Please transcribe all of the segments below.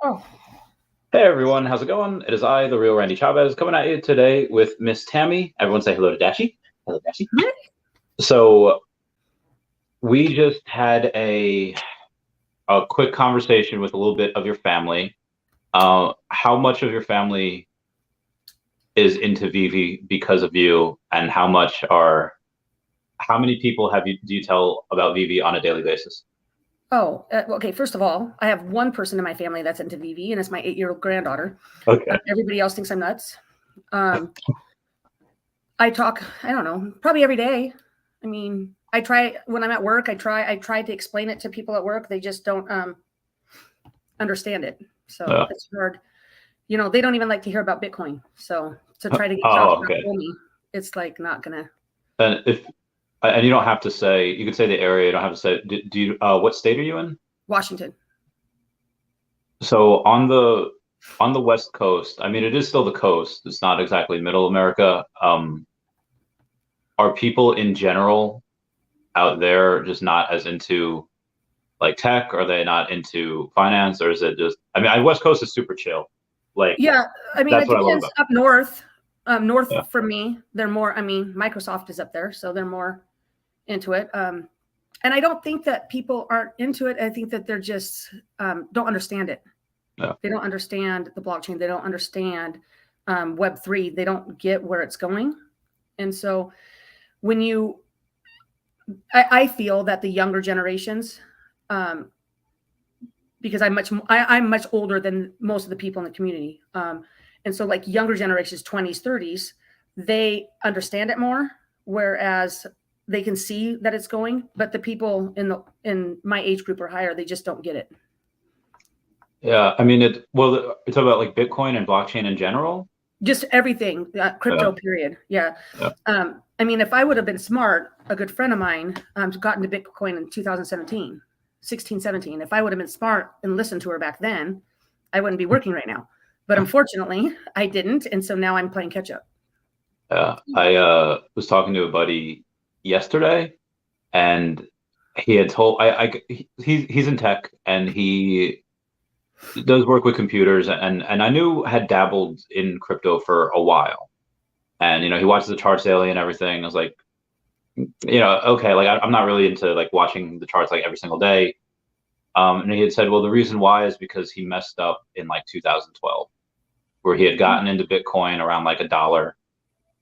Oh, Hey everyone, how's it going? It is I, the real Randy Chavez, coming at you today with Miss Tammy. Everyone say hello to Dashi. Hello, Dashi. So we just had a quick conversation with a little bit of your family. How much of your family is into Vivi because of you, and how many people do you tell about Vivi on a daily basis? okay. First of all, I have one person in my family that's into VV, and it's my 8-year-old granddaughter. Okay. Everybody else thinks I'm nuts. I talk, I don't know, probably every day. I mean, I try when I'm at work. I try to explain it to people at work. They just don't understand it. So it's hard. You know, they don't even like to hear about Bitcoin. So to try to get jobs about OMI, it's like not gonna. And you don't have to say, you could say the area, you don't have to say, do you, what state are you in? Washington. So on the West Coast, I mean, it is still the coast. It's not exactly middle America. Are people in general out there just not as into like tech? Are they not into finance, or is it just, I mean, West Coast is super chill. Like, yeah, I mean, that's it what I love depends. about Up north, for me, they're more, I mean, Microsoft is up there, so they're more into it. And I don't think that people aren't into it. I think that they're just don't understand it. Yeah. They don't understand the blockchain. They don't understand Web3. They don't get where it's going. And so when I feel that the younger generations, because I'm much older than most of the people in the community. And so like younger generations, 20s, 30s, they understand it more, whereas they can see that it's going, but the people in my age group or higher, they just don't get it. Yeah, I mean, it's talking about like Bitcoin and blockchain in general. Just everything, crypto, period. Yeah. I mean, if I would have been smart, a good friend of mine got into Bitcoin in 2017, 16, 17. If I would have been smart and listened to her back then, I wouldn't be working right now. But unfortunately, I didn't. And so now I'm playing catch up. Yeah, I was talking to a buddy yesterday, and he had told he's in tech, and he does work with computers, and I knew had dabbled in crypto for a while, and he watches the charts daily and everything. I was like, okay, like I'm not really into like watching the charts like every single day. And he had said, well, the reason why is because he messed up in like 2012, where he had gotten into Bitcoin around like $1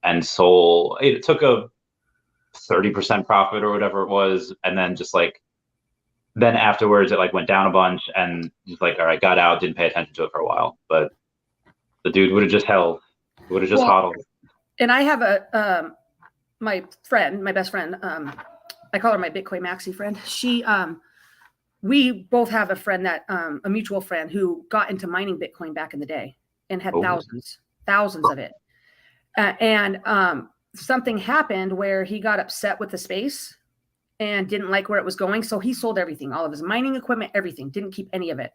and sold. It took a 30% profit or whatever it was, and then just like then afterwards it like went down a bunch, and just like, all right, got out, didn't pay attention to it for a while, but the dude would have just hodled. And I have my best friend, I call her my Bitcoin maxi friend. She we both have a friend that a mutual friend who got into mining Bitcoin back in the day and had thousands of it. And something happened where he got upset with the space and didn't like where it was going. So he sold everything, all of his mining equipment, everything, didn't keep any of it.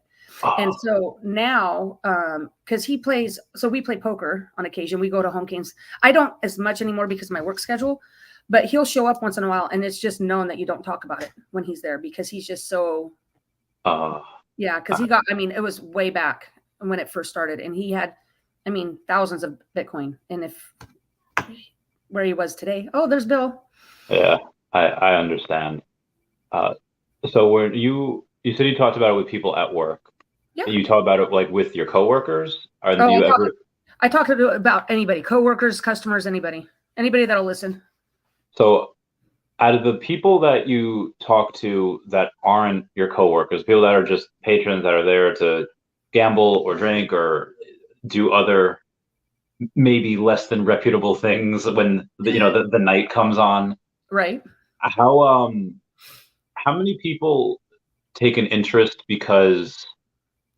And so now, because we play poker on occasion. We go to home games. I don't as much anymore because of my work schedule, but he'll show up once in a while, and it's just known that you don't talk about it when he's there because he's just so. Yeah, because it was way back when it first started, and he had, thousands of Bitcoin. And where he was today, there's Bill. Yeah, I understand. So when you said you talked about it with people at work. Yeah. You talk about it like with your coworkers? I talk about anybody, coworkers, customers, anybody that'll listen. So out of the people that you talk to that aren't your coworkers, people that are just patrons that are there to gamble or drink or do other maybe less than reputable things when the night comes on. Right. How many people take an interest because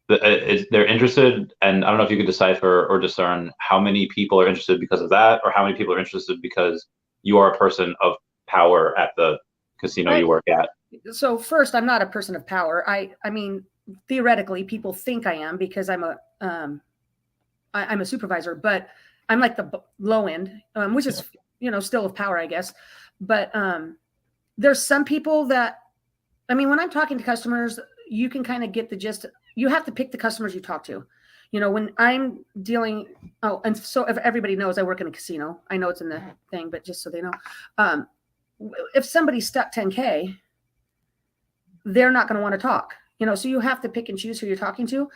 they're interested, and I don't know if you could decipher or discern how many people are interested because of that, or how many people are interested because you are a person of power at the casino you work at. So first, I'm not a person of power. I mean, theoretically, people think I am because I'm a supervisor, but I'm like the low end, which is still of power, I guess. But there's some people that, when I'm talking to customers, you can kind of get the gist you have to pick the customers you talk to. You know, when I'm dealing, and so if everybody knows I work in a casino, I know it's in the thing, but just so they know, if somebody's stuck 10K, they're not going to want to talk, you know, so you have to pick and choose who you're talking to.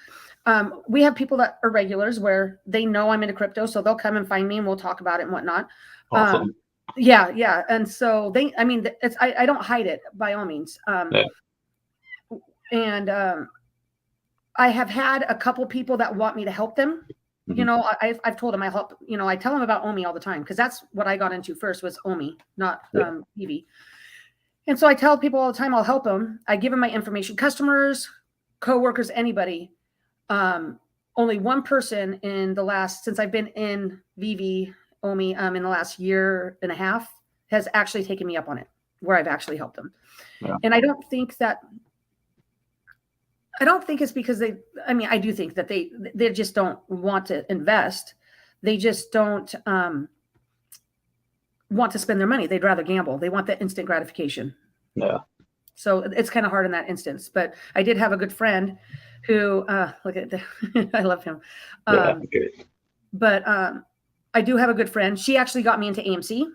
We have people that are regulars where they know I'm into crypto, so they'll come and find me and we'll talk about it and whatnot. Awesome. Yeah. And so I don't hide it by all means. And I have had a couple people that want me to help them. Mm-hmm. You know, I've told them I help, you know, I tell them about OMI all the time because that's what I got into first was OMI, not Veve. And so I tell people all the time, I'll help them. I give them my information, customers, coworkers, anybody. Only one person since I've been in Veve, OMI, in the last year and a half has actually taken me up on it where I've actually helped them. Yeah. And I don't think it's because I do think that they just don't want to invest. They just don't want to spend their money. They'd rather gamble. They want that instant gratification. Yeah. So it's kind of hard in that instance. But I did have a good friend who, look at I love him. But I do have a good friend. She actually got me into AMC.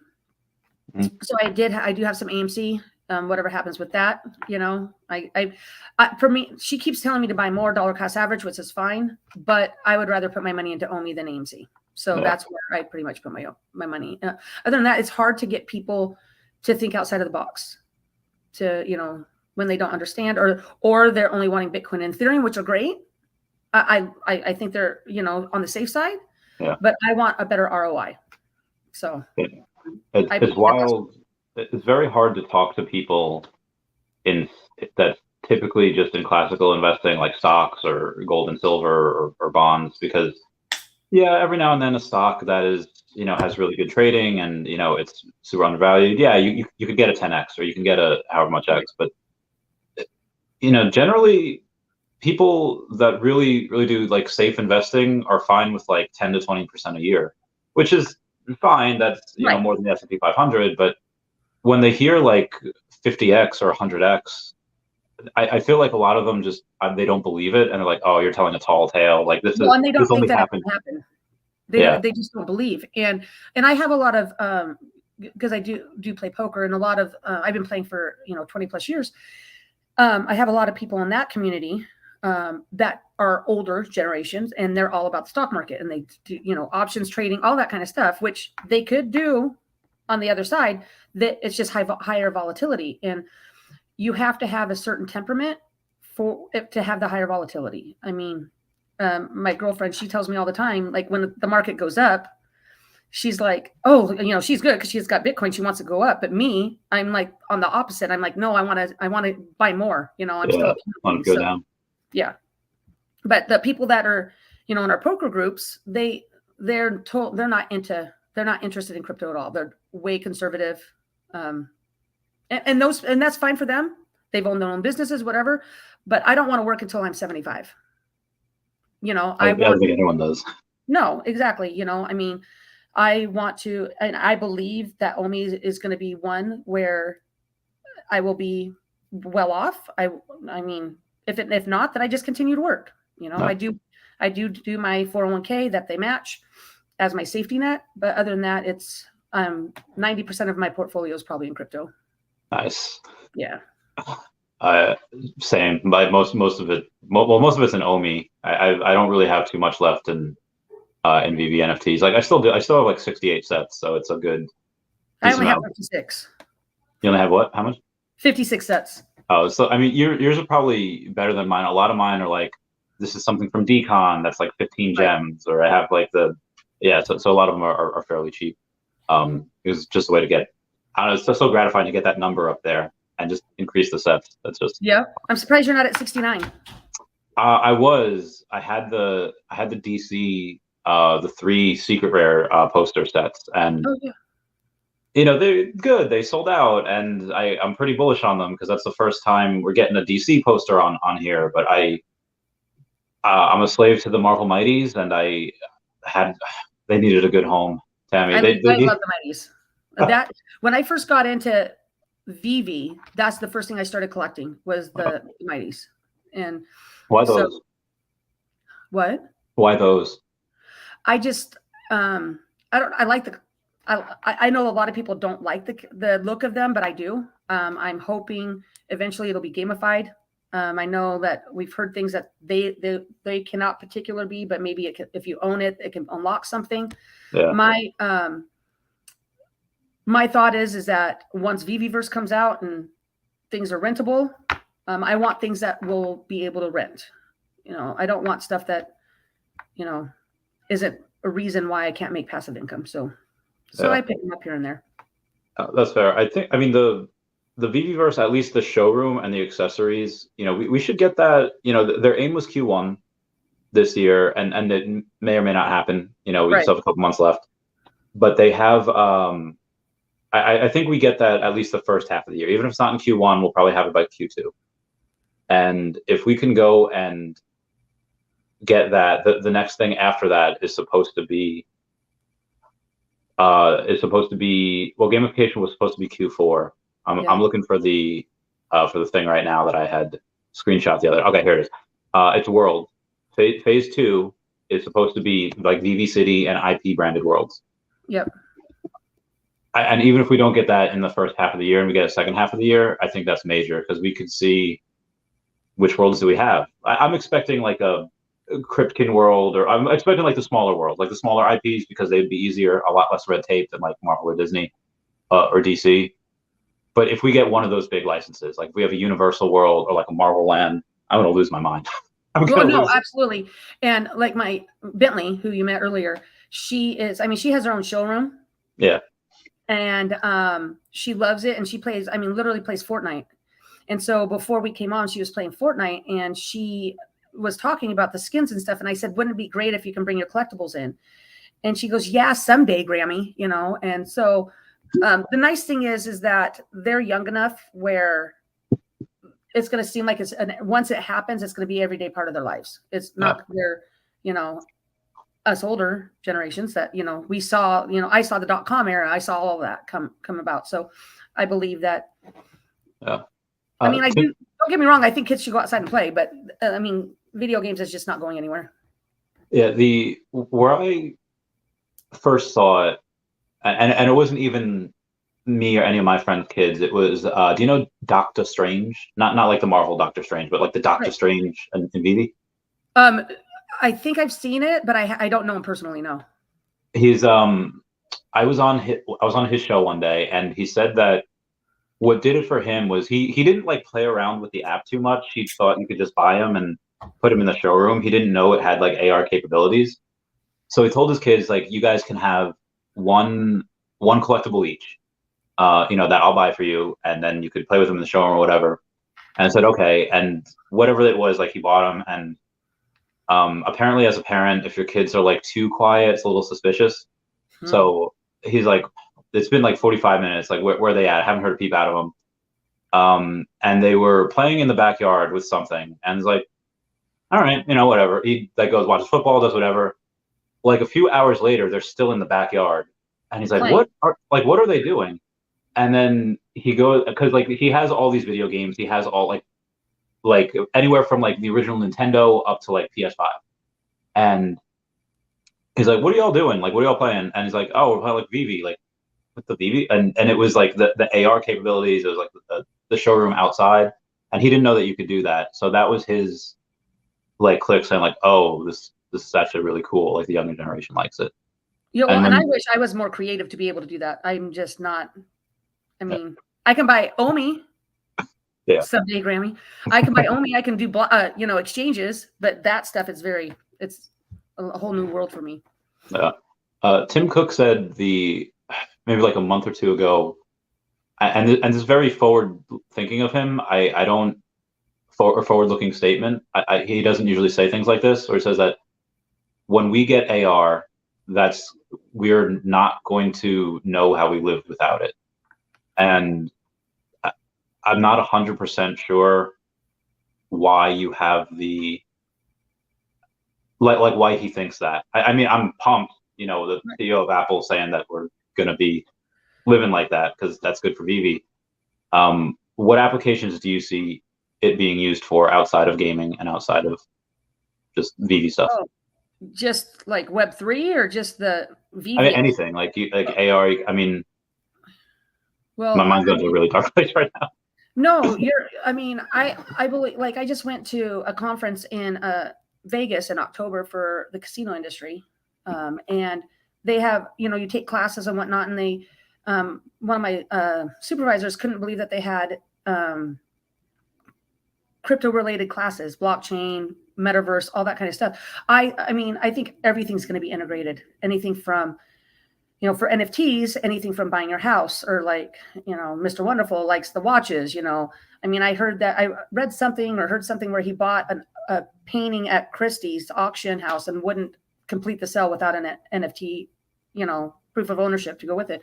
Mm-hmm. So I do have some AMC. Whatever happens with that, you know, I for me, she keeps telling me to buy more dollar cost average, which is fine, but I would rather put my money into OMI than AMC. So that's where I pretty much put my money. Other than that, it's hard to get people to think outside of the box to, you know, when they don't understand or they're only wanting Bitcoin and Ethereum, which are great. I think they're, you know, on the safe side, but I want a better ROI. So it's wild. It's very hard to talk to people that's typically just in classical investing, like stocks or gold and silver or bonds, because every now and then a stock that is, you know, has really good trading and, you know, it's super undervalued. Yeah, you could get a 10x or you can get a however much X, but you know, generally people that really do like safe investing are fine with like 10 to 20% a year, which is fine. That's, you know, more than the S&P 500, but when they hear like 50x or 100x, I feel like a lot of them just they don't believe it and they're like, "Oh, you're telling a tall tale." Like this and they don't think that happened. Happen. They just don't believe. And I have a lot of because I do play poker and a lot of I've been playing for 20 plus years. I have a lot of people in that community that are older generations and they're all about the stock market and they do options trading, all that kind of stuff, which they could do on the other side. That it's just higher volatility, and you have to have a certain temperament for it to have the higher volatility. I mean, my girlfriend, she tells me all the time, like when the market goes up, she's like, oh, she's good because she's got Bitcoin. She wants to go up. But me, I'm like on the opposite. I'm like, no, I want to buy more. I'm still want to go down. Yeah. But the people that are, in our poker groups, they're not interested in crypto at all. They're way conservative. And that's fine for them. They've owned their own businesses, whatever. But I don't want to work until I'm 75. I don't think anyone does. No, exactly. I mean, I want to, and I believe that OMI is going to be one where I will be well off. I mean, if not, then I just continue to work. I do my 401k that they match as my safety net. But other than that, it's 90% of my portfolio is probably in crypto. Nice. Yeah. Same. But most of it's in OMI. I don't really have too much left in Veve NFTs. Like I still have like 68 sets, so it's a good. I only have 56. You only have what? How much? 56 sets. Oh, so I mean, yours are probably better than mine. A lot of mine are like, this is something from Decon that's like 15 gems, or I have like so a lot of them are fairly cheap. It was just a way to get. I don't know, it's just so gratifying to get that number up there and just increase the sets. That's just. Yeah, I'm surprised you're not at 69. I had the DC the 3 secret rare poster sets, and they're good. They sold out, and I'm pretty bullish on them because that's the first time we're getting a DC poster on here. But I'm a slave to the Marvel Mighties, and they needed a good home. Tammy, I love the Mighties. That when I first got into Veve, that's the first thing I started collecting was the Mighties. And why those? What? Why those? I just I like the I know a lot of people don't like the look of them, but I do. I'm hoping eventually it'll be gamified. I know that we've heard things that they cannot particularly be, but maybe if you own it, it can unlock something. Yeah. My thought is that once Veveverse comes out and things are rentable, I want things that will be able to rent. I don't want stuff that isn't a reason why I can't make passive income. So I pick them up here and there. That's fair. I mean, the Veveverse, at least the showroom and the accessories, we should get that. Their aim was Q1 this year, and it may or may not happen. We still have a couple months left, but they have. I think we get that at least the first half of the year. Even if it's not in Q1, we'll probably have it by Q2. And if we can go and get that, the next thing after that is supposed to be. Well, gamification was supposed to be Q4. I'm looking for the thing right now that I had screenshot the other. Okay, here it is. It's World. Phase 2 is supposed to be like VV City and IP branded worlds. Yep. And even if we don't get that in the first half of the year and we get a second half of the year, I think that's major because we could see which worlds do we have. I'm expecting like a Cryptkin world, or I'm expecting like the smaller world, like the smaller IPs, because they'd be easier, a lot less red tape than like Marvel or Disney or DC. But if we get one of those big licenses, like if we have a Universal World or like a Marvel Land, I'm going to lose my mind. Absolutely. And like my Bentley, who you met earlier, she has her own showroom. Yeah. And she loves it. And she plays, literally plays Fortnite. And so before we came on, she was playing Fortnite and she was talking about the skins and stuff. And I said, wouldn't it be great if you can bring your collectibles in? And she goes, yeah, someday, Grammy, And so the nice thing is that they're young enough where it's going to seem like once it happens, it's going to be everyday part of their lives. It's not their, us older generations that, we saw, I saw the .com era. I saw all of that come about. So I believe that, don't get me wrong. I think kids should go outside and play, but video games is just not going anywhere. Yeah. Where I first saw it, and it wasn't even me or any of my friends' kids. It was, do you know Doctor Strange? Not like the Marvel Doctor Strange, but like the Doctor Strange in Veve? I think I've seen it, but I don't know him personally. No. He's I was on his show one day, and he said that what did it for him was he didn't like play around with the app too much. He thought you could just buy him and put him in the showroom. He didn't know it had like AR capabilities. So he told his kids, like, you guys can have one collectible each, that I'll buy for you, and then you could play with them in the showroom or whatever. And I said, okay. And whatever it was, like, he bought them. And apparently as a parent, if your kids are like too quiet, it's a little suspicious. So he's like, it's been like 45 minutes. Like, where are they at? I haven't heard a peep out of them. And they were playing in the backyard with something. And it's like, all right, whatever. He like goes, watches football, does whatever. Like a few hours later, they're still in the backyard. And he's like, what are they doing? And then he goes, because like he has all these video games. He has all like anywhere from like the original Nintendo up to like PS5. And he's like, what are y'all doing? Like, what are y'all playing? And he's like, oh, we're playing like Veve, like with the Veve. And it was like the AR capabilities. It was like the showroom outside. And he didn't know that you could do that. So that was his like click saying like, oh, this is actually really cool. Like the younger generation likes it. Yeah, well, and I wish I was more creative to be able to do that. I'm just not. I can buy OMI. Yeah. Someday, Grammy. I can buy OMI. I can do exchanges, but that stuff is it's a whole new world for me. Yeah. Tim Cook said maybe like a month or two ago, and this is very forward thinking of him. I don't forward looking statement. He doesn't usually say things like this, or he says that when we get AR, we're not going to know how we lived without it. And I'm not 100% sure why you have why he thinks that. I'm pumped, the CEO of Apple saying that we're going to be living like that because that's good for Veve. What applications do you see it being used for outside of gaming and outside of just Veve stuff? Oh, just like Web3 or just the Veve? I mean, anything like AR. I mean, Well, my mind's going to a really dark place right now. no, I mean, I believe, like, I just went to a conference in Vegas in October for the casino industry. And they have, you take classes and whatnot. And they, one of my supervisors couldn't believe that they had crypto related classes, blockchain, metaverse, all that kind of stuff. I mean, I think everything's going to be integrated. Anything from, for NFTs, anything from buying your house, or like, Mr. Wonderful likes the watches, I mean, I read something or heard something where he bought a painting at Christie's auction house and wouldn't complete the sale without an NFT, proof of ownership to go with it.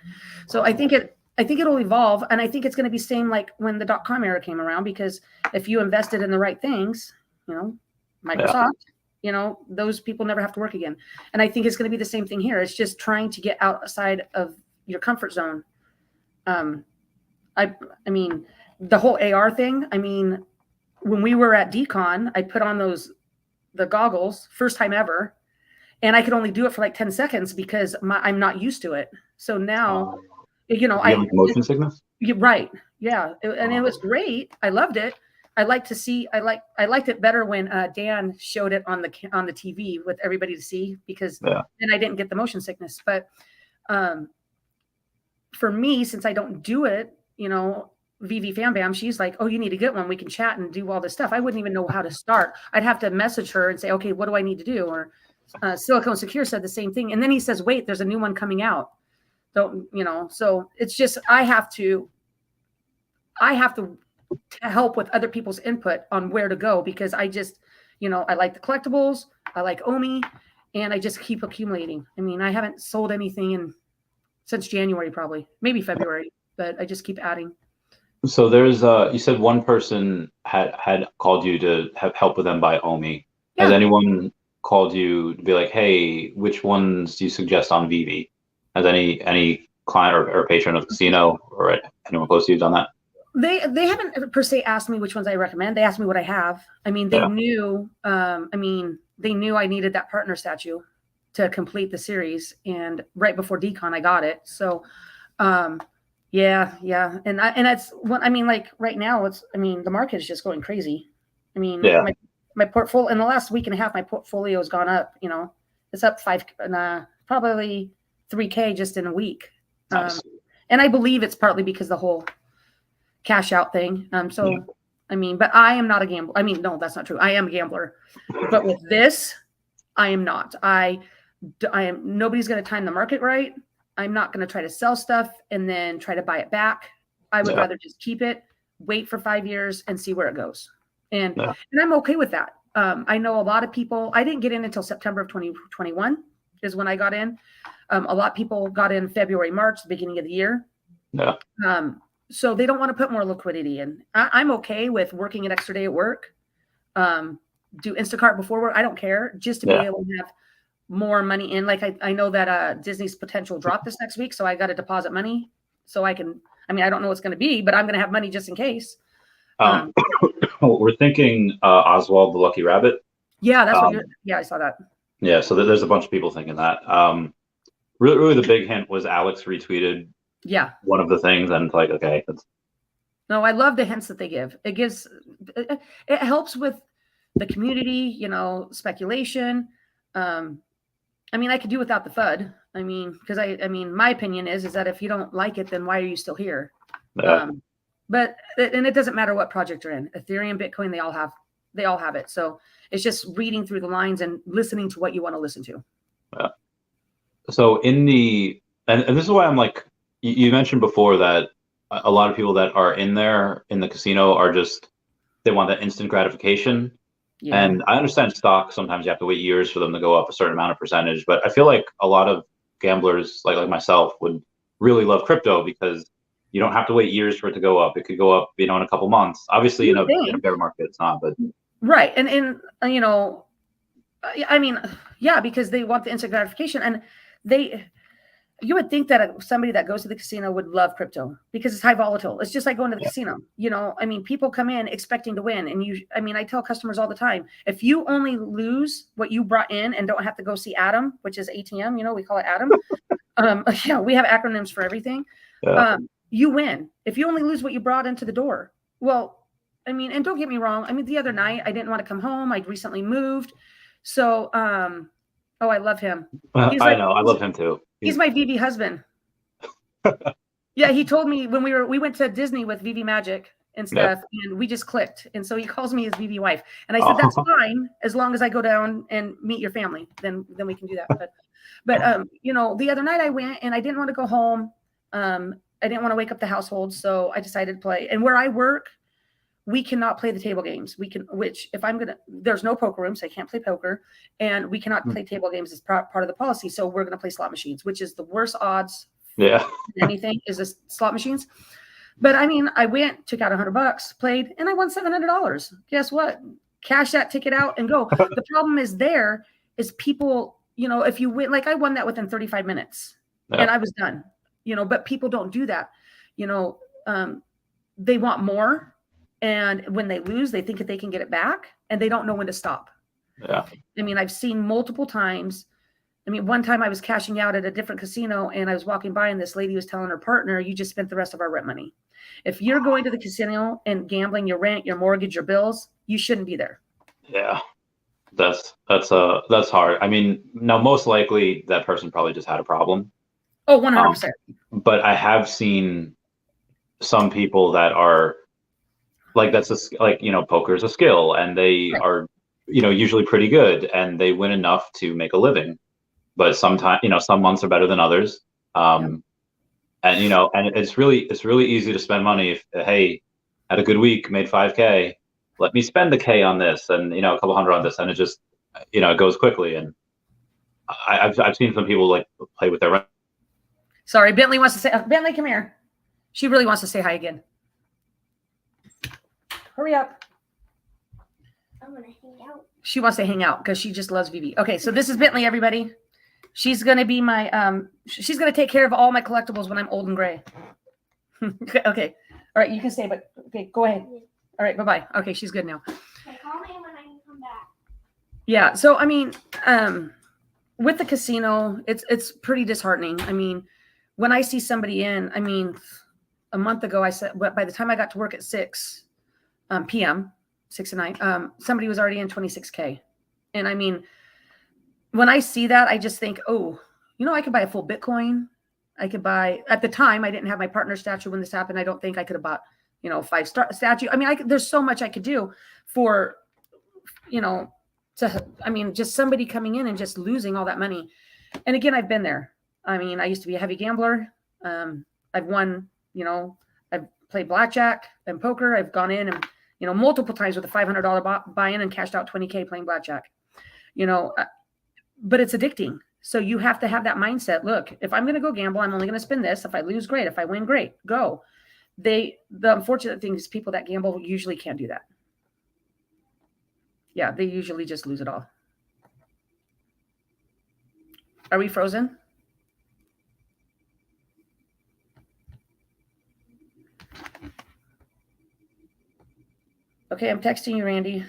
So I think it'll evolve. And I think it's going to be same like when the .com era came around, because if you invested in the right things, Microsoft, those people never have to work again. And I think it's going to be the same thing here. It's just trying to get outside of your comfort zone. I mean, the whole AR thing, I mean, when we were at Decon, I put on the goggles, first time ever, and I could only do it for like 10 seconds because I'm not used to it. So now, I have motion sickness. You're right. Yeah. And it was great. I loved it. I liked it better when Dan showed it on the TV with everybody to see, because then I didn't get the motion sickness. But for me, since I don't do it, Veve Fam Bam, she's like, oh, you need to get one. We can chat and do all this stuff. I wouldn't even know how to start. I'd have to message her and say, okay, what do I need to do? Or Silicone Secure said the same thing. And then he says, wait, there's a new one coming out. So it's just, I have to help with other people's input on where to go, because I just, I like the collectibles, I like OMI, and I just keep accumulating. I mean, I haven't sold anything since January, probably, maybe February, but I just keep adding. So there's you said one person had called you to help with them buy OMI. Yeah. Has anyone called you to be like, hey, which ones do you suggest on Veve? Has any client or patron of the casino or anyone close to you done that? They haven't per se asked me which ones I recommend. They asked me what I have. I mean, they knew. They knew I needed that partner statue to complete the series, and right before Decon, I got it. So, yeah, and that's what I mean. Like right now, the market is just going crazy. I mean, my portfolio in the last week and a half, my portfolio has gone up. It's up probably 3K just in a week. Nice. And I believe it's partly because the whole cash out thing. I mean, but I am not a gambler. I mean, no, that's not true. I am a gambler, but with this, I am not. I am. Nobody's going to time the market right. I'm not going to try to sell stuff and then try to buy it back. I would rather just keep it, wait for 5 years and see where it goes. And I'm okay with that. I know a lot of people, I didn't get in until September of 2021 is when I got in. A lot of people got in February, March, the beginning of the year. Yeah. So they don't want to put more liquidity in. I'm okay with working an extra day at work, do Instacart before work. I don't care, just to be able to have more money in. Like I know that Disney's potential drop this next week, so I got to deposit money so I can. I mean, I don't know what's going to be, but I'm going to have money just in case. We're thinking Oswald the Lucky Rabbit. Yeah, that's what. Yeah, I saw that. Yeah, so there's a bunch of people thinking that. Really, the big hint was Alex retweeted. Yeah. One of the things, and it's like, okay. No, I love the hints that they give. It helps with the community, speculation. I mean, I could do without the FUD. I mean, because my opinion is that if you don't like it, then why are you still here? Yeah. But it doesn't matter what project you're in. Ethereum, Bitcoin, they all have it. So it's just reading through the lines and listening to what you want to listen to. Yeah. So and this is why I'm like, you mentioned before that a lot of people that are in the casino are just, they want that instant gratification. Yeah. And I understand stock, sometimes you have to wait years for them to go up a certain amount of percentage, but I feel like a lot of gamblers like myself would really love crypto because you don't have to wait years for it to go up. It could go up, in a couple months. Obviously, in a bear market, it's not, but. Right. And I mean, yeah, because they want the instant gratification, and you would think that somebody that goes to the casino would love crypto because it's high volatile. It's just like going to the casino. You know, I mean, people come in expecting to win. And I tell customers all the time, if you only lose what you brought in and don't have to go see Adam, which is ATM, you know, we call it Adam. Yeah, we have acronyms for everything. Yeah. You win. If you only lose what you brought into the door. Well, I mean, and don't get me wrong. I mean, the other night I didn't want to come home. I'd recently moved. So, oh, I love him. I know. I love him too. He's my Veve husband. Yeah, he told me when we went to Disney with Veve Magic and stuff, and we just clicked. And so he calls me his Veve wife. And I said, that's fine, as long as I go down and meet your family, then we can do that. But you know, the other night I went and I didn't want to go home. I didn't want to wake up the household, so I decided to play. And where I work, we cannot play the table games. There's no poker room, so I can't play poker. And we cannot play table games as part of the policy. So we're going to play slot machines, which is the worst odds. Yeah. Anything is the slot machines. But I mean, I went, took out $100, played, and I won $700. Guess what? Cash that ticket out and go. The problem is people, you know, if you win, like I won that within 35 minutes and I was done, you know, but people don't do that. You know, they want more. And when they lose, they think that they can get it back and they don't know when to stop. Yeah. I mean, I've seen multiple times. I mean, one time I was cashing out at a different casino and I was walking by and this lady was telling her partner, you just spent the rest of our rent money. If you're going to the casino and gambling your rent, your mortgage, your bills, you shouldn't be there. Yeah. That's hard. I mean, no, most likely that person probably just had a problem. Oh, 100%. But I have seen some people that are, like you know, poker is a skill and they are, you know, usually pretty good and they win enough to make a living. But sometimes, you know, some months are better than others. And, you know, and it's really easy to spend money if, hey, had a good week, made 5K, let me spend the K on this and, you know, a couple hundred on this. And it just, you know, it goes quickly. And I've seen some people like play with their rent. Sorry, Bentley wants to say, Bentley, come here. She really wants to say hi again. Hurry up. I want to hang out. She wants to hang out because she just loves Veve. Okay, so this is Bentley, everybody. She's going to be my, she's going to take care of all my collectibles when I'm old and gray. Okay. All right, you can stay, but okay, go ahead. All right, bye-bye. Okay, she's good now. Okay, call me when I come back. Yeah, so, I mean, with the casino, it's pretty disheartening. I mean, when I see somebody in, I mean, a month ago, I said, by the time I got to work at 6 p.m., 6 to 9, somebody was already in 26K. And I mean, when I see that, I just think, oh, you know, I could buy a full Bitcoin. I could buy, at the time, I didn't have my partner statue when this happened. I don't think I could have bought, you know, 5-star statue. I mean, there's so much I could do for, you know, just somebody coming in and just losing all that money. And again, I've been there. I mean, I used to be a heavy gambler. I've won, you know, I've played blackjack and poker. I've gone in and, you know, multiple times with a $500 buy-in and cashed out 20K playing blackjack, you know, but it's addicting. So you have to have that mindset. Look, if I'm going to go gamble, I'm only going to spend this. If I lose, great. If I win, great. Go. The unfortunate thing is people that gamble usually can't do that. Yeah, they usually just lose it all. Are we frozen? Okay, I'm texting you, Randy.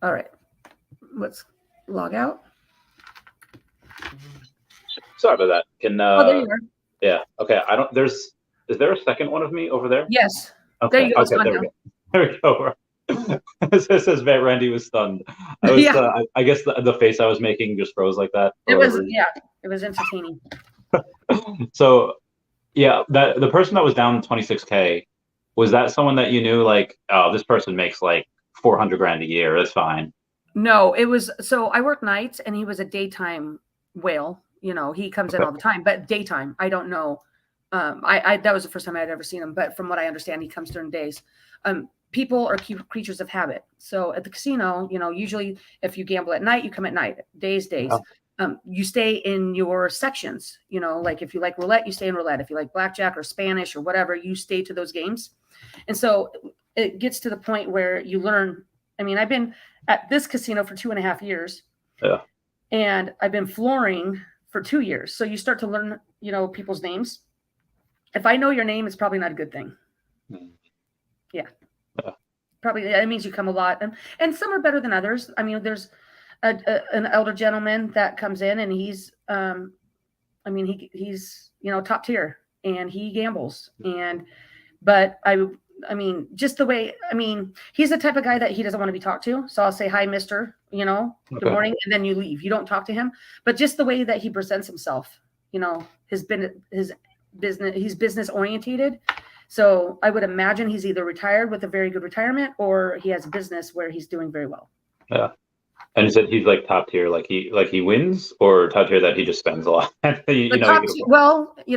All right, let's log out. Sorry about that. Can oh, there you are. Yeah. Okay. Is there a second one of me over there? Yes. Okay. There you go. Okay, there we go. It says Randy was stunned. I guess the face I was making just froze like that. It was entertaining. So yeah, the person that was down 26K, was that someone that you knew, like, oh, this person makes like 400 grand a year, that's fine? No, it was, so I work nights and he was a daytime whale. You know, he comes in all the time, but daytime, I don't know. That was the first time I'd ever seen him, but from what I understand, he comes during days. People are creatures of habit. So at the casino, you know, usually if you gamble at night, you come at night. Days. Oh. You stay in your sections, you know, like if you like roulette, you stay in roulette. If you like blackjack or Spanish or whatever, you stay to those games. And so it gets to the point where you learn. I mean, I've been at this casino for 2.5 years. Yeah. And I've been flooring for 2 years. So you start to learn, you know, people's names. If I know your name, it's probably not a good thing. Yeah. Probably that means you come a lot. And some are better than others. I mean, there's an elder gentleman that comes in and he's he's, you know, top tier and he gambles. But I mean, just the way, I mean, he's the type of guy that he doesn't want to be talked to. So I'll say, hi, mister, you know, good morning. And then you leave. You don't talk to him. But just the way that he presents himself, you know, his business, he's business orientated. So I would imagine he's either retired with a very good retirement or he has a business where he's doing very well. Yeah. And you said he's like top tier, like he wins, or top tier that he just spends a lot? You're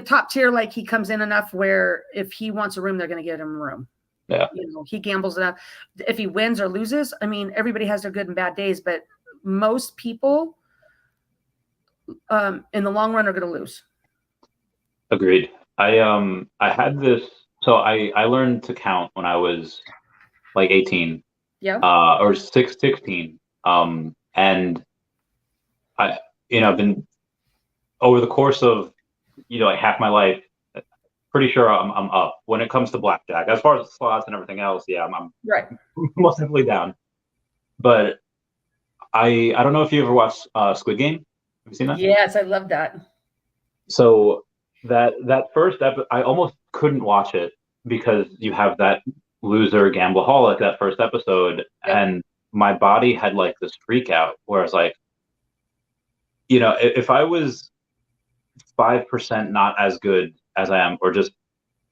top tier, like he comes in enough where if he wants a room, they're going to get him a room. Yeah. You know, he gambles enough. If he wins or loses, I mean, everybody has their good and bad days, but most people in the long run are going to lose. Agreed. I had this, so I learned to count when I was like 18. Yeah. Or 16. And I, you know, I've been over the course of, you know, like half my life, pretty sure I'm up when it comes to blackjack. As far as slots and everything else, yeah, I'm right. most definitely down. But I don't know if you ever watched Squid Game. Have you seen that? Yes, I love that. So that first episode, I almost couldn't watch it because you have that loser gambleaholic that first episode, and my body had like this freak out where I was like, you know, if I was 5% not as good as I am, or just,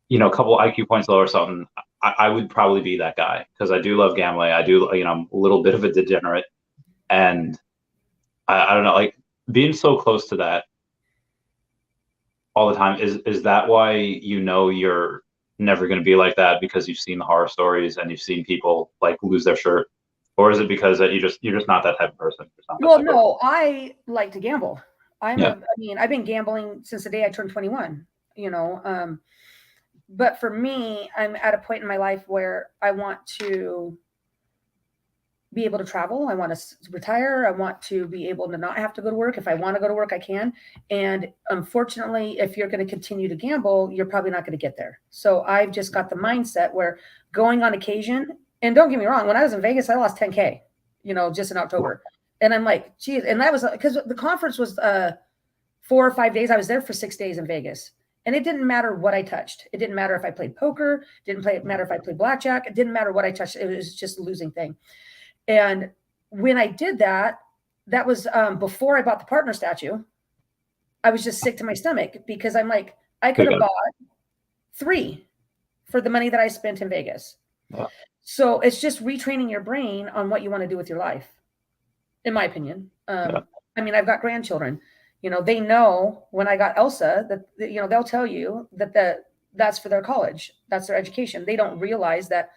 you know, a couple IQ points lower or something, I would probably be that guy because I do love gambling. I do, you know, I'm a little bit of a degenerate, and I don't know, like being so close to that all the time. Is that why, you know, you're never going to be like that because you've seen the horror stories and you've seen people like lose their shirt? Or is it because that you're just not that type of person? Well, no, I like to gamble. I've been gambling since the day I turned 21, you know. But for me, I'm at a point in my life where I want to be able to travel. I want to retire. I want to be able to not have to go to work. If I want to go to work, I can. And unfortunately, if you're going to continue to gamble, you're probably not going to get there. So I've just got the mindset where going on occasion, and don't get me wrong, when I was in Vegas, I lost 10K, you know, just in October. And I'm like, geez, and that was because the conference was 4 or 5 days. I was there for 6 days in Vegas. And it didn't matter what I touched. It didn't matter if I played poker. It didn't matter if I played blackjack. It didn't matter what I touched. It was just a losing thing. And when I did that, that was before I bought the partner statue. I was just sick to my stomach because I'm like, I could have bought 3 for the money that I spent in Vegas. Yeah. So it's just retraining your brain on what you want to do with your life, in my opinion. I mean, I've got grandchildren. You know, they know when I got Elsa that, you know, they'll tell you that that's for their college. That's their education. They don't realize that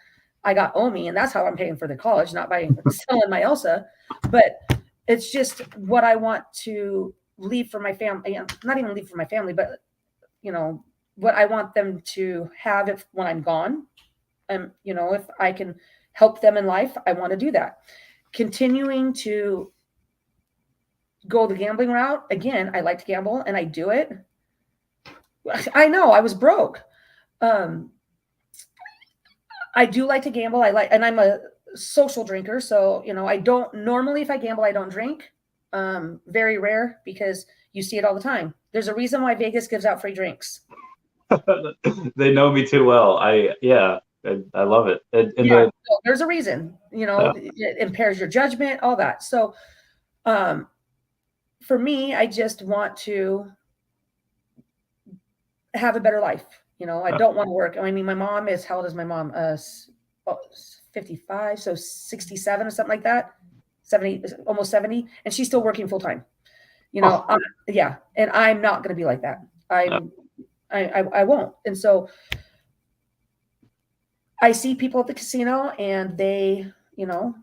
I got OMI and that's how I'm paying for the college, not by selling my Elsa. But it's just what I want to leave for my family. Not even leave for my family, but, you know, what I want them to have when I'm gone. You know, if I can help them in life, I want to do that. Continuing to go the gambling route. Again, I like to gamble and I do it. I know I was broke. I do like to gamble. And I'm a social drinker. So, you know, I don't normally, if I gamble, I don't drink. Very rare because you see it all the time. There's a reason why Vegas gives out free drinks. They know me too well. I love it. There's a reason, you know, it impairs your judgment, all that. So, for me, I just want to have a better life. You know, I don't want to work. I mean, my mom is, how old is my mom? 55, so 67 or something like that. 70, almost 70. And she's still working full time. You know, and I'm not going to be like that. I won't. And so I see people at the casino and they, you know,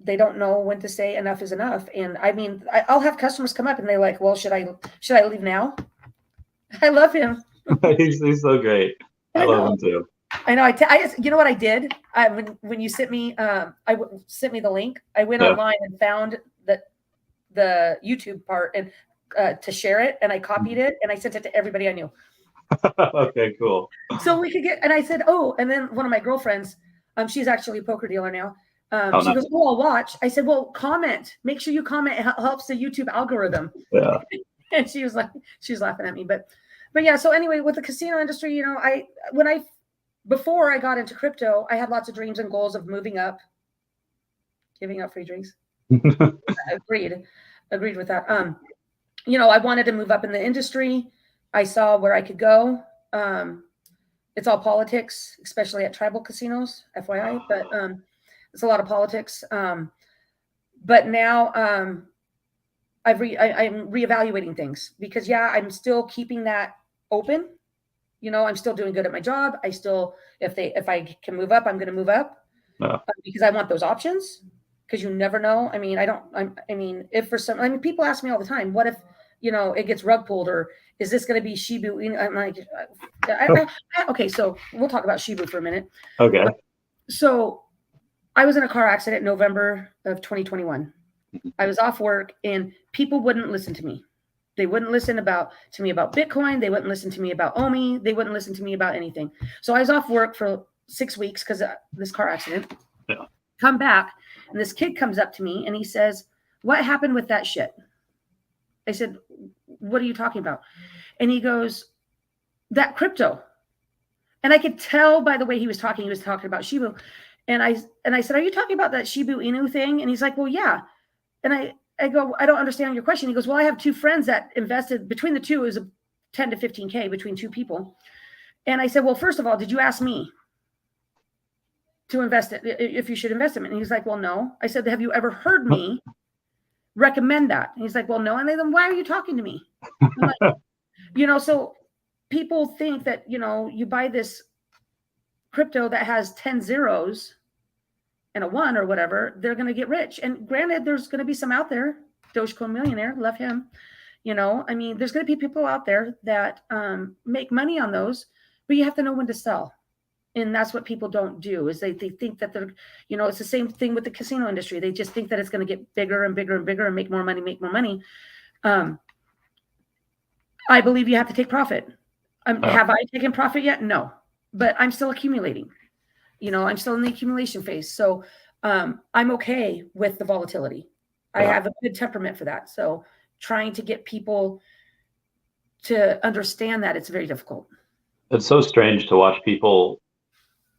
they don't know when to say enough is enough. And I mean, I'll have customers come up and they're like, well, should I leave now? I love him. He's so great. I love him too. I know. You know what I did? When you sent me, sent me the link. I went online and found the YouTube part and to share it, and I copied it and I sent it to everybody I knew. Okay, cool. So we could get. And I said, oh, and then one of my girlfriends, she's actually a poker dealer now. She goes, oh, I'll watch. I said, well, comment. Make sure you comment. It helps the YouTube algorithm. Yeah. And she was laughing at me, but yeah. So anyway, with the casino industry, you know, before I got into crypto, I had lots of dreams and goals of moving up, giving up free drinks. Agreed with that. You know, I wanted to move up in the industry. I saw where I could go. It's all politics, especially at tribal casinos, FYI, but it's a lot of politics. But now I'm reevaluating things because I'm still keeping that open. You know, I'm still doing good at my job. I still, if I can move up, I'm going to move up because I want those options. Because you never know. I mean, if for some, people ask me all the time, what if, you know, it gets rug pulled, or is this going to be Shibu? I'm like, okay, so we'll talk about Shibu for a minute. Okay. So I was in a car accident in November of 2021. I was off work and people wouldn't listen to me. They wouldn't listen to me about Bitcoin. They wouldn't listen to me about OMI. They wouldn't listen to me about anything. So I was off work for 6 weeks because of this car accident. Yeah. Come back, and this kid comes up to me and he says, what happened with that shit? I said, what are you talking about? And he goes, that crypto. And I could tell by the way he was talking about Shibu. And I said, are you talking about that Shibu Inu thing? And he's like, well, yeah. And I go, I don't understand your question. He goes, well, I have two friends that invested between the two. It was a 10 to 15K between two people. And I said, well, first of all, did you ask me to invest it, if you should invest in it? And he's like, well, no. I said, have you ever heard me recommend that? And he's like, well, no. And then why are you talking to me? I'm like, you know, so people think that, you know, you buy this crypto that has 10 zeros and a 1 or whatever, they're going to get rich. And granted, there's going to be some out there. Dogecoin millionaire, love him. You know, I mean, there's going to be people out there that make money on those, but you have to know when to sell. And that's what people don't do, is they think that they're, you know, it's the same thing with the casino industry. They just think that it's going to get bigger and bigger and bigger and make more money. I believe you have to take profit. Have I taken profit yet? No, but I'm still accumulating. You know, I'm still in the accumulation phase. So I'm okay with the volatility. I have a good temperament for that. So trying to get people to understand that, it's very difficult. It's so strange to watch people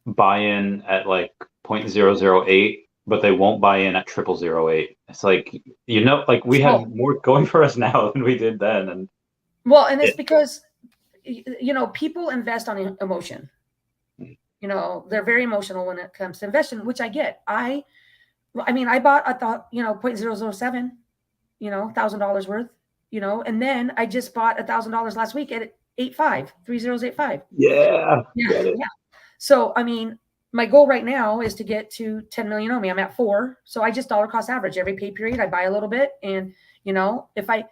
buy in at like 0.008, but they won't buy in at 0008. It's like, you know, like we have more going for us now than we did then. And it's because, you know, people invest on emotion. You know, they're very emotional when it comes to investing, which I get. I bought, I thought, you know, 0.007, you know, $1,000 worth, you know, and then I just bought $1,000 last week at 3085. Yeah. So, I mean, my goal right now is to get to 10 million OMI. I'm at 4. So I just dollar cost average every pay period. I buy a little bit. And, you know, if I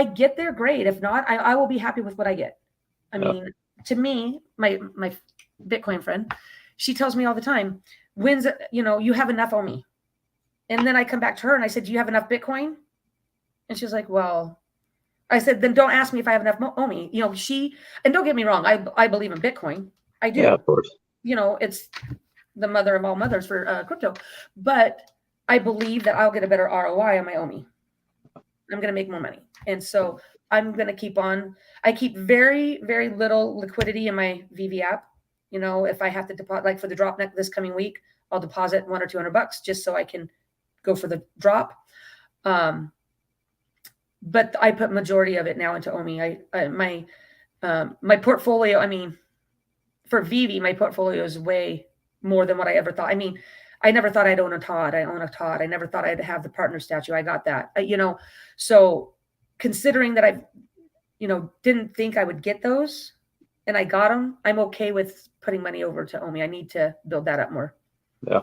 get there, great. If not, I will be happy with what I get. I mean, to me, my Bitcoin friend, she tells me all the time, when's, you know, you have enough OMI. And then I come back to her and I said, do you have enough Bitcoin? And she's like, well, I said, then don't ask me if I have enough OMI. You know, and don't get me wrong, I believe in Bitcoin. I do. Yeah, of course. You know, it's the mother of all mothers for crypto. But I believe that I'll get a better ROI on my OMI. I'm going to make more money. And so I'm going to keep on. I keep very, very little liquidity in my Veve app. You know, if I have to deposit, like for the drop this coming week, I'll deposit $100 or $200 just so I can go for the drop. But I put majority of it now into OMI. My portfolio, I mean, for Veve, my portfolio is way more than what I ever thought. I mean, I never thought I'd own a Todd. I own a Todd. I never thought I'd have the partner statue. I got that. You know, so considering that I, you know, didn't think I would get those and I got them, I'm okay with putting money over to OMI. I need to build that up more. Yeah.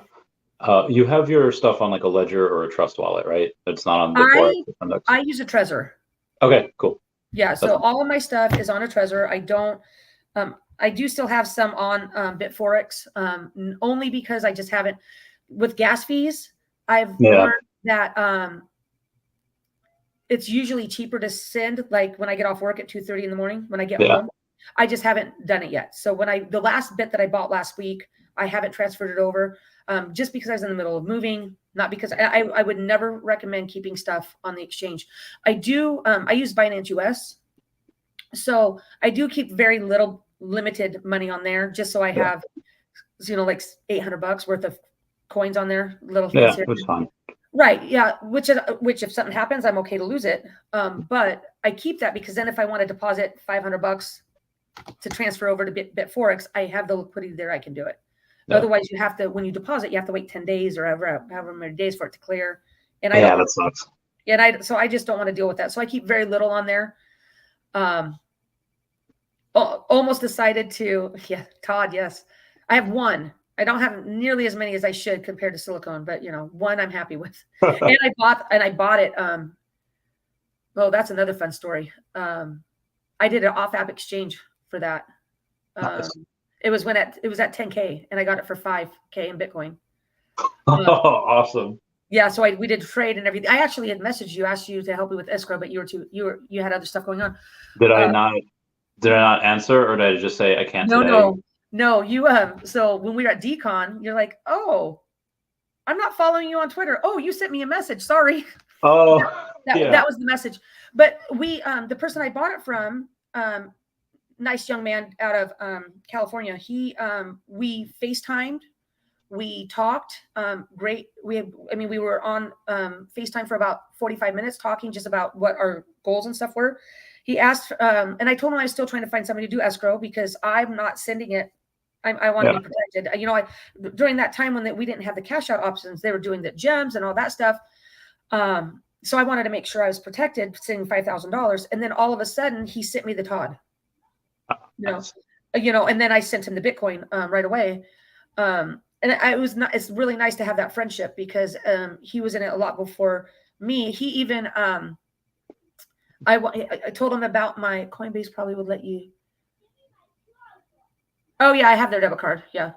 You have your stuff on like a ledger or a trust wallet, right? It's not on the Forex. I use a Trezor. Okay, cool. Yeah, so all of my stuff is on a Trezor. I do still have some on BitForex, only because I just haven't, with gas fees, I've learned that it's usually cheaper to send, like when I get off work at 2:30 in the morning, when I get home. I just haven't done it yet. So the last bit that I bought last week, I haven't transferred it over, just because I was in the middle of moving, not because I would never recommend keeping stuff on the exchange. I use Binance US. So I do keep very limited money on there, just so I have, like $800 worth of coins on there. It's fine. Right. Yeah. Which if something happens, I'm okay to lose it. But I keep that because then if I want to deposit $500 to transfer over to BitForex, I have the liquidity there. I can do it. Yeah. Otherwise, you have to, when you deposit, you have to wait 10 days or however many days for it to clear. And that sucks. And so I just don't want to deal with that. So I keep very little on there. Almost decided to, Todd, yes. I have one. I don't have nearly as many as I should compared to silicone, but one I'm happy with. and I bought it. That's another fun story. I did an off-app exchange for that. Nice. It was at 10K and I got it for 5K in Bitcoin. Awesome. Yeah, so we did trade and everything. I actually had messaged you, asked you to help me with escrow, but you had other stuff going on. Did I not answer, or did I just say I can't today? No. You so when we were at Decon, you're like, oh, I'm not following you on Twitter. Oh, you sent me a message. Sorry. Oh, that was the message. But we the person I bought it from, nice young man out of California. We FaceTimed. We talked. Great. We were on FaceTime for about 45 minutes talking just about what our goals and stuff were. He asked, and I told him I was still trying to find somebody to do escrow because I'm not sending it. I want to be protected. During that time when we didn't have the cash out options, they were doing the gems and all that stuff. So I wanted to make sure I was protected, sending $5,000. And then all of a sudden he sent me the Todd, and then I sent him the Bitcoin right away. And it's really nice to have that friendship because he was in it a lot before me. He even, I told him about my Coinbase probably would let you. Oh yeah, I have their debit card. Yeah.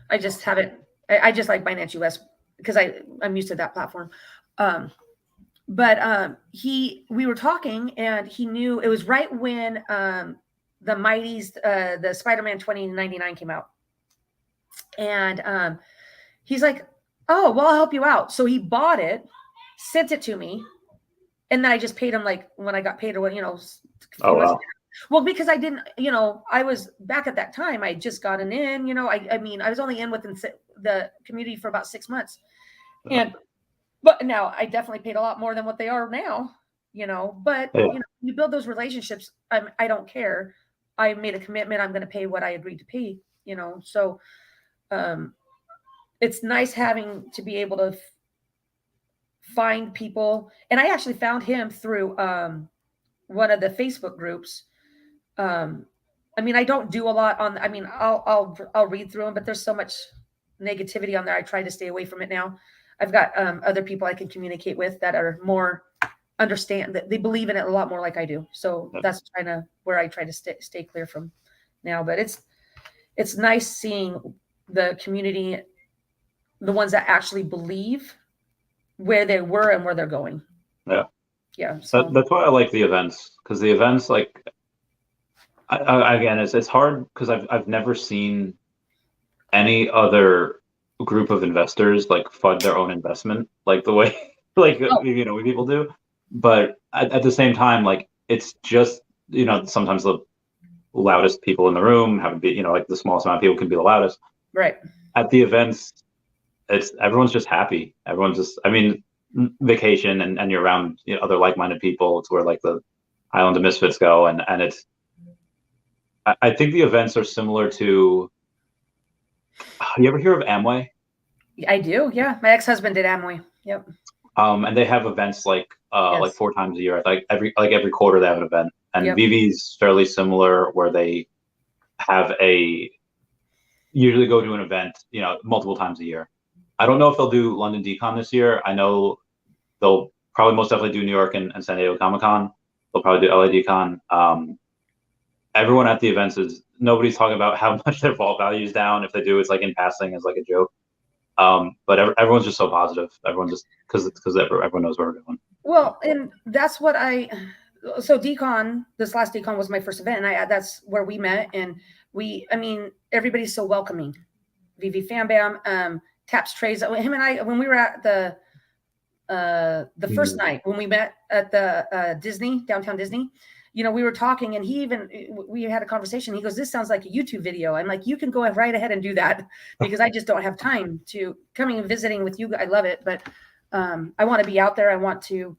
I just haven't, I just like Binance US because I'm used to that platform. But we were talking and he knew it was right when the Mighties, the Spider-Man 2099 came out. And he's like, oh, well, I'll help you out. So he bought it, sent it to me. And then I just paid him like when I got paid or what, Oh, wow. Well, because I didn't, I was back at that time. I just gotten in, I was only in within the community for about 6 months. But now I definitely paid a lot more than what they are now, but you build those relationships. I don't care. I made a commitment. I'm going to pay what I agreed to pay, so it's nice having to be able to find people. And I actually found him through one of the Facebook groups. I don't do a lot on, I'll read through them, but there's so much negativity on there. I try to stay away from it now. I've got other people I can communicate with that are more understand that they believe in it a lot more like I do. So that's where I try to stay clear from now. But it's nice seeing the community, the ones that actually believe where they were and where they're going. Yeah. So that's why I like the events, because the events, like, again, it's hard because I've never seen any other group of investors like fund their own investment like the way we people do. But at the same time, like, it's just sometimes the loudest people in the room have to be like the smallest amount of people can be the loudest. Right. At the events, everyone's just happy. Everyone's just vacation and you're around other like-minded people. It's where like the Island of Misfits go, and it's I think the events are similar to. You ever hear of Amway? I do. Yeah, my ex-husband did Amway. Yep. And they have events like 4 times a year. Like every quarter they have an event. And Veve's fairly similar, where they have usually go to an event multiple times a year. I don't know if they'll do London Decon this year. I know they'll probably most definitely do New York and San Diego Comic Con. They'll probably do LA Decon. Everyone at the events nobody's talking about how much their vault value is down. If they do, it's like in passing as like a joke. But everyone's just so positive. Everyone just because everyone knows where we're going. Well, and that's what so Decon, this last Decon was my first event, and that's where we met, and everybody's so welcoming. Veve Fam Bam, taps trays. Him and I, when we were at the first night when we met at the Disney, downtown Disney, we were talking, and we had a conversation. He goes, "This sounds like a YouTube video." I'm like, "You can go right ahead and do that because I just don't have time to coming and visiting with you. I love it, but I want to be out there. I want to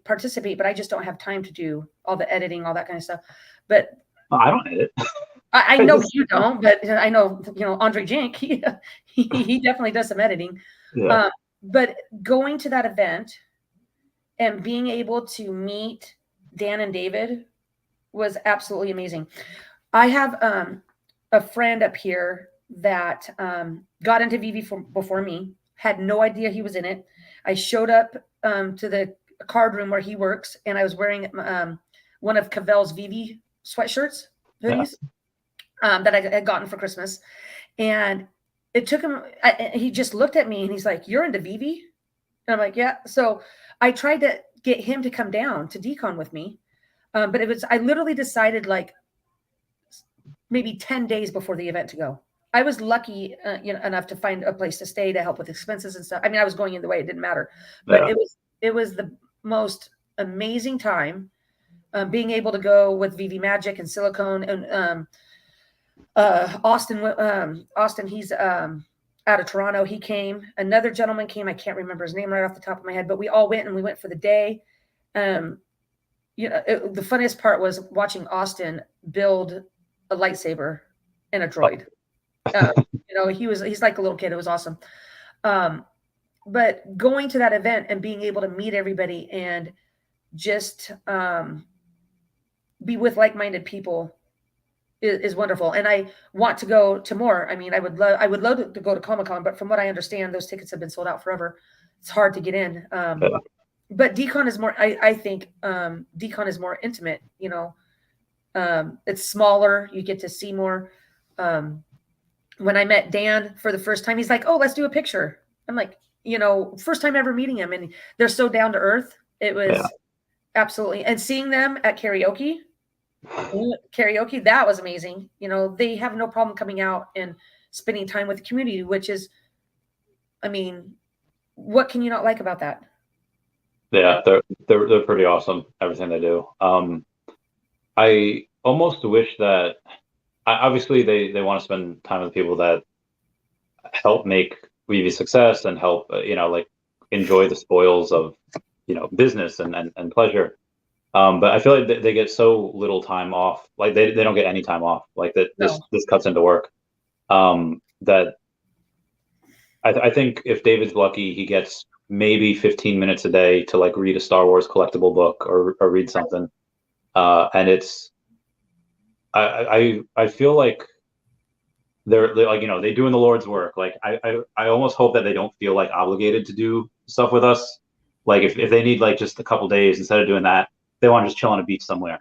participate, but I just don't have time to do all the editing, all that kind of stuff." But I don't edit. I know you don't, but I know, Andre Jink, he definitely does some editing. Yeah. But going to that event and being able to meet Dan and David was absolutely amazing. I have a friend up here that got into Veve before me, had no idea he was in it. I showed up to the card room where he works, and I was wearing one of Cavell's Veve sweatshirts, hoodies. That I had gotten for Christmas. And it took him, he just looked at me and he's like, "You're into Veve?" And I'm like, "Yeah." So I tried to get him to come down to Decon with me. But I literally decided like maybe 10 days before the event to go. I was lucky enough to find a place to stay to help with expenses and stuff. I was going either way, it didn't matter. But it was the most amazing time being able to go with Veve Magic and Silicone and Austin, he's out of Toronto. He came. Another gentleman came. I can't remember his name right off the top of my head, but we all went, and we went for the day. The funniest part was watching Austin build a lightsaber and a droid. He's like a little kid. It was awesome. But going to that event and being able to meet everybody and just be with like-minded people is wonderful. And I want to go to more. I would love to go to Comic-Con, but from what I understand, those tickets have been sold out forever. It's hard to get in. But Decon is more, I think Decon is more intimate, it's smaller. You get to see more. When I met Dan for the first time, he's like, "Oh, let's do a picture." I'm like, first time ever meeting him, and they're so down to earth. It was absolutely, and seeing them at karaoke, that was amazing. They have no problem coming out and spending time with the community, which is, what can you not like about that? Yeah, they're pretty awesome, everything they do. I almost wish that obviously they want to spend time with people that help make Veve success and help enjoy the spoils of business and pleasure. But I feel like they get so little time off. Like they don't get any time off. Like that this cuts into work. That I think if David's lucky, he gets maybe 15 minutes a day to read a Star Wars collectible book or read something. And it's I feel like they're they doing the Lord's work. I almost hope that they don't feel obligated to do stuff with us. If they need just a couple days, instead of doing that, they want to just chill on a beach somewhere.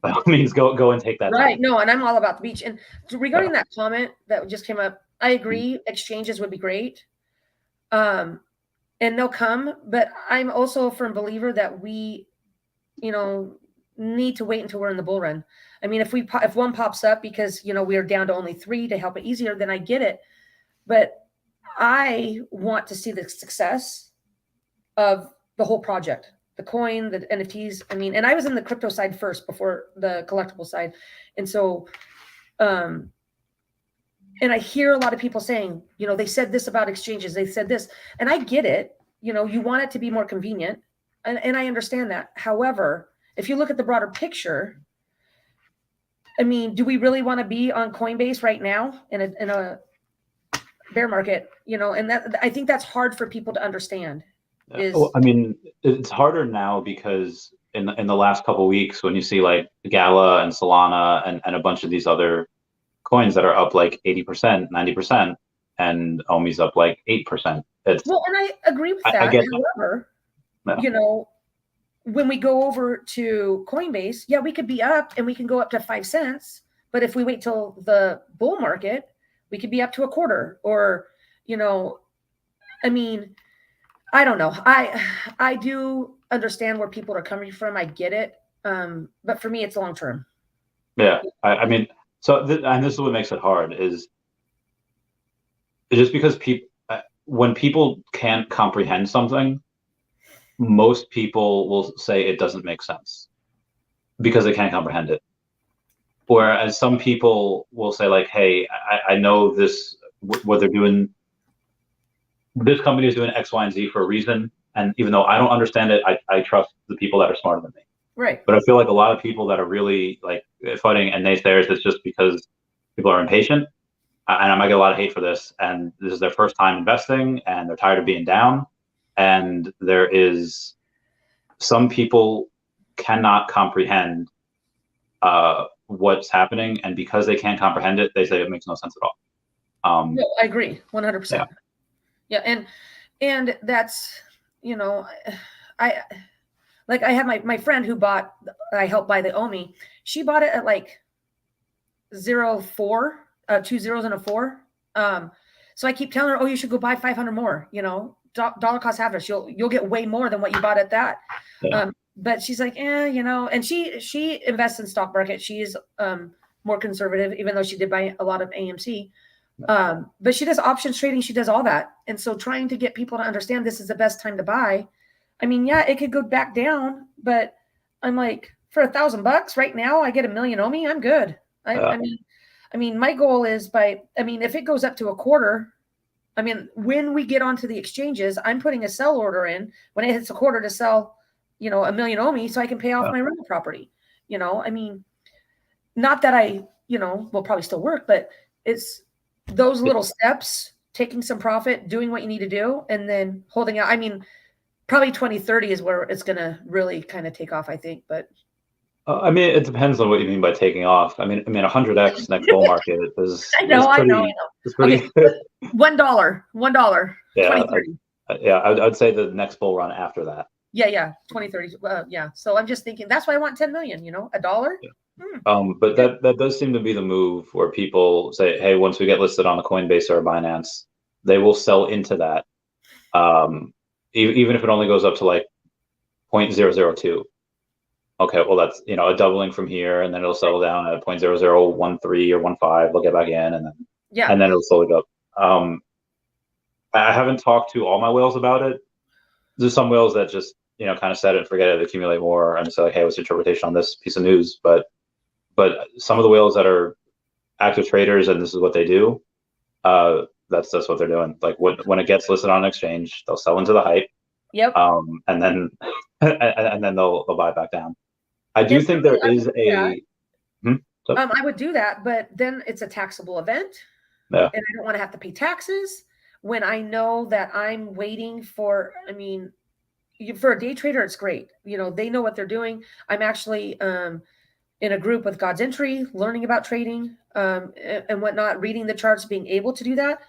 By all means, go and take that right time. No, and I'm all about the beach. And regarding that comment that just came up, I agree, exchanges would be great, and they'll come, but I'm also a firm believer that we need to wait until we're in the bull run. If one pops up because we are down to only 3 to help it easier, then I get it. But I want to see the success of the whole project, the coin, the NFTs. And I was in the crypto side first before the collectible side. And so, and I hear a lot of people saying, they said this about exchanges, they said this, and I get it. You want it to be more convenient. And I understand that. However, if you look at the broader picture, do we really want to be on Coinbase right now in a bear market? And that, I think that's hard for people to understand. It's harder now because in the last couple of weeks, when you see Gala and Solana and a bunch of these other coins that are up 80%, 90%, and OMI's up 8%, Well, and I agree with that. I get However, that. you know, when we go over to Coinbase, yeah, we could be up and we can go up to 5 cents. But if we wait till the bull market, we could be up to a quarter, or, you know, I mean, I don't know. I do understand where people are coming from. I get it. But for me, it's long term. Yeah. I mean, so, and this is what makes it hard, is just because when people can't comprehend something, most people will say it doesn't make sense because they can't comprehend it. Whereas some people will say, like, hey, I know this, what they're doing, this company is doing X, Y, and Z for a reason. And even though I don't understand it, I trust the people that are smarter than me. Right. But I feel like a lot of people that are really like fighting and naysayers, it's just because people are impatient. And I might get a lot of hate for this. And this is their first time investing and they're tired of being down. And there is some people cannot comprehend what's happening. And because they can't comprehend it, they say it makes no sense at all. No, I agree 100%. Yeah. And that's, you know, I have my friend who I helped buy the OMI. She bought it at like 0.4, 2 zeros and a 4. So I keep telling her, oh, you should go buy 500 more, you know, dollar cost average. You'll get way more than what you bought at that. Yeah. But she's like, you know, and she invests in stock market. She's more conservative, even though she did buy a lot of AMC. But she does options trading. She does all that. And so trying to get people to understand this is the best time to buy. I mean, yeah, it could go back down, but I'm like, for $1,000 right now, I get 1 million OMI. I'm good. I mean, my goal is if it goes up to a quarter, I mean, when we get onto the exchanges, I'm putting a sell order in when it hits a quarter to sell, you know, 1 million OMI so I can pay off my rental property. You know, I mean, not that I, you know, will probably still work, but it's those little steps, taking some profit, doing what you need to do, and then holding out. I mean, probably 2030 is where it's going to really kind of take off, I think. But I mean, it depends on what you mean by taking off. I mean, 100x next bull market is. I know. It's pretty. Okay, $1. Yeah, 2030. I'd say the next bull run after that. Yeah, 2030. Yeah. So I'm just thinking that's why I want 10 million. You know, $1. Yeah. But that does seem to be the move where people say, hey, once we get listed on a Coinbase or a Binance, they will sell into that. Even if it only goes up to like 0.002. Okay, well, that's, you know, a doubling from here, and then it'll settle down at 0.0013 or 1.5. They'll get back in, and then it'll slowly go up. I haven't talked to all my whales about it. There's some whales that just, you know, kind of set it and forget it, accumulate more, and say like, hey, what's your interpretation on this piece of news? But some of the whales that are active traders and this is what they do, that's what they're doing. Like when it gets listed on an exchange, they'll sell into the hype. Yep. And then they'll buy back down. I do think there is a. I would do that, but then it's a taxable event, and I don't want to have to pay taxes when I know that I'm waiting for. I mean, for a day trader, it's great. You know, they know what they're doing. I'm actually in a group with God's Entry, learning about trading and whatnot, reading the charts, being able to do that.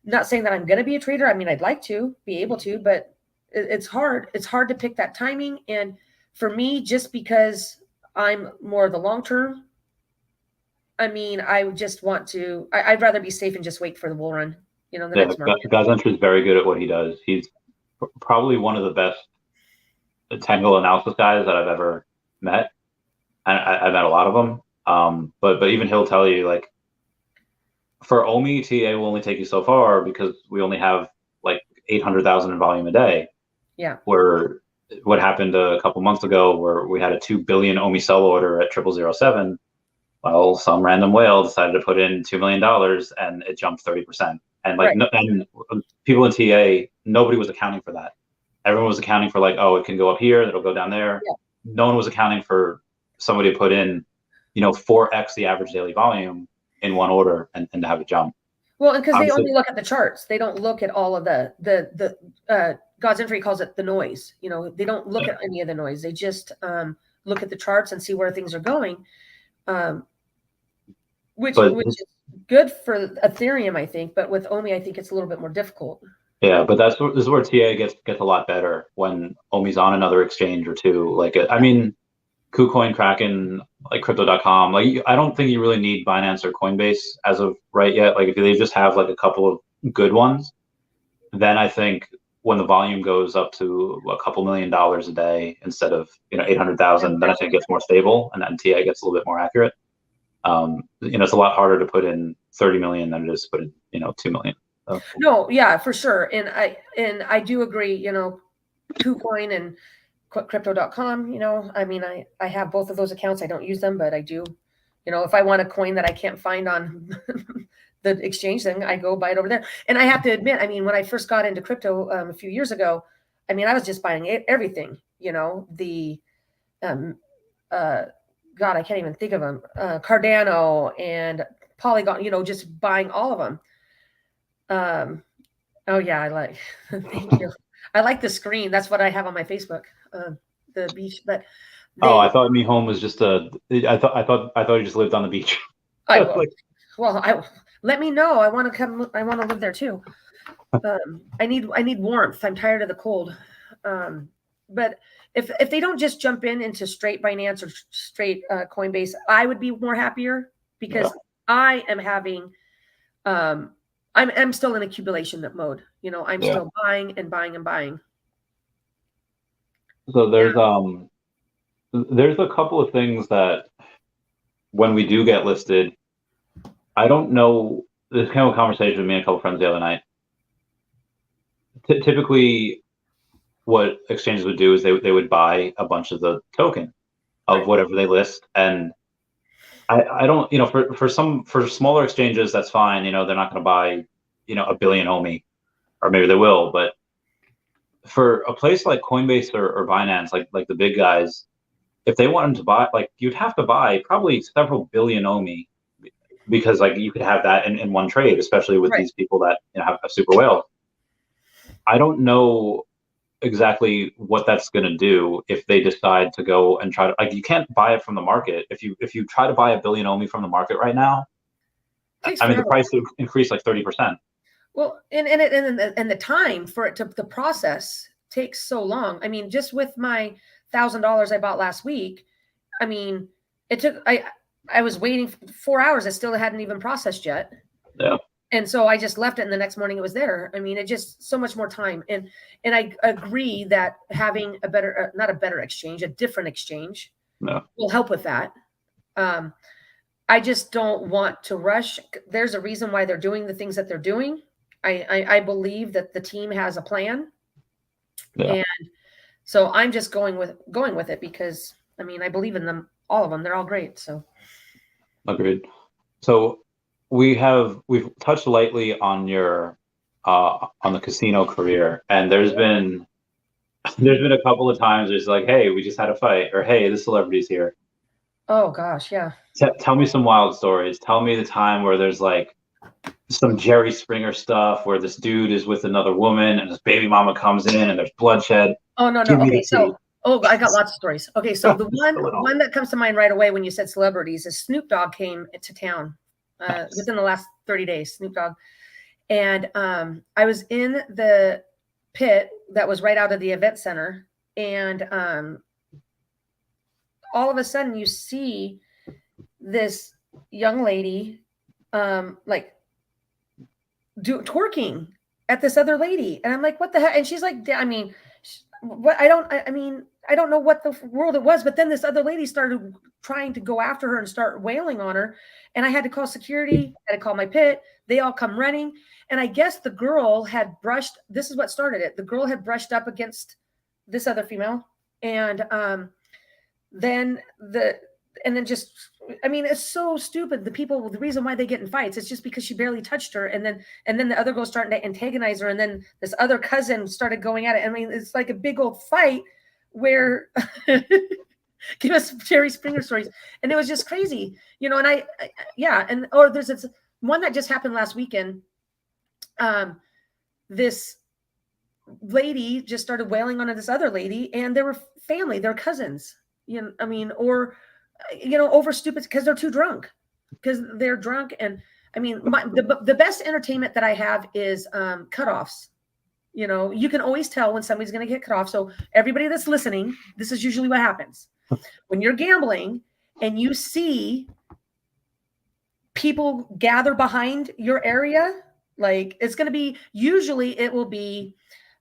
Not saying that I'm going to be a trader. I mean, I'd like to be able to, but it's hard. It's hard to pick that timing. And for me, just because I'm more the long term, I mean, I just want to, I'd rather be safe and just wait for the bull run, you know, the next market. God's Entry is very good at what he does. He's probably one of the best technical analysis guys that I've ever met. And I've met a lot of them. But even he'll tell you, like, for OMI, TA will only take you so far because we only have like 800,000 in volume a day. Yeah. Where what happened a couple months ago, where we had a 2 billion OMI sell order at 0007. Well, some random whale decided to put in $2 million and it jumped 30%. And like, and people in TA, nobody was accounting for that. Everyone was accounting for like, oh, it can go up here, it'll go down there. Yeah. No one was accounting for somebody to put in, you know, 4x the average daily volume in one order and to have it jump. Well, because they only look at the charts. They don't look at all of the God's Entry calls it the noise. You know, they don't look at any of the noise. They just look at the charts and see where things are going, which is good for Ethereum, I think. But with OMI, I think it's a little bit more difficult. Yeah, but this is where TA gets a lot better when OMI's on another exchange or two. Like, I mean, KuCoin, Kraken, like Crypto.com. Like, I don't think you really need Binance or Coinbase as of right yet. Like, if they just have like a couple of good ones, then I think when the volume goes up to a couple $1 million a day instead of 800,000, then I think it gets more stable, and then TA gets a little bit more accurate. It's a lot harder to put in 30 million than it is to put in 2 million. So. No, yeah, for sure. And I do agree, KuCoin and crypto.com, I mean, I have both of those accounts. I don't use them, but I do, if I want a coin that I can't find on the exchange, then I go buy it over there. And I have to admit, I mean, when I first got into crypto a few years ago, I mean, I was just buying everything, God, I can't even think of them, Cardano and Polygon, just buying all of them. Oh yeah, I like. Thank you. I like the screen. That's what I have on my Facebook. The beach, but I thought Me Home was just I thought you just lived on the beach. I will. Well, let me know. I want to come. I want to live there too. I need warmth. I'm tired of the cold. But if they don't just jump into straight Binance or straight Coinbase, I would be more happier because I am having. I'm still in accumulation mode. I'm still buying and buying and buying. So there's a couple of things that when we do get listed, I don't know. This kind of conversation with me and a couple of friends the other night. Typically, what exchanges would do is they would buy a bunch of the token of whatever they list, and I don't, for smaller exchanges, that's fine. They're not going to buy, 1 billion OMI, or maybe they will. But for a place like Coinbase or Binance, like the big guys, if they wanted to buy, like you'd have to buy probably several billion OMI, because like you could have that in one trade, especially with these people that have a super whale. I don't know exactly what that's going to do if they decide to go and try to, like, you can't buy it from the market. If you try to buy 1 billion OMI from the market right now, I mean, the price would increase like 30%. Well, and the time for it the process takes so long. I mean, just with my $1,000 I bought last week, I mean, it took, I was waiting 4 hours. I still hadn't even processed yet. Yeah. And so I just left it, and the next morning it was there. I mean, it just so much more time. And I agree that having a better, not a better exchange, a different exchange will help with that. I just don't want to rush. There's a reason why they're doing the things that they're doing. I believe that the team has a plan. Yeah. And so I'm just going with it because, I mean, I believe in them, all of them. They're all great. So. Agreed. So we've touched lightly on your on the casino career, and there's been a couple of times it's like, hey, we just had a fight, or hey, the celebrity's here. Oh gosh, yeah. Tell me some wild stories. Tell me the time where there's like some Jerry Springer stuff where this dude is with another woman and his baby mama comes in and there's bloodshed. Oh no. Okay, so I got lots of stories. Okay, so the one that comes to mind right away when you said celebrities is Snoop Dogg came to town within the last 30 days, Snoop Dogg. And I was in the pit that was right out of the event center. And all of a sudden you see this young lady like twerking at this other lady. And I'm like, what the heck? And she's like, I mean, what? I don't know what the world it was, but then this other lady started trying to go after her and start wailing on her. And I had to call security, I had to call my pit. They all come running. And I guess the girl had brushed, this is what started it. The girl had brushed up against this other female. And then just, I mean, it's so stupid. The reason why they get in fights, it's just because she barely touched her. And then the other girl started to antagonize her. And then this other cousin started going at it. I mean, it's like a big old fight where give us Jerry Springer stories. And it was just crazy, and there's this one that just happened last weekend. This lady just started wailing on this other lady, and they were family, they're cousins, over stupid because they're too drunk, because they're drunk. And I mean, the best entertainment that I have is cutoffs. You know, you can always tell when somebody's going to get cut off. So everybody that's listening, this is usually what happens. When you're gambling and you see people gather behind your area, like it's going to be, usually it will be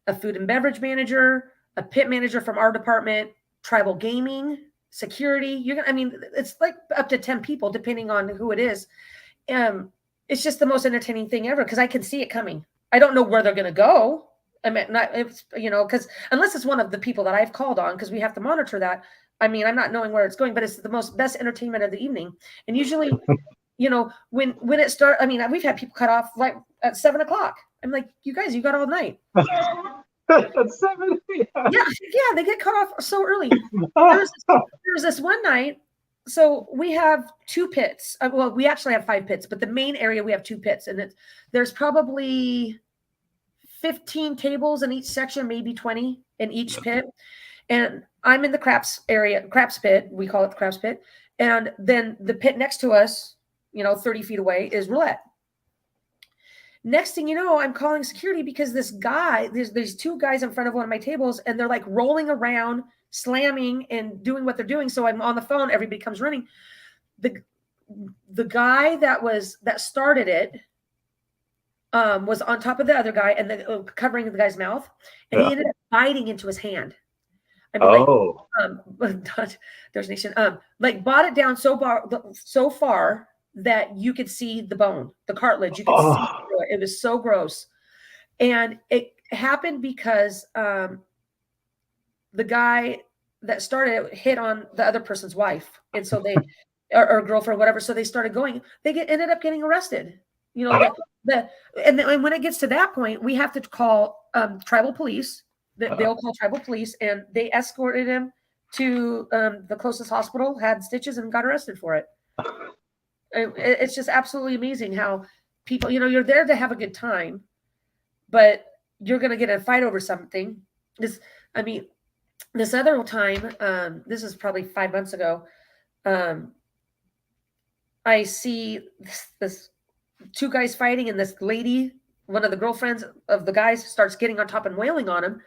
a food and beverage manager, a pit manager from our department, tribal gaming, security. You're gonna, I mean, it's like up to 10 people, depending on who it is. It's just the most entertaining thing ever because I can see it coming. I don't know where they're going to go. I mean, not, it's, you know, because unless it's one of the people that I've called on, because we have to monitor that. I mean, I'm not knowing where it's going, but it's the best entertainment of the evening. And usually, you know, when it starts, I mean, we've had people cut off like at 7 o'clock. I'm like, you guys, you got all night. At 7. Yeah, they get cut off so early. There was this one night. So we have 2 pits. Well, we actually have 5 pits, but the main area we have 2 pits, and there's probably 15 tables in each section, maybe 20 in each pit. And I'm in the craps area, craps pit. We call it the craps pit. And then the pit next to us, you know, 30 feet away is roulette. Next thing you know, I'm calling security because this guy, there's 2 guys in front of one of my tables, and they're like rolling around, slamming and doing what they're doing. So I'm on the phone. Everybody comes running. The guy that started it was on top of the other guy and covering the guy's mouth, and he ended up biting into his hand. I mean, there's nation. Like bought it down so far that you could see the bone, the cartilage. You could see through it. It was so gross, and it happened because the guy that started it hit on the other person's wife, and so they or girlfriend, whatever. So they started going. Ended up getting arrested. You know, and when it gets to that point, we have to call tribal police. They'll call tribal police, and they escorted him to the closest hospital, had stitches, and got arrested for it. It's just absolutely amazing how people, you know, you're there to have a good time, but you're going to get in a fight over something. This other time, this is probably 5 months ago, I see this 2 guys fighting, and this lady, one of the girlfriends of the guys, starts getting on top and wailing on him.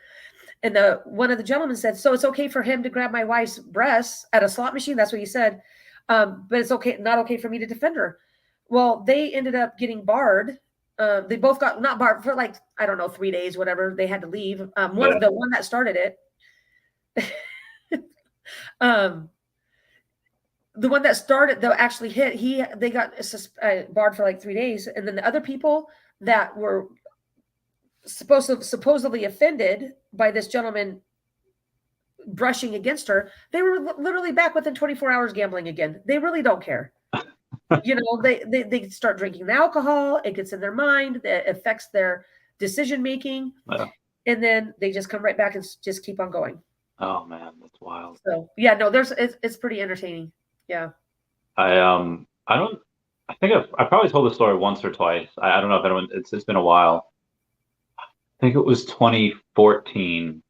And one of the gentlemen said, so it's okay for him to grab my wife's breasts at a slot machine. That's what he said. But it's not okay for me to defend her. Well, they ended up getting barred. They both got not barred for like, I don't know, 3 days, whatever. They had to leave. The one that started it, the one that started though actually hit. They got barred for like 3 days, and then the other people that were supposedly offended by this gentleman brushing against her, they were literally back within 24 hours gambling again. They really don't care. You know, they start drinking the alcohol. It gets in their mind. It affects their decision making, and then they just come right back and just keep on going. Oh man, that's wild. So yeah, no, it's pretty entertaining. Yeah. I think I probably told the story once or twice. I don't know if anyone. It's been a while. I think it was 2014.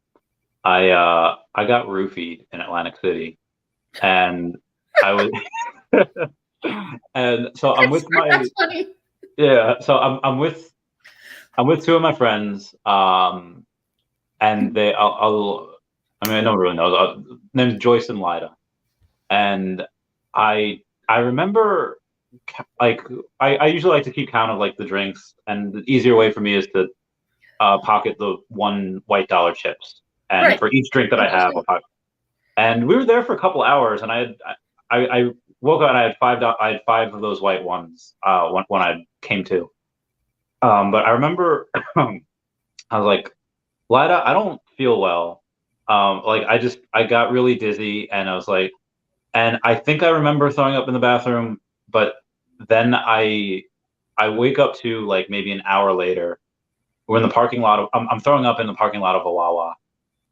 I got roofied in Atlantic City, and I was, and so I'm with my. That's funny. Yeah, so I'm with 2 of my friends, and they I mean, no one really knows. Name's Joyce and Lida, and I remember, like, I usually like to keep count of like the drinks, and the easier way for me is to pocket the $1 white dollar chips, and for each drink that I have, I'll pocket. And we were there for a couple hours, and I woke up and I had 5 of those white ones when I came to. But I remember I was like, Lida, I don't feel well. Like I got really dizzy, and I was like, and I think I remember throwing up in the bathroom, but then I wake up to like maybe an hour later. We're in the parking lot of I'm throwing up in the parking lot of a Wawa,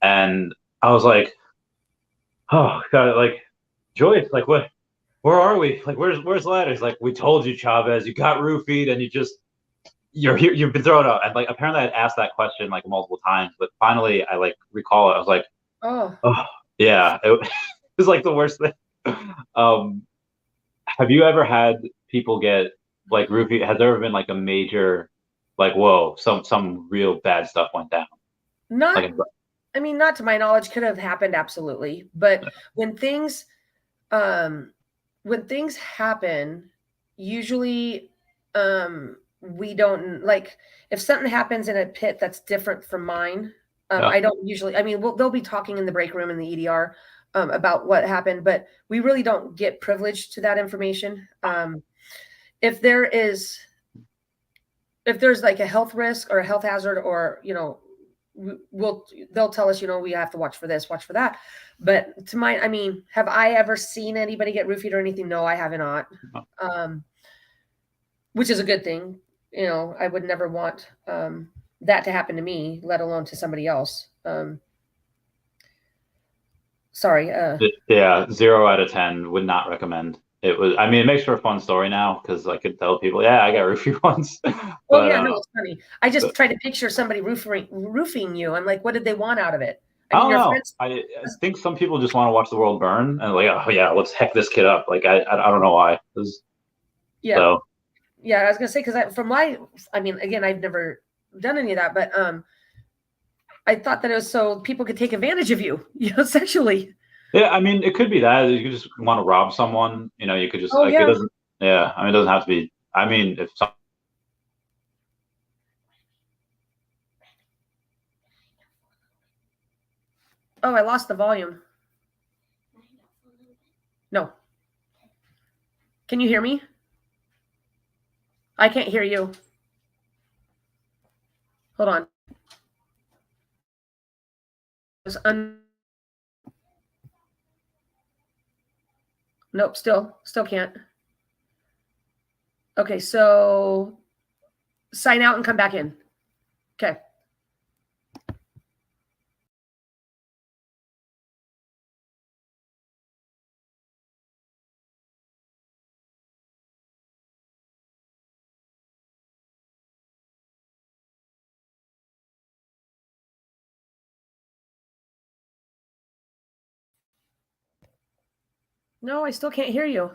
and I was like, oh God, like Joyce, like what? Where are we? Like where's Lida? He's like, we told you, Chavez, you got roofied, and you've been thrown out. And like apparently I'd asked that question like multiple times, but finally I like recall it. I was like, oh yeah, it was like the worst thing. Have you ever had people get like roofied? Has there ever been like a major like, whoa, some real bad stuff went down. Not, Like, not to my knowledge, could have happened, absolutely. But when things happen, usually we don't, like, if something happens in a pit that's different from mine, I don't usually, they'll be talking in the break room in the EDR about what happened, but we really don't get privileged to that information. If there's like a health risk or a health hazard, or, they'll tell us, we have to watch for this, watch for that. But have I ever seen anybody get roofied or anything? No, I have not. Which is a good thing. I would never want that to happen to me, let alone to somebody else. Sorry. Yeah, 0 out of 10 would not recommend. It was, it makes for a fun story now because I could tell people, yeah, I got roofied once. Well, yeah, no, it's funny. I just try to picture somebody roofing you. I'm like, what did they want out of it? I don't know. I think some people just want to watch the world burn and like, oh yeah, let's heck this kid up. Like, I don't know why. Yeah. So. Yeah, I was gonna say, because again, I've never done any of that, but I thought that it was so people could take advantage of you, sexually. Yeah, it could be that you could just want to rob someone. You could just it doesn't. Yeah, it doesn't have to be. If some. Oh, I lost the volume. No. Can you hear me? I can't hear you. Hold on. Nope, still can't. Okay, so sign out and come back in. Okay. No, I still can't hear you.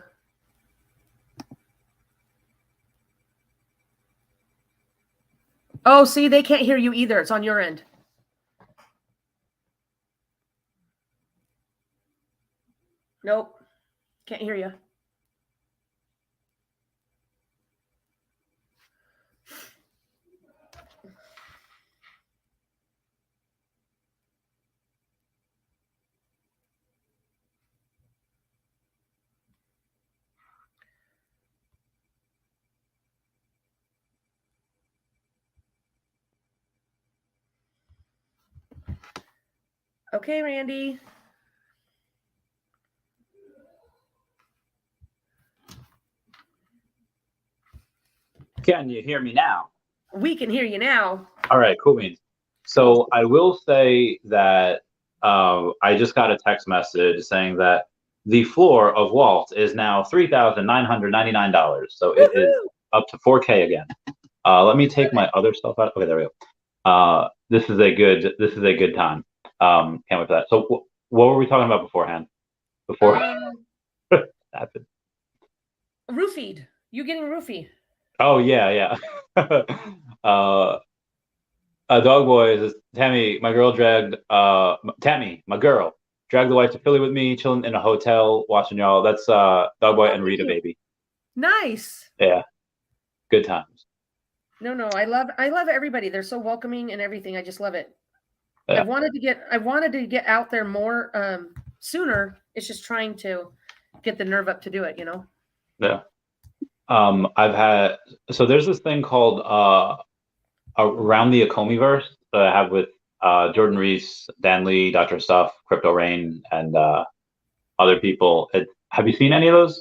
Oh, see, they can't hear you either. It's on your end. Nope. Can't hear you. Okay, Randy. Can you hear me now? We can hear you now. All right, cool beans. So I will say that I just got a text message saying that the floor of Walt is now $3,999. So it is up to 4K again. Let me take my other stuff out. Okay, there we go. This is a good time. Can't wait for that. So what were we talking about beforehand? Before happened. Roofied. You getting roofied? Oh yeah. A dog boy, Tammy, my girl dragged Tammy, my girl, dragged the wife to Philly with me, chilling in a hotel, watching y'all. That's dog boy and Rita baby. Nice. Yeah, good times. No, I love everybody. They're so welcoming and everything. I just love it. Yeah. I wanted to get out there more sooner. It's just trying to get the nerve up to do it. Yeah. So there's this thing called Around the Acomiverse that I have with Jordan Reese, Dan Lee, Dr. Stuff, Crypto Rain, and other people. Have you seen any of those?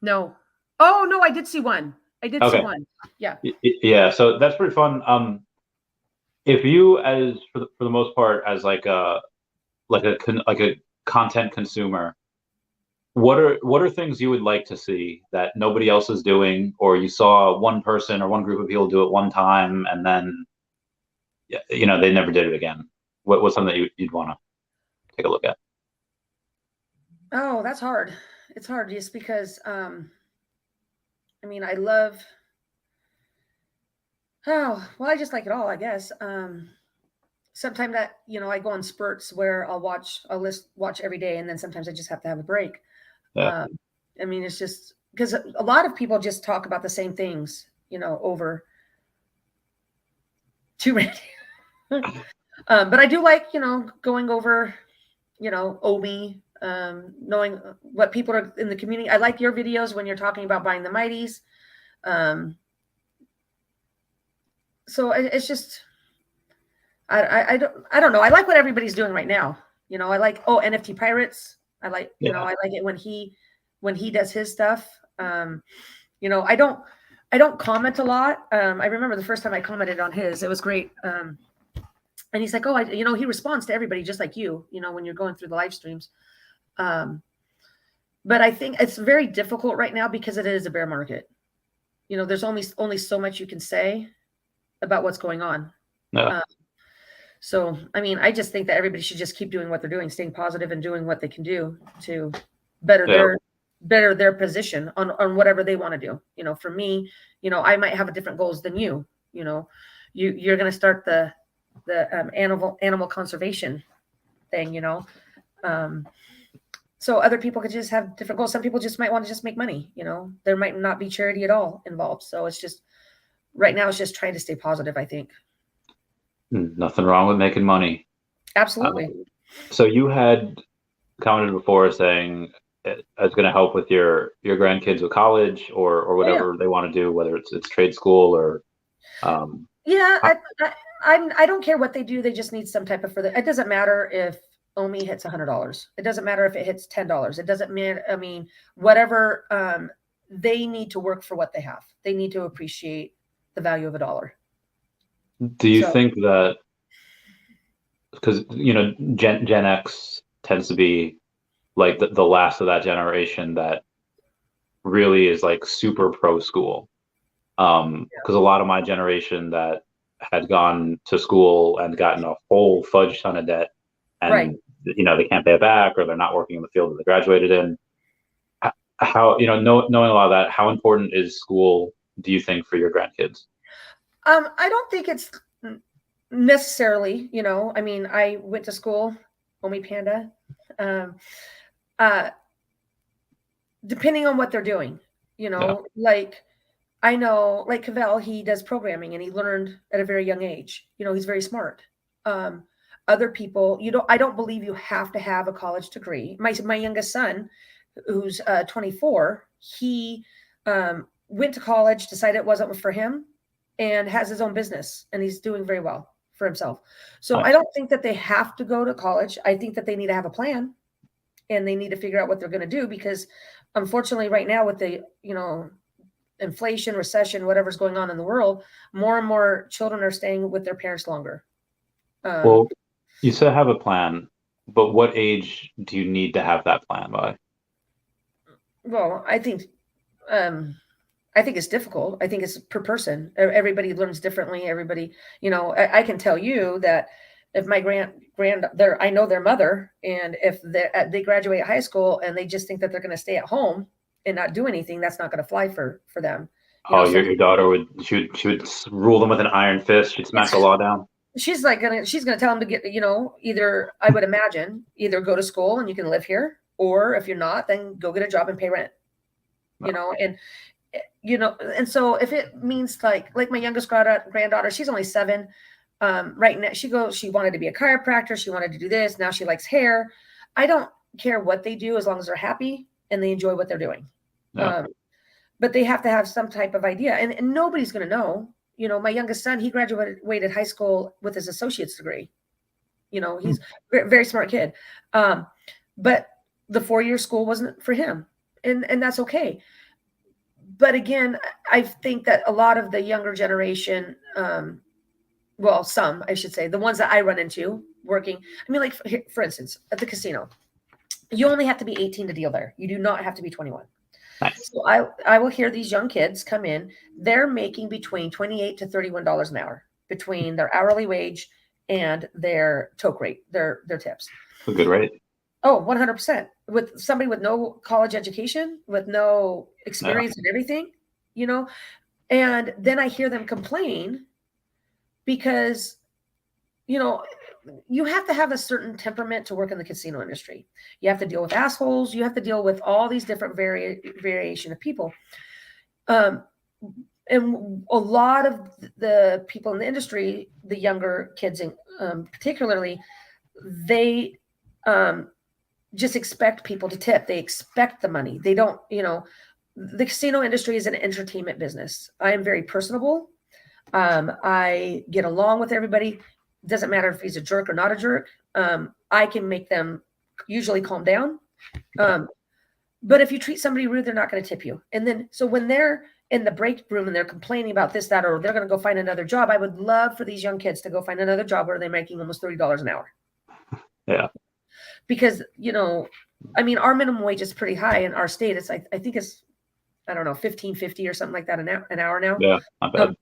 No. Oh no, I did see one. See one. Yeah. Yeah. So that's pretty fun. If you, as for the most part, as like a content consumer, what are things you would like to see that nobody else is doing, or you saw one person or one group of people do it one time and then they never did it again? What's something that you'd want to take a look at? Oh, that's hard. It's hard just because I love Oh, well, I just like it all, I guess. Sometimes that, I go on spurts where I'll watch every day, and then sometimes I just have to have a break. Yeah. I mean, it's just because a lot of people just talk about the same things, over too many. But I do like, going over, OMI, knowing what people are in the community. I like your videos when you're talking about buying the mighties. So it's just, I don't know. I like what everybody's doing right now. I like, NFT Pirates. I like, Yeah. I like it when he does his stuff. I don't comment a lot. I remember the first time I commented on his, it was great. And he's like, he responds to everybody just like you, when you're going through the live streams. But I think it's very difficult right now because it is a bear market. There's only so much you can say about what's going on. No. So, I mean, I just think that everybody should just keep doing what they're doing, staying positive and doing what they can do to better their position on whatever they want to do. For me, I might have a different goals than you. You're going to start the animal conservation thing. So other people could just have different goals. Some people just might want to just make money. There might not be charity at all involved. So it's just right now, it's just trying to stay positive, I think. Nothing wrong with making money. Absolutely. So you had commented before saying it's going to help with your grandkids with college or whatever they want to do, whether it's trade school or. I don't care what they do. They just need some type of further. It doesn't matter if OMI hits $100. It doesn't matter if it hits $10. It doesn't matter. I mean, whatever. They need to work for what they have. They need to appreciate the value of a dollar. Do you think that because Gen X tends to be like the last of that generation that really is like super pro school, because a lot of my generation that had gone to school and gotten a whole fudge ton of debt, and they can't pay it back, or they're not working in the field that they graduated in. How knowing a lot of that, how important is school, do you think, for your grandkids? I don't think it's necessarily, I mean, I went to school, OMI Panda, depending on what they're doing, like I know, like Cavell, he does programming and he learned at a very young age, he's very smart. Other people, I don't believe you have to have a college degree. My youngest son, who's 24, he went to college, decided it wasn't for him, and has his own business, and he's doing very well for himself. So I don't think that they have to go to college. I think that they need to have a plan, and they need to figure out what they're going to do, because unfortunately right now with the, inflation, recession, whatever's going on in the world, more and more children are staying with their parents longer. Well, you said have a plan, but what age do you need to have that plan by? Well, I think it's difficult. I think it's per person. Everybody learns differently. Everybody, I can tell you that if my I know their mother, and if they graduate high school and they just think that they're going to stay at home and not do anything, that's not going to fly for them. Your daughter would rule them with an iron fist. She'd smack the law down. She's going to tell them to get, either, I would imagine, either go to school and you can live here, or if you're not, then go get a job and pay rent. And so if it means like my youngest granddaughter, she's only 7. Right now she wanted to be a chiropractor. She wanted to do this. Now she likes hair. I don't care what they do as long as they're happy and they enjoy what they're doing. Yeah. But they have to have some type of idea, and nobody's going to know. My youngest son, he graduated high school with his associate's degree. He's a very smart kid. But the 4-year school wasn't for him, and that's okay. But again, I think that a lot of the younger generation, some, I should say, the ones that I run into working, I mean, like, for instance, at the casino, you only have to be 18 to deal there. You do not have to be 21. Nice. So I will hear these young kids come in. They're making between $28 to $31 an hour between their hourly wage and their toke rate, their tips. A good rate. Oh, 100%. With somebody with no college education, with no experience and everything, And then I hear them complain because, you know, you have to have a certain temperament to work in the casino industry. You have to deal with assholes. You have to deal with all these different variation of people. And a lot of the people in the industry, the younger kids, particularly, they just expect people to tip. They expect the money. They don't, you know, the casino industry is an entertainment business. I am very personable. I get along with everybody. Doesn't matter if he's a jerk or not a jerk. I can make them usually calm down. But if you treat somebody rude, they're not going to tip you. And then, so when they're in the break room and they're complaining about this, that, or they're going to go find another job, I would love for these young kids to go find another job where they're making almost $30 an hour. Yeah. Because, you know, I mean, our minimum wage is pretty high in our state. It's, I think it's, I don't know, $15.50 or something like that an hour now. Yeah, not bad.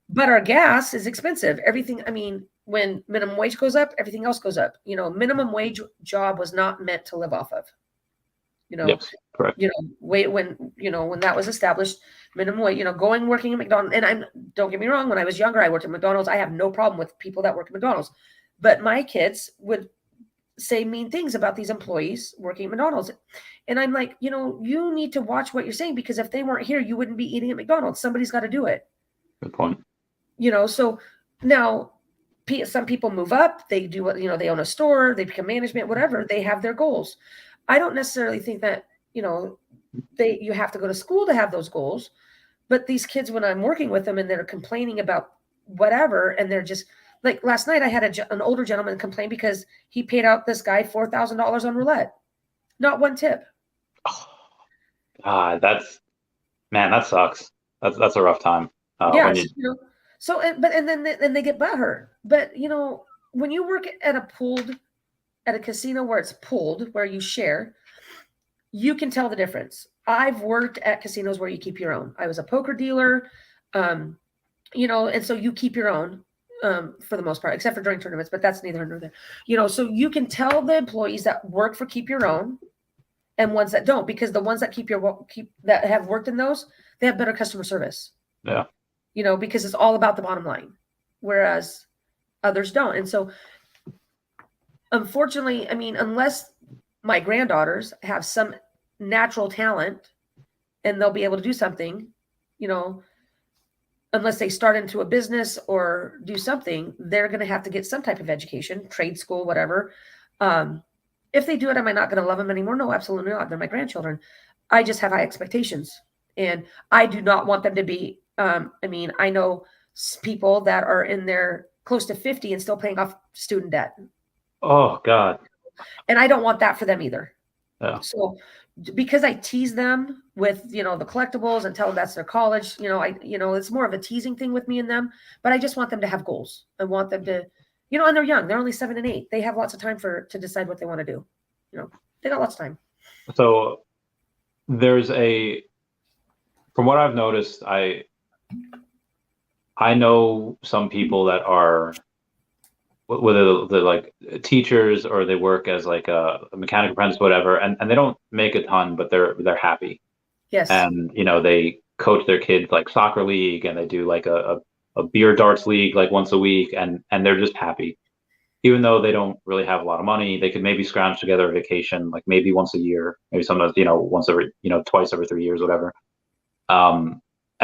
But our gas is expensive. Everything, I mean, when minimum wage goes up, everything else goes up. You know, minimum wage job was not meant to live off of. You know, yes, correct. You know, when that was established, minimum wage, you know, working at McDonald's, and don't get me wrong, when I was younger, I worked at McDonald's. I have no problem with people that work at McDonald's, but my kids would say mean things about these employees working at McDonald's. And I'm like, you know, you need to watch what you're saying, because if they weren't here, you wouldn't be eating at McDonald's. Somebody's got to do it. Good point. You know, so now some people move up, they do what, you know, they own a store, they become management, whatever, they have their goals. I don't necessarily think that, you know, you have to go to school to have those goals, but these kids, when I'm working with them and they're complaining about whatever, and they're just like, last night I had an older gentleman complain because he paid out this guy $4,000 on roulette, not one tip. Oh, God, that sucks. That's a rough time. Yeah, you know, so, and then they get butthurt. But, you know, when you work at a casino where it's pooled, where you share, you can tell the difference. I've worked at casinos where you keep your own. I was a poker dealer, you know, and so you keep your own for the most part, except for during tournaments, but that's neither here nor there. You know, so you can tell the employees that work for keep your own and ones that don't, because the ones that that have worked in those, they have better customer service. Yeah. You know, because it's all about the bottom line, whereas others don't. And so, unfortunately, I mean, unless my granddaughters have some natural talent and they'll be able to do something, you know, unless they start into a business or do something, they're going to have to get some type of education, trade school, whatever. If they do it, am I not going to love them anymore? No, absolutely not. They're my grandchildren. I just have high expectations, and I do not want them to be, I mean, I know people that are in their close to 50 and still paying off student debt. Oh, God. And I don't want that for them either. Yeah. So because I tease them with, you know, the collectibles and tell them that's their college, you know, it's more of a teasing thing with me and them, but I just want them to have goals. I want them to, you know, and they're young. They're only 7 and 8. They have lots of time to decide what they want to do. You know, they got lots of time. So there's from what I've noticed, I know some people that are, whether they're like teachers or they work as like a mechanic apprentice, whatever, and they don't make a ton, but they're happy. Yes. And, you know, they coach their kids like soccer league, and they do like a beer darts league like once a week, and they're just happy. Even though they don't really have a lot of money, they could maybe scrounge together a vacation, like maybe once a year, maybe sometimes, you know, once every, you know, twice every 3 years, whatever. And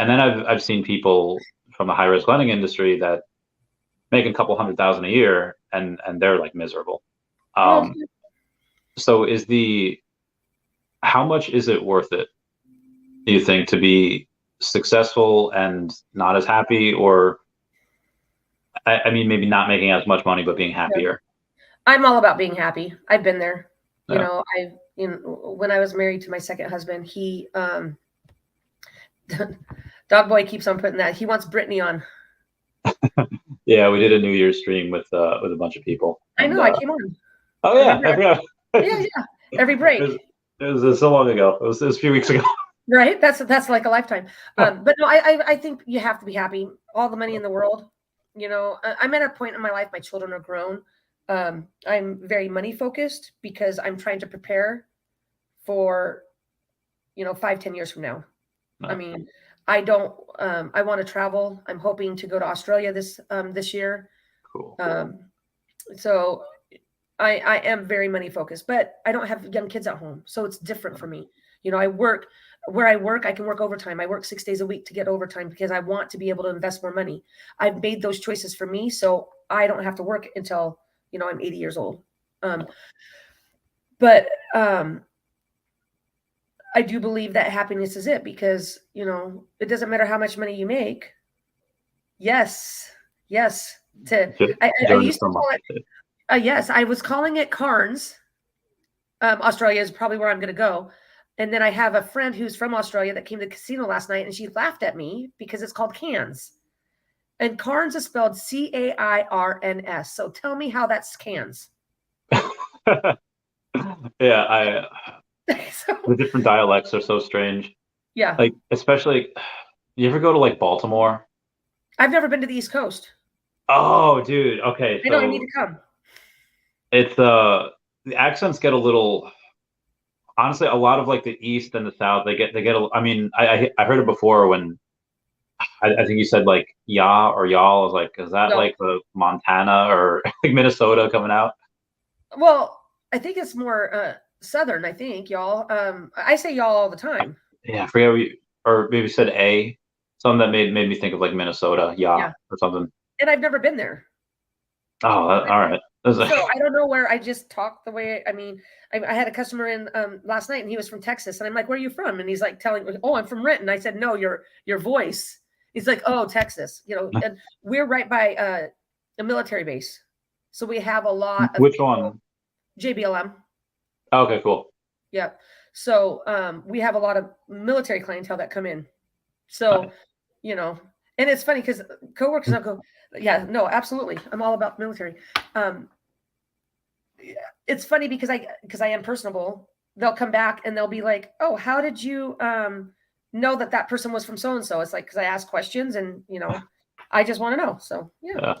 then I've seen people from the high risk lending industry that make a couple $100,000 a year, and they're like miserable. So how much is it worth it, do you think, to be successful and not as happy, or I mean, maybe not making as much money, but being happier? I'm all about being happy. I've been there. Yeah. You know, when I was married to my second husband, he, Dog Boy keeps on putting that. He wants Brittany on. Yeah, we did a New Year's stream with a bunch of people. I know, I came on. Oh yeah, I forgot. Yeah. Every break. It was so long ago. It was a few weeks ago. Right. That's like a lifetime. But no, I think you have to be happy. All the money in the world. You know, I'm at a point in my life, my children are grown. I'm very money focused because I'm trying to prepare for, you know, 5-10 years from now. I mean, I don't. I want to travel. I'm hoping to go to Australia this year. Cool. So I am very money focused, but I don't have young kids at home, so it's different for me. You know, I work where I work. I can work overtime. I work 6 days a week to get overtime because I want to be able to invest more money. I've made those choices for me, so I don't have to work until, you know, I'm 80 years old. But I do believe that happiness is it, because, you know, it doesn't matter how much money you make. Yes. I used to call it, yes, I was calling it Cairns. Australia is probably where I'm going to go. And then I have a friend who's from Australia that came to the casino last night, and she laughed at me because it's called Cairns. And Cairns is spelled Cairns. So tell me how that's Cairns. Yeah, the different dialects are so strange. Yeah. Like, especially, you ever go to like Baltimore? I've never been to the East Coast. Oh, dude. Okay. I know, I need to come. It's the accents get a little, honestly, a lot of like the East and the South, they get I mean, I heard it before when I think you said like ya or y'all. I was like, is that like the Montana or like Minnesota coming out? Well, I think it's more Southern, I think, y'all. I say y'all all the time. Yeah, I forget what or maybe said a, something that made me think of like Minnesota, yeah, or something. And I've never been there. Oh, all right. So I don't know where I just talk the way, I mean, I had a customer in last night, and he was from Texas, and I'm like, where are you from? And he's like telling me, oh, I'm from Renton. I said, no, your voice. He's like, oh, Texas, you know, and we're right by a military base. So we have a lot of Which one? JBLM. Okay, cool. Yeah. So we have a lot of military clientele that come in. So, you know, and it's funny because coworkers will go, yeah, no, absolutely. I'm all about military. It's funny because I am personable. They'll come back and they'll be like, oh, how did you know that person was from so-and-so? It's like, because I ask questions, and, you know, I just want to know. So, yeah.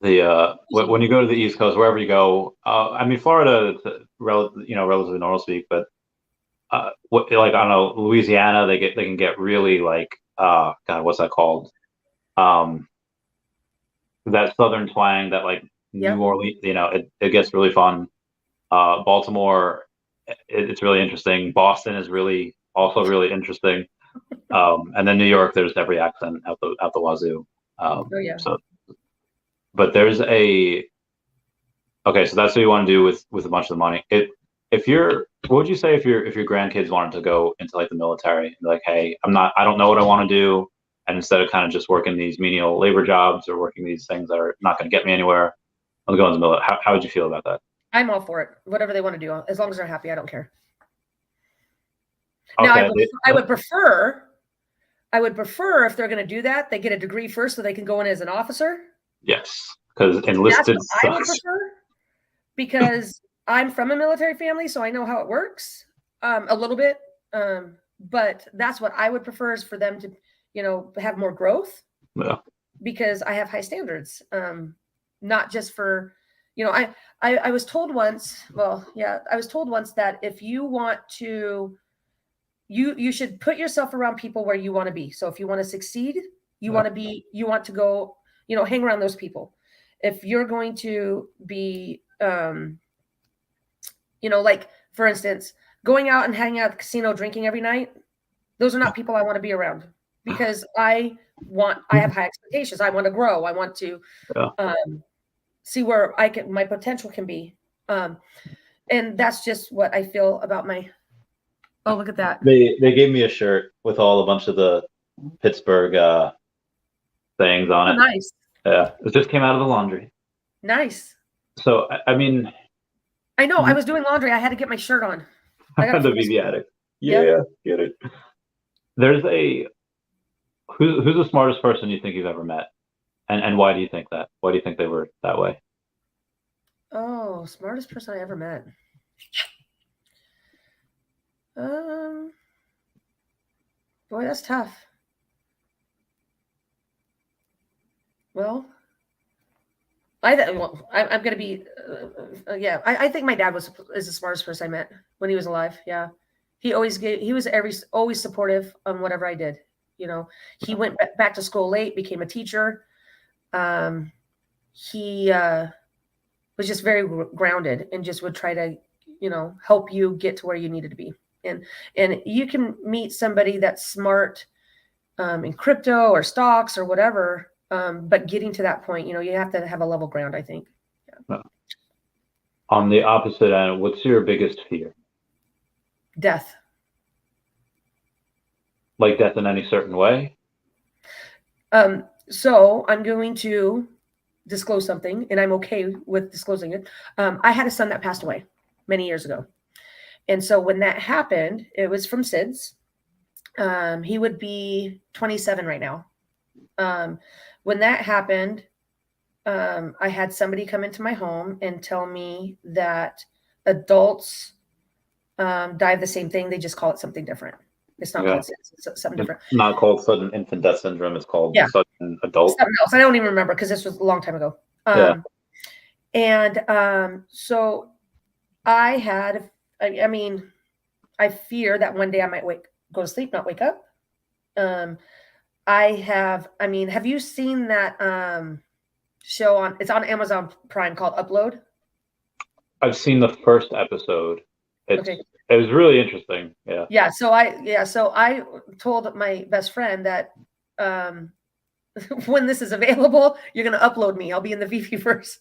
When you go to the East Coast, wherever you go, I mean, Florida, relatively normal speak, but like, I don't know, Louisiana, they can get really like, God, what's that called? That Southern twang, that like New Orleans, you know, it gets really fun. Baltimore, it's really interesting. Boston is also really interesting. And then New York, there's every accent out the wazoo. So, but there's okay, so that's what you want to do with a bunch of the money. What would you say if your grandkids wanted to go into like the military? Like, hey, I don't know what I want to do, and instead of kind of just working these menial labor jobs or working these things that are not going to get me anywhere, I'll go into the military. How would you feel about that? I'm all for it. Whatever they want to do, as long as they're happy, I don't care. Okay. Now, I would prefer if they're going to do that, they get a degree first so they can go in as an officer. Yes, because enlisted I would prefer, because I'm from a military family, so I know how it works a little bit. But that's what I would prefer, is for them to, you know, have more growth. Yeah. Because I have high standards, not just for, you know, I was told once, that if you want to, you should put yourself around people where you want to be. So if you want to succeed, you want to go, you know, hang around those people. If you're going to be, you know, like, for instance, going out and hanging out at the casino, drinking every night, those are not people I want to be around, because I have high expectations. I want to grow. I want to see where my potential can be. And that's just what I feel about my, oh, look at that. They gave me a shirt with a bunch of the Pittsburgh things on it. Nice. Yeah, it just came out of the laundry. Nice. So, I mean, I know, I was doing laundry. I had to get my shirt on. I got to be the addict. Yeah, get it. There's who's the smartest person you think you've ever met, and why do you think that? Why do you think they were that way? Oh, smartest person I ever met. Boy, that's tough. Well, I'm going to be, I think my dad is the smartest person I met when he was alive. Yeah. He was always supportive on whatever I did. He went back to school late, became a teacher. He was just very grounded and just would try to, help you get to where you needed to be. And you can meet somebody that's smart in crypto or stocks or whatever. But getting to that point, you have to have a level ground, I think. Yeah. On the opposite end, what's your biggest fear? Death. Like death in any certain way? So I'm going to disclose something, and I'm okay with disclosing it. I had a son that passed away many years ago. And so when that happened, it was from SIDS. He would be 27 right now. When that happened, I had somebody come into my home and tell me that adults die of the same thing. They just call it something different. It's not called SIDS. It's something different. It's not called sudden infant death syndrome. It's called sudden adult. Something else. I don't even remember because this was a long time ago. And so I had, I fear that one day I might go to sleep, not wake up. Have you seen that show it's on Amazon Prime called Upload? I've seen the first episode. It was really interesting. Yeah. So I told my best friend that when this is available, you're going to upload me. I'll be in the VP first.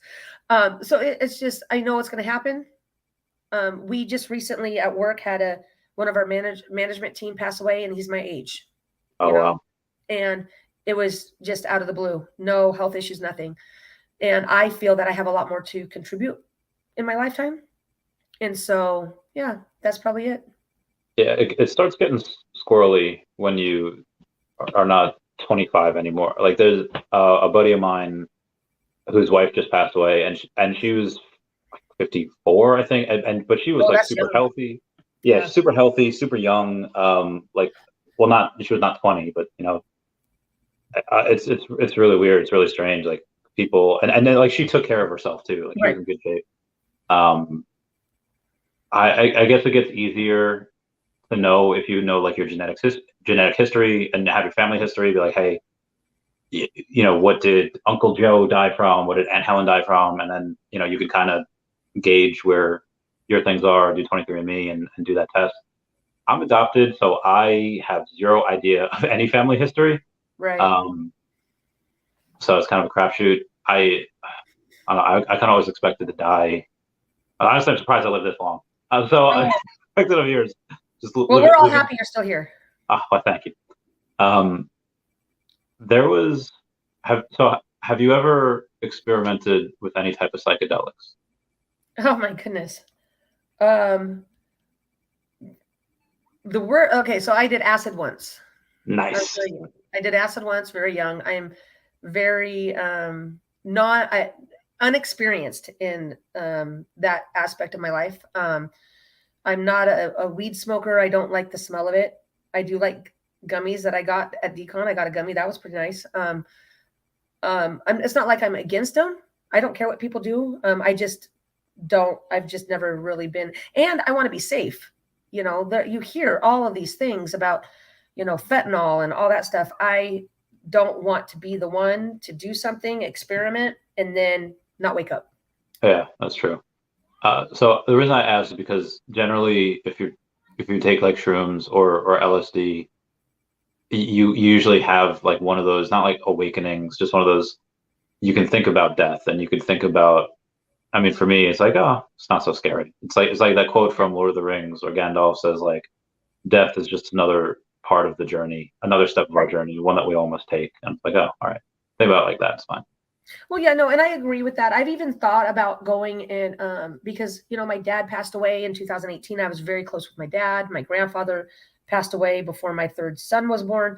So it's just, I know it's going to happen. We just recently at work had one of our management team pass away, and he's my age. Oh, wow. And it was just out of the blue, no health issues, nothing. And I feel that I have a lot more to contribute in my lifetime. And so, yeah, that's probably it. Yeah, it starts getting squirrely when you are not 25 anymore. Like there's a buddy of mine whose wife just passed away, and she was 54, I think, but she was like super healthy. Yeah, super healthy, super young. She was not 20, but it's really weird. It's really strange. Like people, and then like she took care of herself too. Like she was in good shape. I guess it gets easier to know if you know like your genetic history and have your family history. Be like, hey, what did Uncle Joe die from? What did Aunt Helen die from? And then you can kind of gauge where your things are. Do 23andMe and do that test. I'm adopted, so I have zero idea of any family history. Right. So it's kind of a crapshoot. I kind of always expected to die. Honestly, I'm surprised I lived this long. I expected of years. We're all happy you're still here. Well, thank you. Have you ever experimented with any type of psychedelics? Oh my goodness. So I did acid once. Nice. I did acid once, very young. I am very unexperienced in that aspect of my life. I'm not a weed smoker. I don't like the smell of it. I do like gummies that I got at Decon. I got a gummy that was pretty nice. It's not like I'm against them. I don't care what people do. I've just never really been, and I want to be safe. You hear all of these things about, fentanyl and all that stuff. I don't want to be the one to do something, experiment, and then not wake up. Yeah, that's true. So the reason I asked is because generally, if you take like shrooms or LSD, you usually have like one of those, not like awakenings, just one of those. You can think about death, and you could think about. I mean, for me, it's like, oh, it's not so scary. It's like that quote from Lord of the Rings where Gandalf says, like, death is just another part of the journey, another step of our journey, one that we all must take. And it's like, oh, all right, think about it like that. It's fine. Well, yeah, no, and I agree with that. I've even thought about going and because my dad passed away in 2018. I was very close with my dad. My grandfather passed away before my third son was born.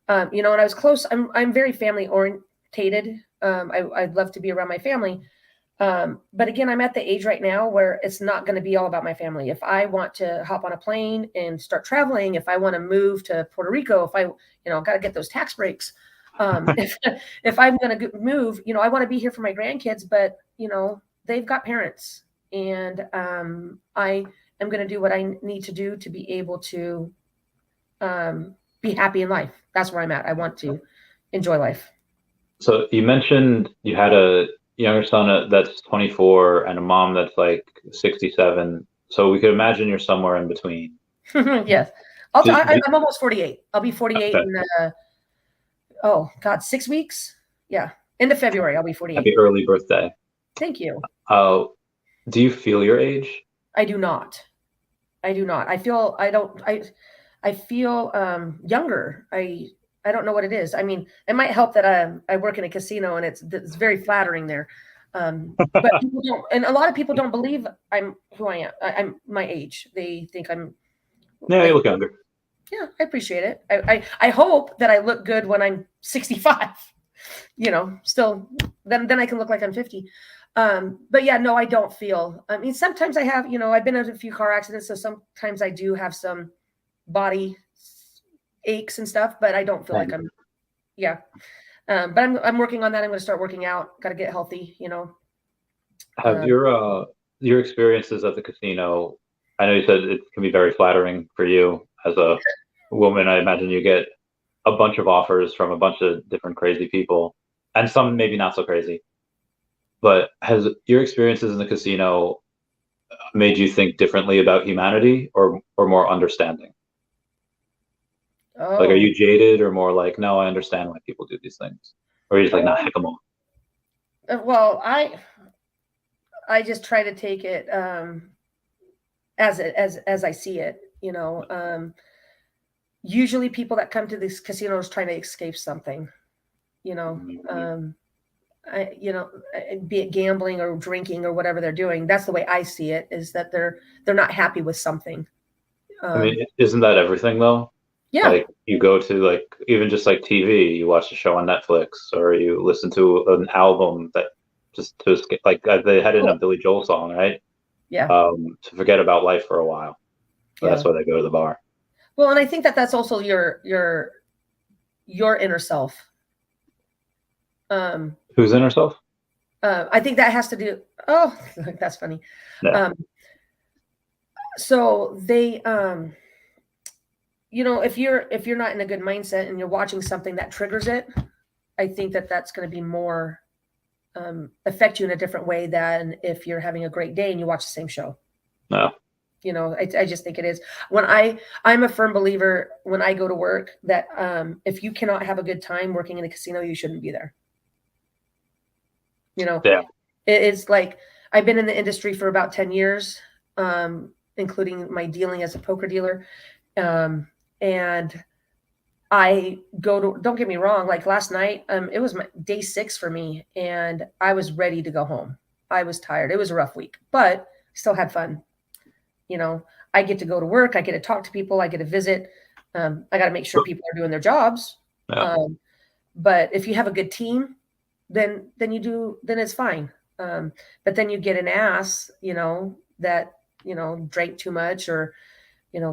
And I was close. I'm very family orientated. I'd love to be around my family. But again, I'm at the age right now where it's not going to be all about my family. If I want to hop on a plane and start traveling, if I want to move to Puerto Rico, if I, got to get those tax breaks. If I'm going to move, I want to be here for my grandkids, but they've got parents, and I am going to do what I need to do to be able to be happy in life. that's where I'm at. I want to enjoy life. So you mentioned you had a younger son that's 24 and a mom that's like 67. So we could imagine you're somewhere in between. Yes. I'm almost 48. I'll be 48 Okay. in, oh God, 6 weeks. Yeah. End of February, I'll be 48. Happy early birthday. Thank you. Do you feel your age? I do not. I do not. I feel younger. I don't know what it is. I mean, it might help that I work in a casino and it's very flattering there. But people don't, and a lot of people don't believe I'm who I am. I'm my age. They think I'm. Yeah, you look younger. Yeah, I appreciate it. I hope that I look good when I'm 65. Still, then I can look like I'm 50. But yeah, no, I don't feel. I mean, sometimes I have. I've been in a few car accidents, so sometimes I do have some body aches and stuff. But I don't feel like I'm. Yeah, but I'm working on that. I'm going to start working out. Got to get healthy. Have your experiences at the casino? I know you said it can be very flattering for you as a woman. I imagine you get a bunch of offers from a bunch of different crazy people, and some maybe not so crazy. But has your experiences in the casino made you think differently about humanity, or more understanding? Oh. Like, are you jaded, or more like, no, I understand why people do these things, or are you just like, nah, heck them all? Well, I just try to take it as I see it. Usually people that come to these casinos trying to escape something. Be it gambling or drinking or whatever they're doing. That's the way I see it. Is that they're not happy with something. I mean, isn't that everything though? Yeah. Like you go to like even just like TV, you watch a show on Netflix, or you listen to an album that just to escape. Like they had in a Billy Joel song, right? Yeah. To forget about life for a while. So Yeah. that's why they go to the bar. Well, and I think that's also your inner self. Who's inner self? I think that has to do. Oh, that's funny. Yeah. So they, if you're not in a good mindset and you're watching something that triggers it, I think that's going to be more affect you in a different way than if you're having a great day and you watch the same show. No. I just think it is. When I'm a firm believer when I go to work that if you cannot have a good time working in a casino, you shouldn't be there. Yeah. It's like I've been in the industry for about 10 years, including my dealing as a poker dealer. And I go to, don't get me wrong, like last night, it was my day 6 for me and I was ready to go home. I was tired. It was a rough week, but still had fun. I get to go to work. I get to talk to people. I get to visit. I got to make sure people are doing their jobs. Yeah. But if you have a good team, then it's fine. But then you get an ass, that, drank too much or,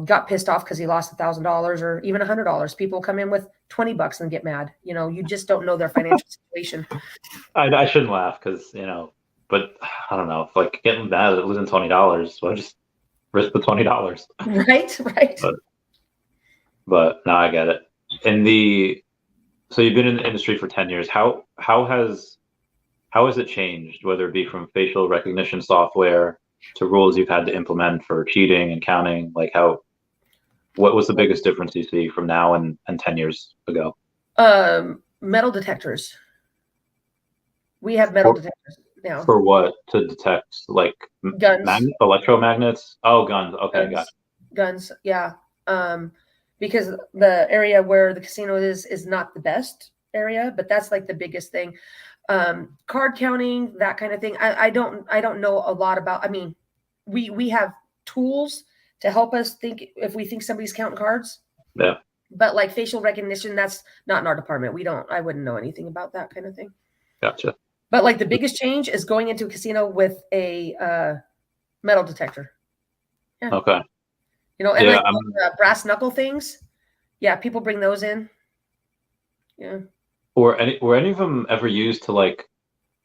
got pissed off because he lost $1,000 or even $100. People come in with $20 and get mad. You just don't know their financial situation. I shouldn't laugh because, but I don't know, if like getting mad at losing $20, so I just risk the $20. Right. But now I get it. So you've been in the industry for 10 years. How has it changed, whether it be from facial recognition software to rules you've had to implement for cheating and counting? Like what was the biggest difference you see from now and 10 years ago? Metal detectors. We have metal detectors now. For what? To detect like guns, electromagnets? Oh, guns. Okay, got it. Guns, yeah. Because the area where the casino is not the best area, but that's like the biggest thing. Card counting, that kind of thing. I don't know a lot about. I mean, we have tools to help us think if we think somebody's counting cards. Yeah. But like facial recognition, that's not in our department. I wouldn't know anything about that kind of thing. Gotcha. But like the biggest change is going into a casino with a metal detector. Yeah. Okay. And like brass knuckle things. Yeah, people bring those in. Yeah. Were any of them ever used to like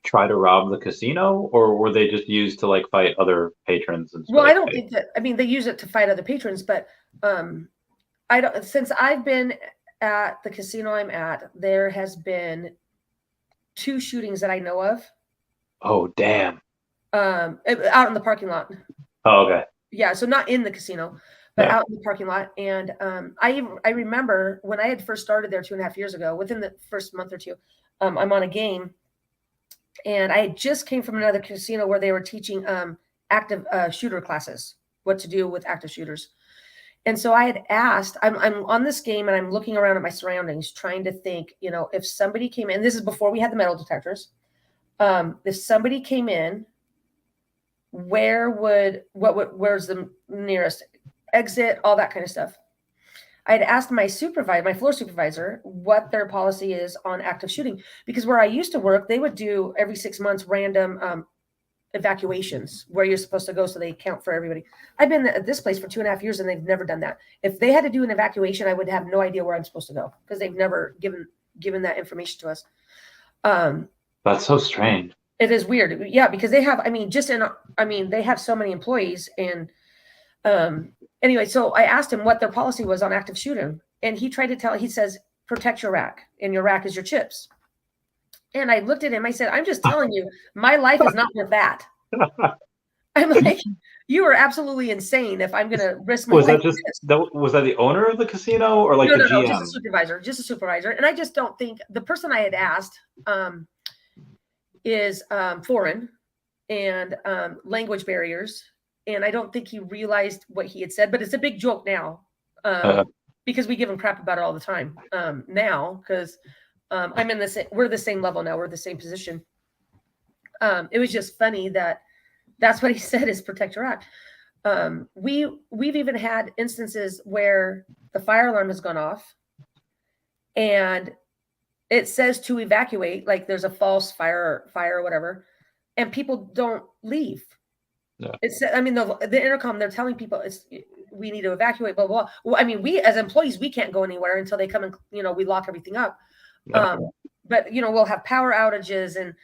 try to rob the casino, or were they just used to like fight other patrons and stuff? Well, I don't think that. I mean, they use it to fight other patrons, but I don't. Since I've been at the casino I'm at, there has been 2 shootings that I know of. Oh, damn. Out in the parking lot. Oh, okay. Yeah, so not in the casino, but Yeah. out in the parking lot. And I remember when I had first started there 2.5 years ago, within the first month or two, I'm on a game, and I just came from another casino where they were teaching active shooter classes, what to do with active shooters. And so I had asked, I'm on this game and I'm looking around at my surroundings, trying to think, if somebody came in, this is before we had the metal detectors. If somebody came in, where's the nearest exit, all that kind of stuff. I had asked my floor supervisor, what their policy is on active shooting, because where I used to work, they would do every 6 months random evacuations where you're supposed to go so they count for everybody. I've been at this place for 2.5 years and they've never done that. If they had to do an evacuation, I would have no idea where I'm supposed to go because they've never given that information to us. That's so strange. It is weird. Yeah, because they have, they have so many employees. And anyway, so I asked him what their policy was on active shooting. And he tried to he says, protect your rack. And your rack is your chips. And I looked at him, I said, I'm just telling you, my life is not worth that. I'm like, you are absolutely insane if I'm going to risk my life. Was that the owner of the casino or like the GM? No, just a supervisor. And I just don't think the person I had asked is foreign and language barriers. And I don't think he realized what he had said, but it's a big joke now because we give him crap about it all the time now because we're the same level now. We're the same position. It was just funny that's what he said is protect your rack. We've even had instances where the fire alarm has gone off and it says to evacuate, like there's a false fire or whatever, and people don't leave. Yeah. The intercom, they're telling people we need to evacuate, blah, blah, blah. Well, we as employees, we can't go anywhere until they come and, we lock everything up. Yeah. But we'll have power outages and,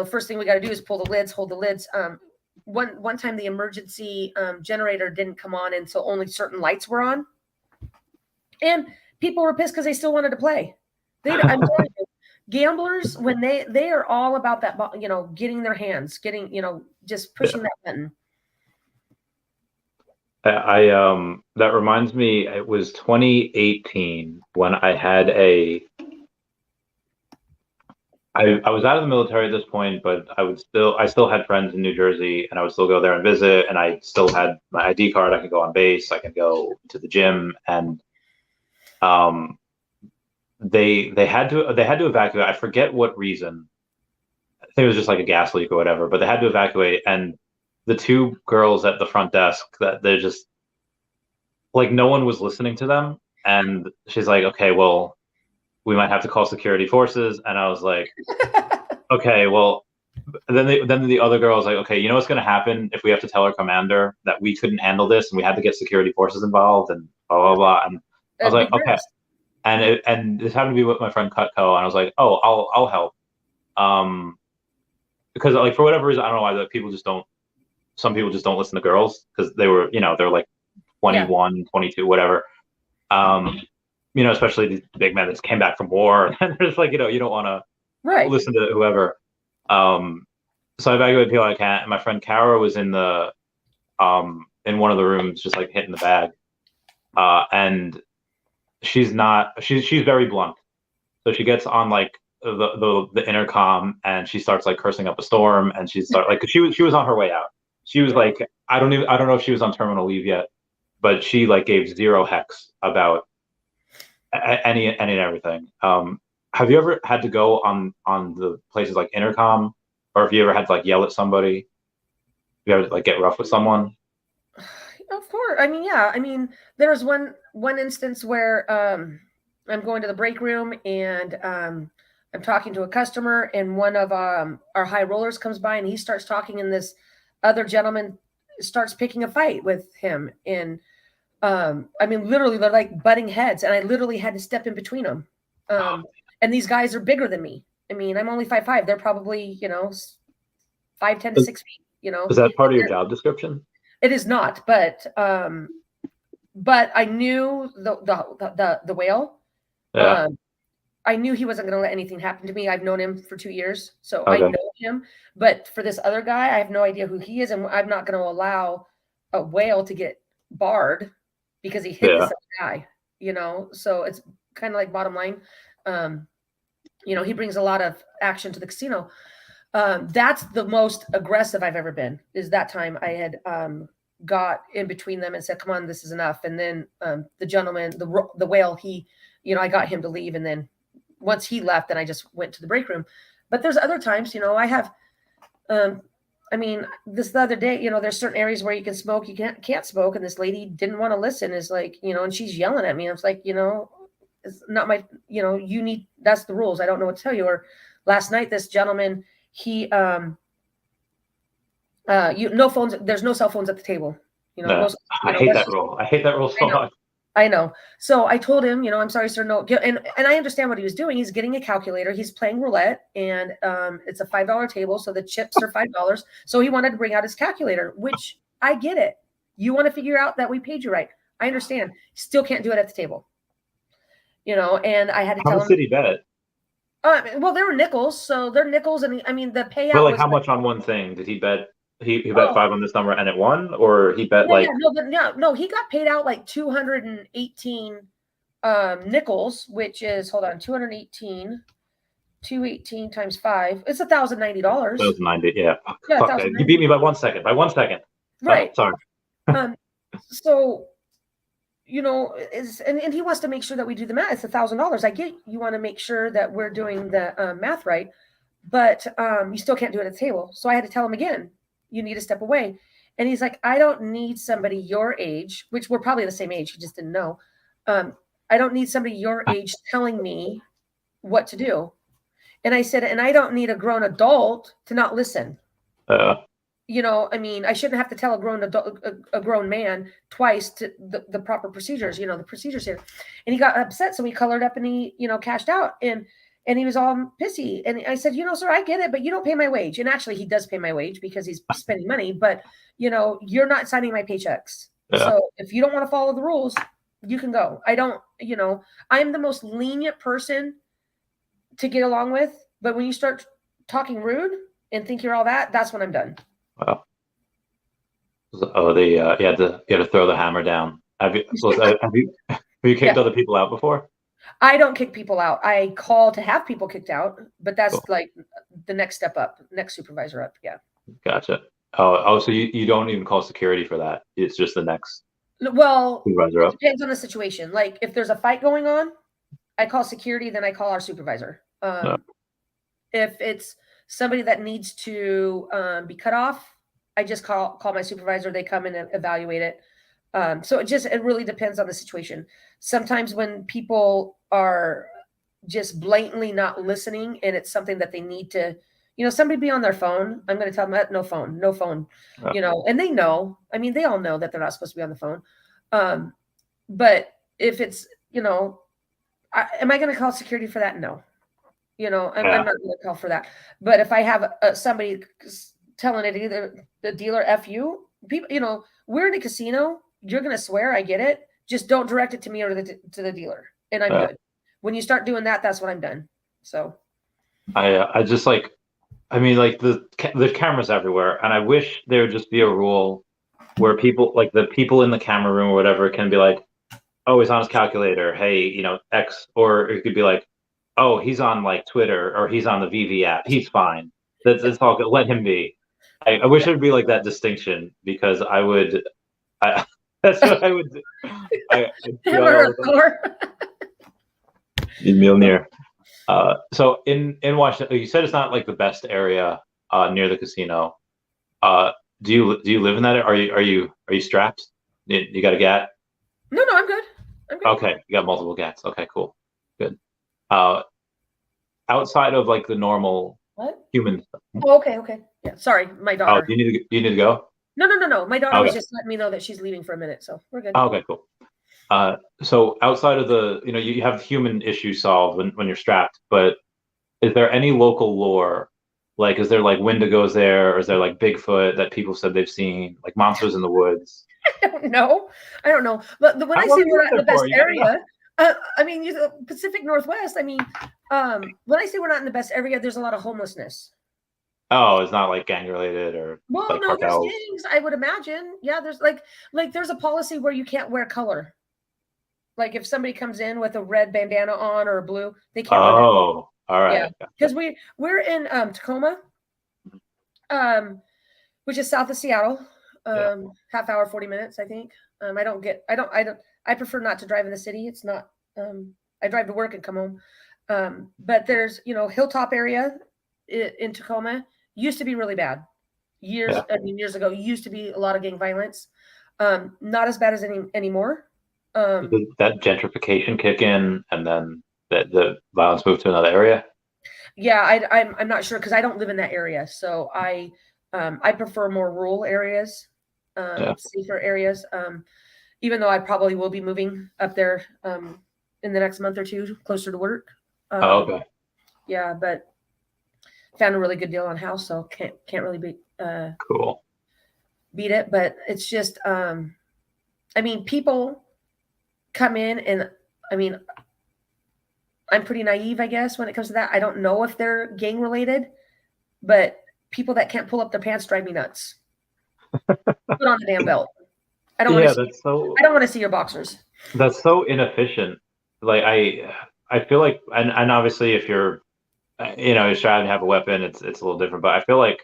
first thing we got to do is hold the lids. One time the emergency generator didn't come on. And so only certain lights were on and people were pissed because they still wanted to play. I'm telling you, gamblers, when they are all about that, getting their hands, just pushing that button. That reminds me, it was 2018 when I had I was out of the military at this point, but I still had friends in New Jersey and I would still go there and visit. And I still had my ID card. I could go on base. I could go to the gym and, they had to evacuate. I forget what reason. I think it was just like a gas leak or whatever, but they had to evacuate. And the 2 girls at the front desk, that they're just like, no one was listening to them. And she's like, okay, well, we might have to call security forces. And I was like, okay, well, then the other girl was like, okay, you know what's going to happen if we have to tell our commander that we couldn't handle this and we had to get security forces involved and blah, blah, blah. And I was like, okay. And this happened to be with my friend Cutco. And I was like, oh, I'll help. Because like, for whatever reason, I don't know why some people just don't listen to girls because they were, they're like 21, 22, whatever. Especially these big men that just came back from war. And there's like, you don't want to listen to whoever. So I evacuated people I can. And my friend Kara was in one of the rooms, just like hitting the bag. And she's very blunt. So she gets on like the intercom and she starts like cursing up a storm and she was on her way out. She was like, I don't know if she was on terminal leave yet, but she like gave 0 hex about any and everything. Have you ever had to go on the places like intercom, or have you ever had to like yell at somebody? Have you ever like get rough with someone? Of course. There was one instance where I'm going to the break room and I'm talking to a customer and one of our high rollers comes by and he starts talking and this other gentleman starts picking a fight with him. And literally they're like butting heads and I literally had to step in between them. And these guys are bigger than me. I'm only 5'5". They're probably, 5'10" to 6 feet, Is that part of your job description? It is not, but I knew the whale. Yeah. I knew he wasn't going to let anything happen to me. I've known him for 2 years, so I Okay. know him. But for this other guy, I have no idea who he is, and I'm not going to allow a whale to get barred because he hit this other guy. So it's kind of like bottom line. He brings a lot of action to the casino. That's the most aggressive I've ever been. Is that time I had got in between them and said, "Come on, this is enough." And then the gentleman, the whale, I got him to leave, and then once he left, then I just went to the break room. But there's other times, I have, the other day, there's certain areas where you can smoke, you can't smoke. And this lady didn't want to listen, is like, and she's yelling at me. I was like, it's not my, that's the rules. I don't know what to tell you. Or last night, this gentleman, he, no phones, there's no cell phones at the table. I hate that rule. I hate that rule so much. I know. So I told him, I'm sorry, sir, no. And I understand what he was doing. He's getting a calculator. He's playing roulette, and it's a $5 table. So the chips are $5. So he wanted to bring out his calculator, which I get it. You want to figure out that we paid you right. I understand. Still can't do it at the table. And I had to tell him. How much did he bet? Well, there were nickels. So they're nickels. And the payout But was how much on one thing did he bet? He bet 5 on this number and it won, or he bet no, he got paid out like 218 nickels, which is 218 times 5. It's $1,090. $1,090, yeah. Fuck that. You beat me by 1 second. Right. Sorry. So and he wants to make sure that we do the math. It's $1,000. I get you want to make sure that we're doing the math right, but you still can't do it at the table. So I had to tell him again, you need to step away. And he's like, I don't need somebody your age, which we're probably the same age. He just didn't know. I don't need somebody your age telling me what to do. And I said, and I don't need a grown adult to not listen. I shouldn't have to tell a grown man twice to the proper procedures, the procedures here. And he got upset. So he colored up and he, cashed out. And he was all pissy. And I said, sir, I get it, but you don't pay my wage. And actually he does pay my wage because he's spending money, but you're not signing my paychecks. Yeah. So if you don't want to follow the rules, you can go. I don't, I'm the most lenient person to get along with, but when you start talking rude and think you're all that, that's when I'm done. Wow. Oh, you had to throw the hammer down. Have you kicked other people out before? I don't kick people out. I call to have people kicked out, but that's like the next step up, next supervisor up. Yeah. Gotcha. Oh, so you don't even call security for that. It's just the next. Well, supervisor up. It depends on the situation. Like if there's a fight going on, I call security, then I call our supervisor. If it's somebody that needs to be cut off, I just call my supervisor. They come in and evaluate it. So it really depends on the situation. Sometimes when people are just blatantly not listening and it's something that they need to, somebody be on their phone, I'm going to tell them that no phone, and they know, they all know that they're not supposed to be on the phone. But if it's, am I going to call security for that? No, I'm not going to call for that. But if I have somebody telling it either the dealer, F you, people, we're in a casino. You're going to swear. I get it. Just don't direct it to me or to the dealer. And I'm good. When you start doing that, that's when I'm done. So I just there's cameras everywhere. And I wish there would just be a rule where people, like the people in the camera room or whatever, can be like, oh, he's on his calculator. Hey, X, or it could be like, oh, he's on like Twitter or he's on the Veve app. He's fine. That's all good. Let him be. I wish it would be like that distinction, because that's what I would do. Mjolnir. So in Washington, you said it's not like the best area near the casino. Do you live in that? Are you strapped? You got a gat? No, I'm good. Okay, you got multiple gats. Okay, cool, good. Outside of like the normal human stuff. Oh, okay. Yeah, sorry, my daughter. Oh, do you need to go? No. My daughter was just letting me know that she's leaving for a minute, so we're good. Okay, cool. So outside of the, you have human issues solved when you're strapped, but is there any local lore? Like, is there like Wendigos there, or is there like Bigfoot that people said they've seen, like monsters in the woods? I don't know. But when I say we're not in the best area, I mean, Pacific Northwest. I mean, when I say we're not in the best area, there's a lot of homelessness. Oh, it's not like gang related or Well, like no, there's cartels. gangs. I would imagine. Yeah, there's like there's a policy where you can't wear color. Like if somebody comes in with a red bandana on or a blue, they can't wear that. Oh, all Yeah, right. because we're in Tacoma, which is south of Seattle. Half hour, 40 minutes, I think. I prefer not to drive in the city. It's not. I drive to work and come home. But there's Hilltop area in Tacoma used to be really bad. Years ago, used to be a lot of gang violence. Not as bad as anymore. Did that gentrification kick in, and then the violence moved to another area? Yeah, I'm not sure because I don't live in that area, so I prefer more rural areas, safer areas. Even though I probably will be moving up there in the next month or two, closer to work. Okay. Yeah, but found a really good deal on house, so can't really beat Cool. beat it. But it's just, I mean, people come in, and I mean, I'm pretty naive, I guess, when it comes to that. I don't know if they're gang related, but people that can't pull up their pants drive me nuts. Put on the damn belt. I don't want to see your boxers. That's so inefficient. Like I feel like, and obviously if you're, you're trying to have a weapon, it's a little different. But I feel like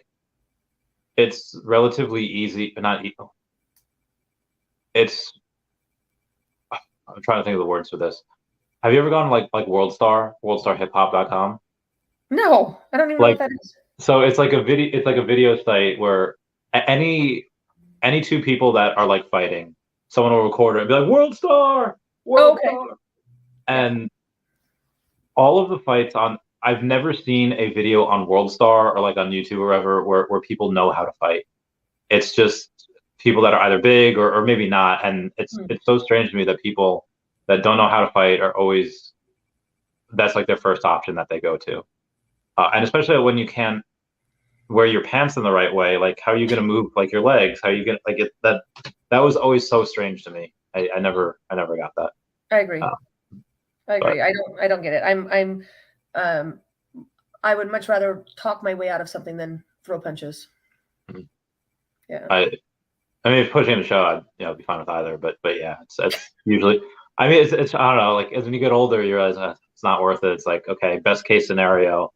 it's relatively easy, but not. It's. I'm trying to think of the words for this. Have you ever gone like worldstarhiphop.com? No, I don't even know what that is. So it's like a video site where any two people that are like fighting, someone will record it and be like World Star. And all of the fights I've never seen a video on World Star or like on YouTube or wherever where people know how to fight. It's just people that are either big or maybe not, and it's so strange to me that people that don't know how to fight are always, that's like their first option that they go to, and especially when you can't wear your pants in the right way. Like, how are you going to move like your legs? How are you going to like it? That was always so strange to me. I never got that. I agree. I agree. I don't get it. I would much rather talk my way out of something than throw punches. Mm-hmm. Yeah. I mean, if pushing the show, I'd be fine with either. But yeah, it's usually. I mean, it's I don't know. Like as when you get older, you realize it's not worth it. It's like, okay, best case scenario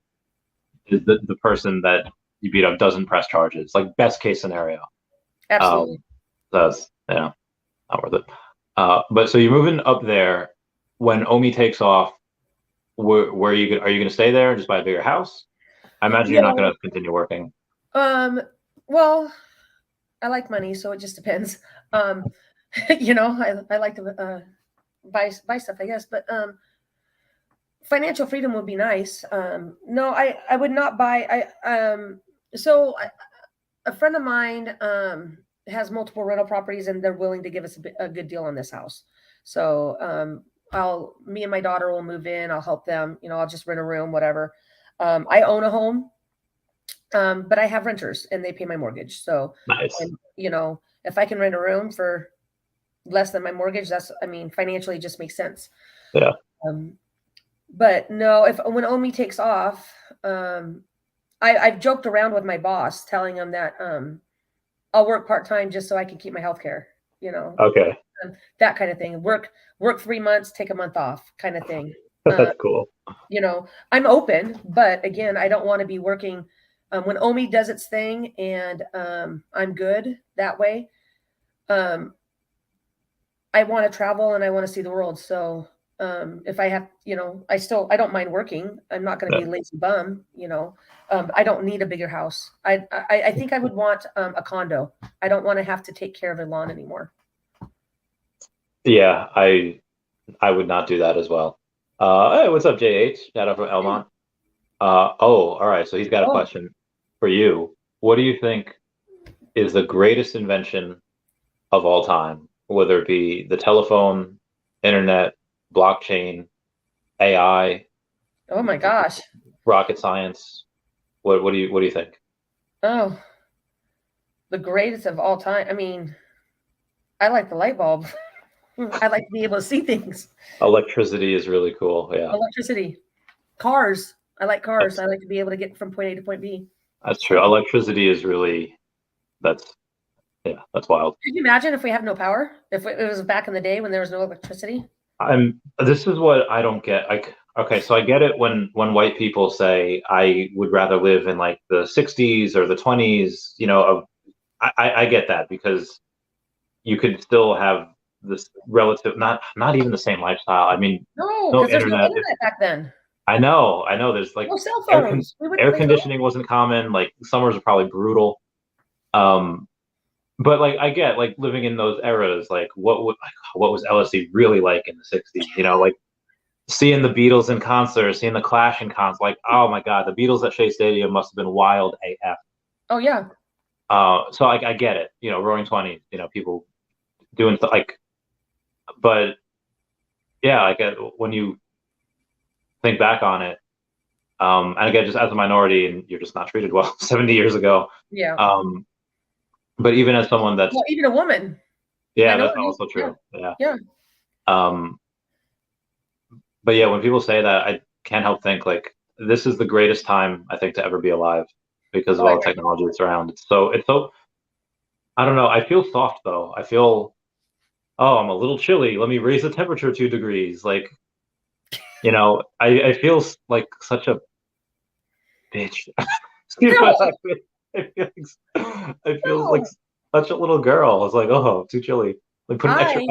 is the person that you beat up doesn't press charges. Like best case scenario. Absolutely. That's not worth it. But so you're moving up there. When OMI takes off, where are you going to stay there? Just buy a bigger house? I imagine you're not going to continue working. Well, I like money, so it just depends. I like to buy stuff, I guess, but financial freedom would be nice. No, I would not buy. So a friend of mine has multiple rental properties, and they're willing to give us a good deal on this house. So me and my daughter will move in. I'll help them. I'll just rent a room, whatever. I own a home. But I have renters and they pay my mortgage. So, nice. And, if I can rent a room for less than my mortgage, financially it just makes sense. Yeah. But no, when OMI takes off, I've joked around with my boss telling him that, I'll work part-time just so I can keep my healthcare, Okay. That kind of thing. Work 3 months, take a month off kind of thing. That's cool. I'm open, but again, I don't want to be working when OMI does its thing and I'm good that way. I want to travel and I want to see the world. So if I have, I don't mind working. I'm not going to be a lazy bum, I don't need a bigger house. I think I would want a condo. I don't want to have to take care of a lawn anymore. Yeah, I would not do that as well. Hey, what's up, JH? Shout out from Elmont. All right. So he's got a question for you. What do you think is the greatest invention of all time? Whether it be the telephone, internet, blockchain, AI. Oh my gosh. Rocket science. What do you think? Oh, the greatest of all time. I mean, I like the light bulb. I like to be able to see things. Electricity is really cool. Yeah, Electricity, cars. I like cars. I like to be able to get from point A to point B. that's true. Electricity is really that's wild. Could you imagine if we have no power? If it was back in the day when there was no electricity? This is what I don't get. Like, okay, so I get it when white people say I would rather live in like the 60s or the 20s, I get that because you could still have this relative, not even the same lifestyle. I mean, No, no because there's no internet. internet back then. I know. There's like No cell air, phones. We air wouldn't conditioning wasn't common. Like summers are probably brutal. But like I get like living in those eras. Like what was LSD really like in the 60s? Like seeing the Beatles in concert, seeing the Clash in concert. Like, oh my God, the Beatles at Shea Stadium must have been wild AF. Oh yeah. So I get it. Roaring 20s. People doing like, but yeah, like when you think back on it, and again, just as a minority, and you're just not treated well 70 years ago. Yeah. But even as someone that's even a woman. Yeah, that's also true. Yeah. But yeah, when people say that, I can't help think like this is the greatest time I think to ever be alive because of all the technology that's around. It's so I don't know. I feel soft though. I feel I'm a little chilly. Let me raise the temperature 2 degrees. Like, I feel like such a bitch. I feel like such a little girl. It's like, too chilly. Like put an extra.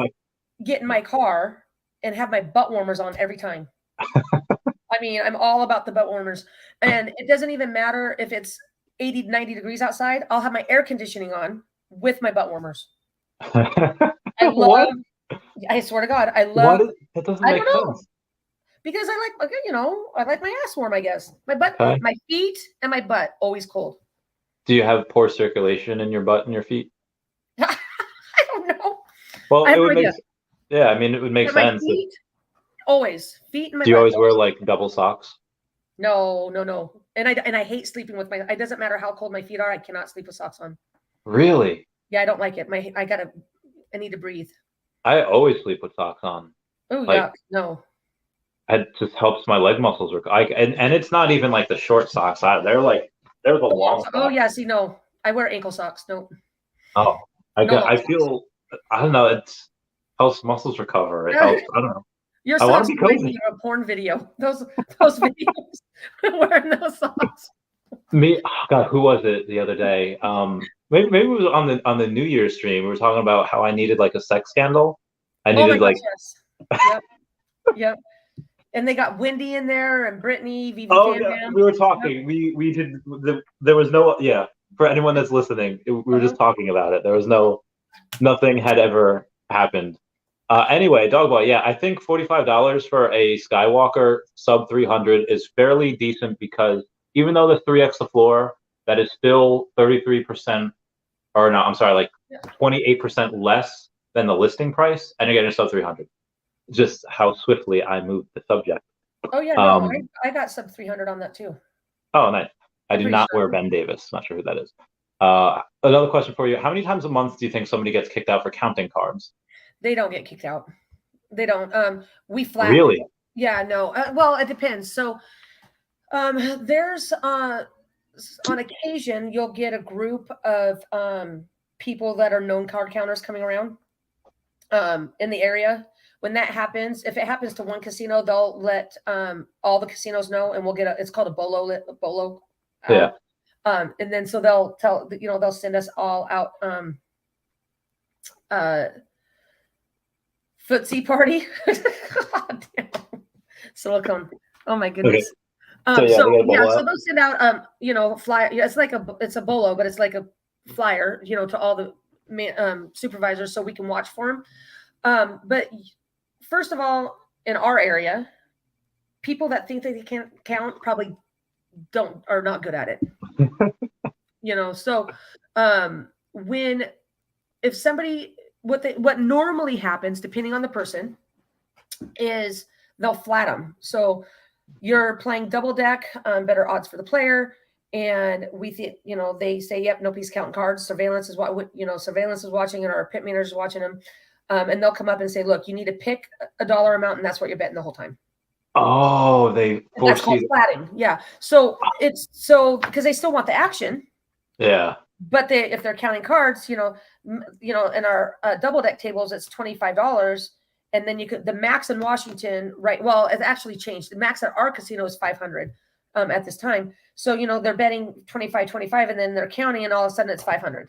Get in my car and have my butt warmers on every time. I mean, I'm all about the butt warmers, and it doesn't even matter if it's 80 to 90 degrees outside. I'll have my air conditioning on with my butt warmers. I love. I swear to God, I love. That doesn't make sense. Because I like my ass warm. I guess my butt, my feet, and my butt always cold. Do you have poor circulation in your butt and your feet? I don't know. Well, it would make. Yeah, I mean, it would make sense. Feet, always feet and my. Do you always wear like double socks? No. And I hate sleeping with my. It doesn't matter how cold my feet are. I cannot sleep with socks on. Really? Yeah, I don't like it. I need to breathe. I always sleep with socks on. Oh yeah, no. It just helps my leg muscles work. And it's not even like the short socks. They're the long socks. Oh yeah, see, no, I wear ankle socks. No. Oh, I feel. I don't know. It helps muscles recover. It helps. I don't know. Your socks remind me of a porn video. Those videos wearing those socks. Oh God, who was it the other day? Maybe it was on the New Year's stream. We were talking about how I needed like a sex scandal. I needed yes. Yep. And they got Wendy in there and Brittany. Veve we were talking. Yep. We did. There was no. Yeah, for anyone that's listening, we were just talking about it. There was nothing had ever happened. Anyway, Dog Boy. Yeah, I think $45 for a Skywalker sub 300 is fairly decent because even though the 3x the floor, that is still 33%, or no, I'm sorry, like 28% less than the listing price, and you're getting a sub 300. Just how swiftly I moved the subject. Oh yeah, no, I got sub 300 on that too. Oh, nice. I do not wear Ben Davis. Not sure who that is. Another question for you: how many times a month do you think somebody gets kicked out for counting cards? They don't get kicked out. They don't. We flat. Really? Yeah. No. Well, it depends. So, there's on occasion you'll get a group of people that are known card counters coming around in the area. When that happens, if it happens to one casino, they'll let all the casinos know, and we'll get it's called a bolo. Yeah. And then so they'll tell they'll send us all out footsie party. God damn. Silicone. Oh my goodness. Okay. So they'll send out flyer. Yeah, it's a bolo, but it's like a flyer, to all the supervisors so we can watch for them. But first of all, in our area, people that think that they can't count probably are not good at it. So if somebody, what normally happens, depending on the person, is they'll flat them. So you're playing double deck, better odds for the player. And they say, yep, nobody's counting cards. Surveillance is watching, and our pit manager is watching them. And they'll come up and say, look, you need to pick a dollar amount, and that's what you're betting the whole time. Oh, they And force that's called you. flatting. Yeah. So it's because they still want the action. Yeah. But if they're counting cards, in our double deck tables, it's $25. And then the max in Washington, right? Well, it's actually changed. The max at our casino is 500 at this time. So, they're betting 25, and then they're counting, and all of a sudden it's 500.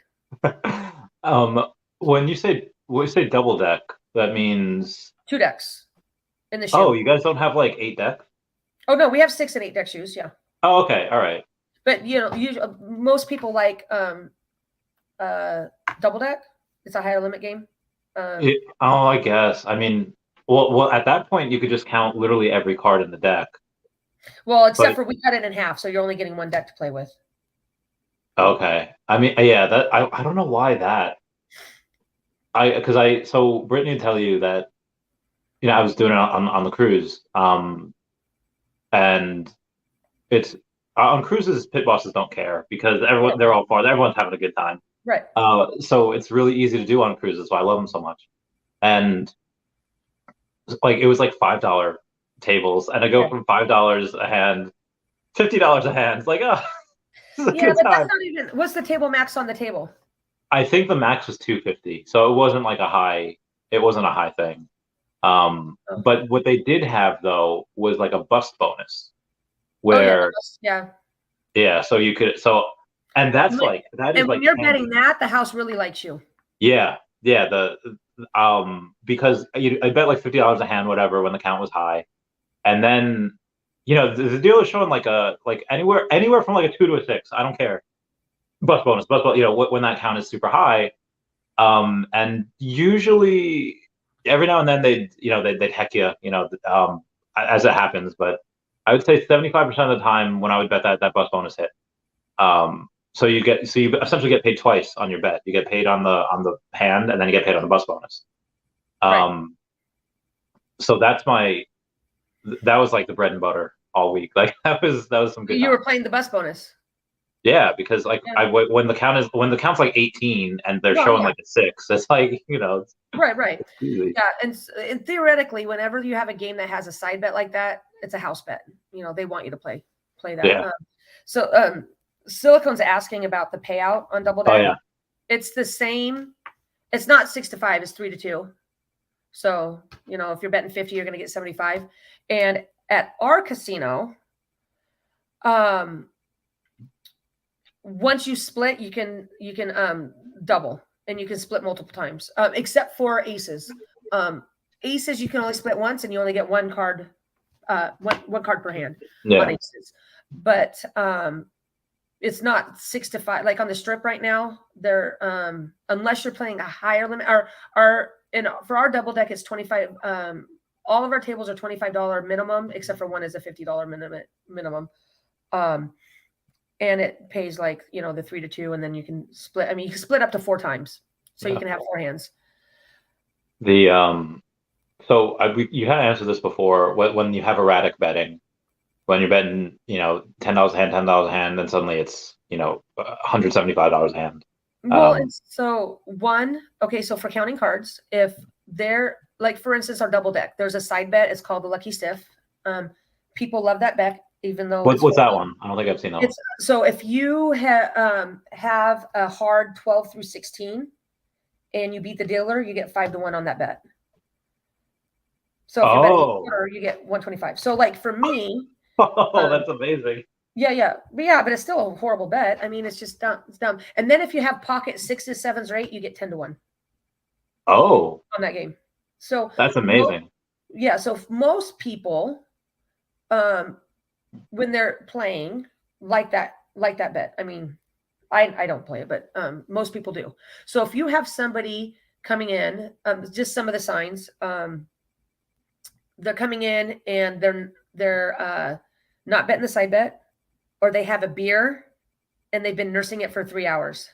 When you say double deck, that means 2 decks in the shoe. Oh, you guys don't have like 8 decks? Oh no, we have 6 and 8 deck shoes. Yeah. Oh, okay, all right. But usually, most people like double deck. It's a higher limit game. I guess. I mean, well, at that point, you could just count literally every card in the deck. Well, except for we cut it in half, so you're only getting 1 deck to play with. Okay. I mean, yeah, that I don't know why that. So Brittany would tell you that, I was doing it on the cruise, and it's on cruises, pit bosses don't care because they're all far. Everyone's having a good time. Right. So it's really easy to do on cruises. So I love them so much. And like it was like $5 tables, and I go from $5 a hand, $50 a hand. It's like, oh, this is a good but time. that's not even. What's the table max on the table? I think the max was $250, so it wasn't like a high. It wasn't a high thing. But what they did have though was like a bust bonus, where yeah. So you could and that's like that is and when like you're betting that, the house really likes you. Yeah. Because I bet like $50 a hand, whatever, when the count was high, and then the deal is showing like anywhere from like a 2 to a 6. I don't care. Bust bonus, when that count is super high, and usually every now and then they'd heck you, as it happens, but I would say 75% of the time when I would bet that bust bonus hit. So you essentially get paid twice on your bet. You get paid on the hand, and then you get paid on the bust bonus. Right. So that was like the bread and butter all week. Like that was some good. You time. were playing the bust bonus. Yeah, because when the count's like 18 and they're showing like a 6, it's like Right. Yeah, and theoretically, whenever you have a game that has a side bet like that, it's a house bet. They want you to play that. Yeah. Silicone's asking about the payout on double deck. Oh yeah. It's the same. It's not 6-5. It's 3-2. So if you're betting 50, you're going to get 75. And at our casino, once you split, you can double, and you can split multiple times, except for aces. Aces you can only split once, and you only get one card per hand on aces. But it's not 6-5 like on the strip right now. They're unless you're playing a higher limit, for our double deck it's 25. All of our tables are $25 minimum, except for one is a $50 minimum. And it pays like the 3-2, and then you can split. I mean, you can split up to 4 times, so you can have 4 hands. So you had answered this before. When you have erratic betting, when you're betting, $10 a hand, $10 a hand, then suddenly it's $175 a hand. Well, so for counting cards, if they're like, for instance, our double deck, there's a side bet. It's called the Lucky Stiff. People love that bet, even though what's that one? I don't think I've seen that one. So if you have a hard 12 through 16 and you beat the dealer, you get 5-1 on that bet. So if you're betting a quarter, you get 125. So like for me, that's amazing. Yeah, but it's still a horrible bet. I mean, it's just dumb. It's dumb. And then if you have pocket 6s, 7s, or 8, you get 10-1. Oh, on that game. So that's amazing. So most people, when they're playing like that bet. I mean, I don't play it, but most people do. So if you have somebody coming in, just some of the signs, they're coming in and they're not betting the side bet, or they have a beer and they've been nursing it for 3 hours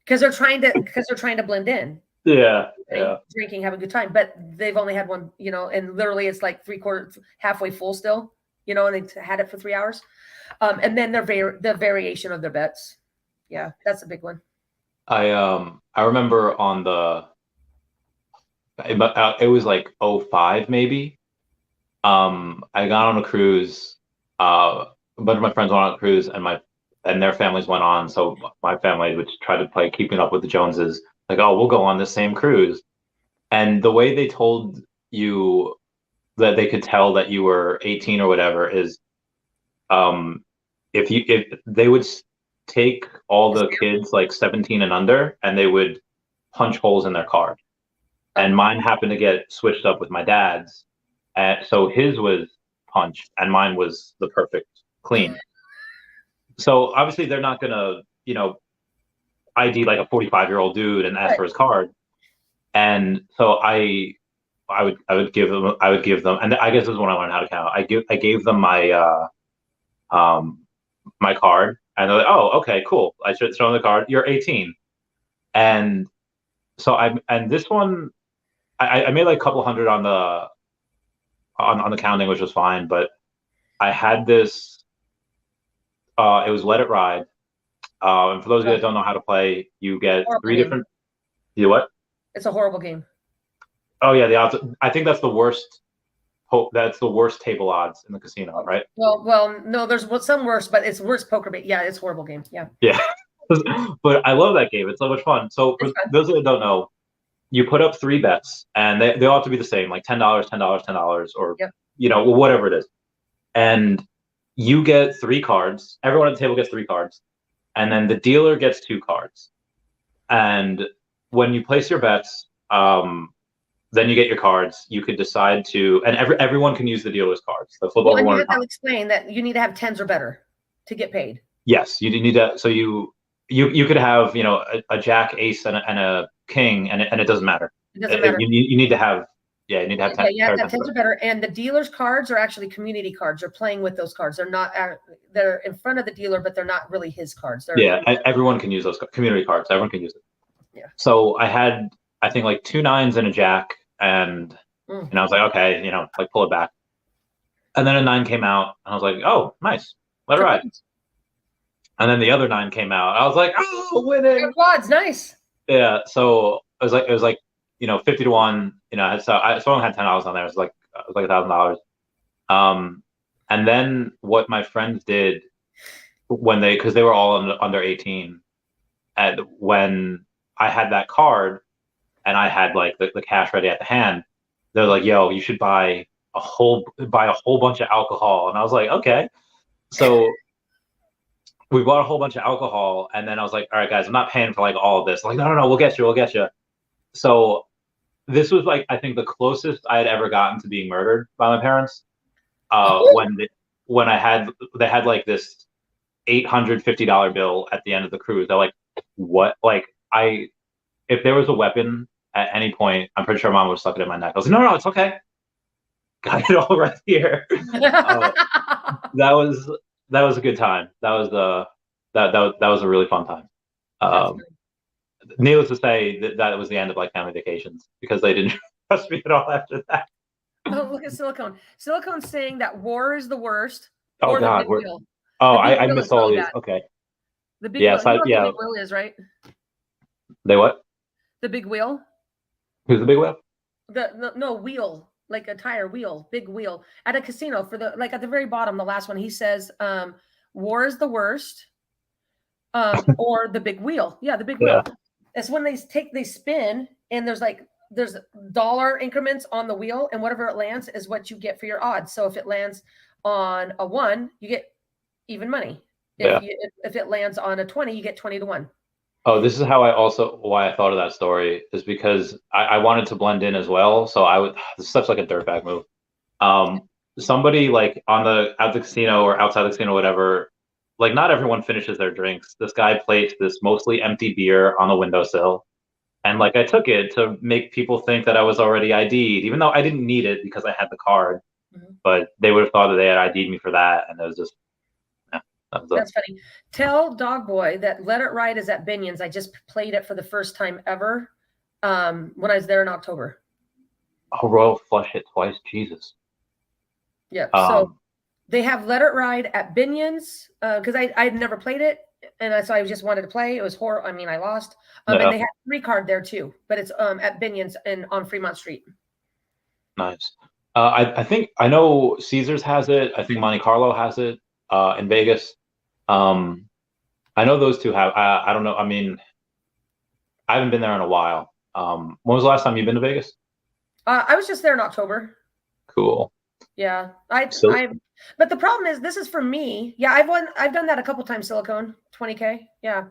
because they're trying to blend in. Yeah. Drinking, have a good time, but they've only had one, and literally it's like 3/4, halfway full still, and they've had it for 3 hours. And then the variation of their bets. Yeah, that's a big one. I remember on the it was like '05 maybe. I got on a cruise. A bunch of my friends went on a cruise, and their families went on. So my family, which tried to play keeping up with the Joneses, like, oh, we'll go on this same cruise. And the way they told you that they could tell that you were 18 or whatever is, if they would take all the kids like 17 and under, and they would punch holes in their card. And mine happened to get switched up with my dad's. So his was punch and mine was the perfect clean. So obviously they're not gonna, ID like a 45-year-old dude and ask for his card. And so I would give them, and I guess this is when I learned how to count. I gave them my my card, and they're like, oh, okay, cool. I should throw in the card. You're 18. And so this one, I made like a couple hundred on the counting, which was fine. But I had this. It was Let It Ride. And for those of you that don't know how to play, you get three different. You know what? It's a horrible game. Oh yeah, the odds. I think that's the worst. That's the worst table odds in the casino, right? Well, no, there's some worse, but it's worse poker. But yeah, it's a horrible game. Yeah. Yeah, but I love that game. It's so much fun. So for those that don't know, you put up 3 bets, and they all have to be the same, like $10, $10, $10, or whatever it is. And you get 3 cards. Everyone at the table gets 3 cards, and then the dealer gets 2 cards. And when you place your bets, then you get your cards. You could decide to, and everyone can use the dealer's cards. The flip over one. You have to explain that you need to have 10s or better to get paid. Yes, you need that. So you could have a jack, ace, and a king, and it doesn't matter. It doesn't matter. You need to have 10. You have to have 10s or better. And the dealer's cards are actually community cards. You're playing with those cards. They're not. They're in front of the dealer, but they're not really his cards. Everyone can use those community cards. Everyone can use it. Yeah. So I had, I think, like 2 9s and a jack, and I was like, okay, like pull it back. And then a 9 came out, and I was like, oh, nice, let it ride. And then the other 9 came out. I was like, oh, winning. Quads, nice. Yeah. So it was like 50 to 1. So I only had $10 on there. It was like $1,000. And then what my friends did because they were all under 18, and when I had that card and I had like the cash ready at the hand, they're like, yo, you should buy a whole bunch of alcohol. And I was like, okay. So we bought a whole bunch of alcohol, and then I was like, all right, guys, I'm not paying for like all of this. Like, no, we'll get you. So this was like, I think the closest I had ever gotten to being murdered by my parents. When they had like this $850 bill at the end of the cruise. They're like, what? Like, if there was a weapon at any point, I'm pretty sure Mom would have stuck it in my neck. I was like, no, it's okay. Got it all right here. That was a good time. That was a really fun time. Needless to say, that was the end of like family vacations, because they didn't trust me at all after that. Oh, look at Silicone. Silicone's saying that war is the worst. Oh God, I missed all these. Okay. The big wheel. The big wheel is, right? They what? The big wheel. Who's the big wheel? No wheel, like a tire wheel, big wheel at a casino at the very bottom, the last one. He says, war is the worst, or the big wheel. Yeah, the big wheel. It's when they spin, and there's dollar increments on the wheel, and whatever it lands is what you get for your odds. So if it lands on a 1, you get even money. If it lands on a 20, you get 20 to 1. Oh, this is why I thought of that story, is because I wanted to blend in as well. So this is such like a dirtbag move. Somebody like at the casino or outside the casino, whatever, like not everyone finishes their drinks. This guy placed this mostly empty beer on the windowsill. And like I took it to make people think that I was already ID'd, even though I didn't need it because I had the card. Mm-hmm. But they would have thought that they had ID'd me for that. And it was just, that's funny. Tell Dog Boy that Let It Ride is at Binion's. I just played it for the first time ever when I was there in October. Oh, Royal Flush it twice. Jesus. Yeah. So they have Let It Ride at Binion's because I'd never played it. so I just wanted to play. It was horrible. I mean, I lost. Yeah. And they had 3-card there too, but it's at Binion's and on Fremont Street. Nice. I think I know Caesars has it. I think Monte Carlo has it in Vegas. I know those two have. I don't know. I mean, I haven't been there in a while. When was the last time you've been to Vegas? I was just there in October. Cool. Yeah, but the problem is, this is for me. Yeah, I've done that a couple times. Silicone, 20K. Yeah.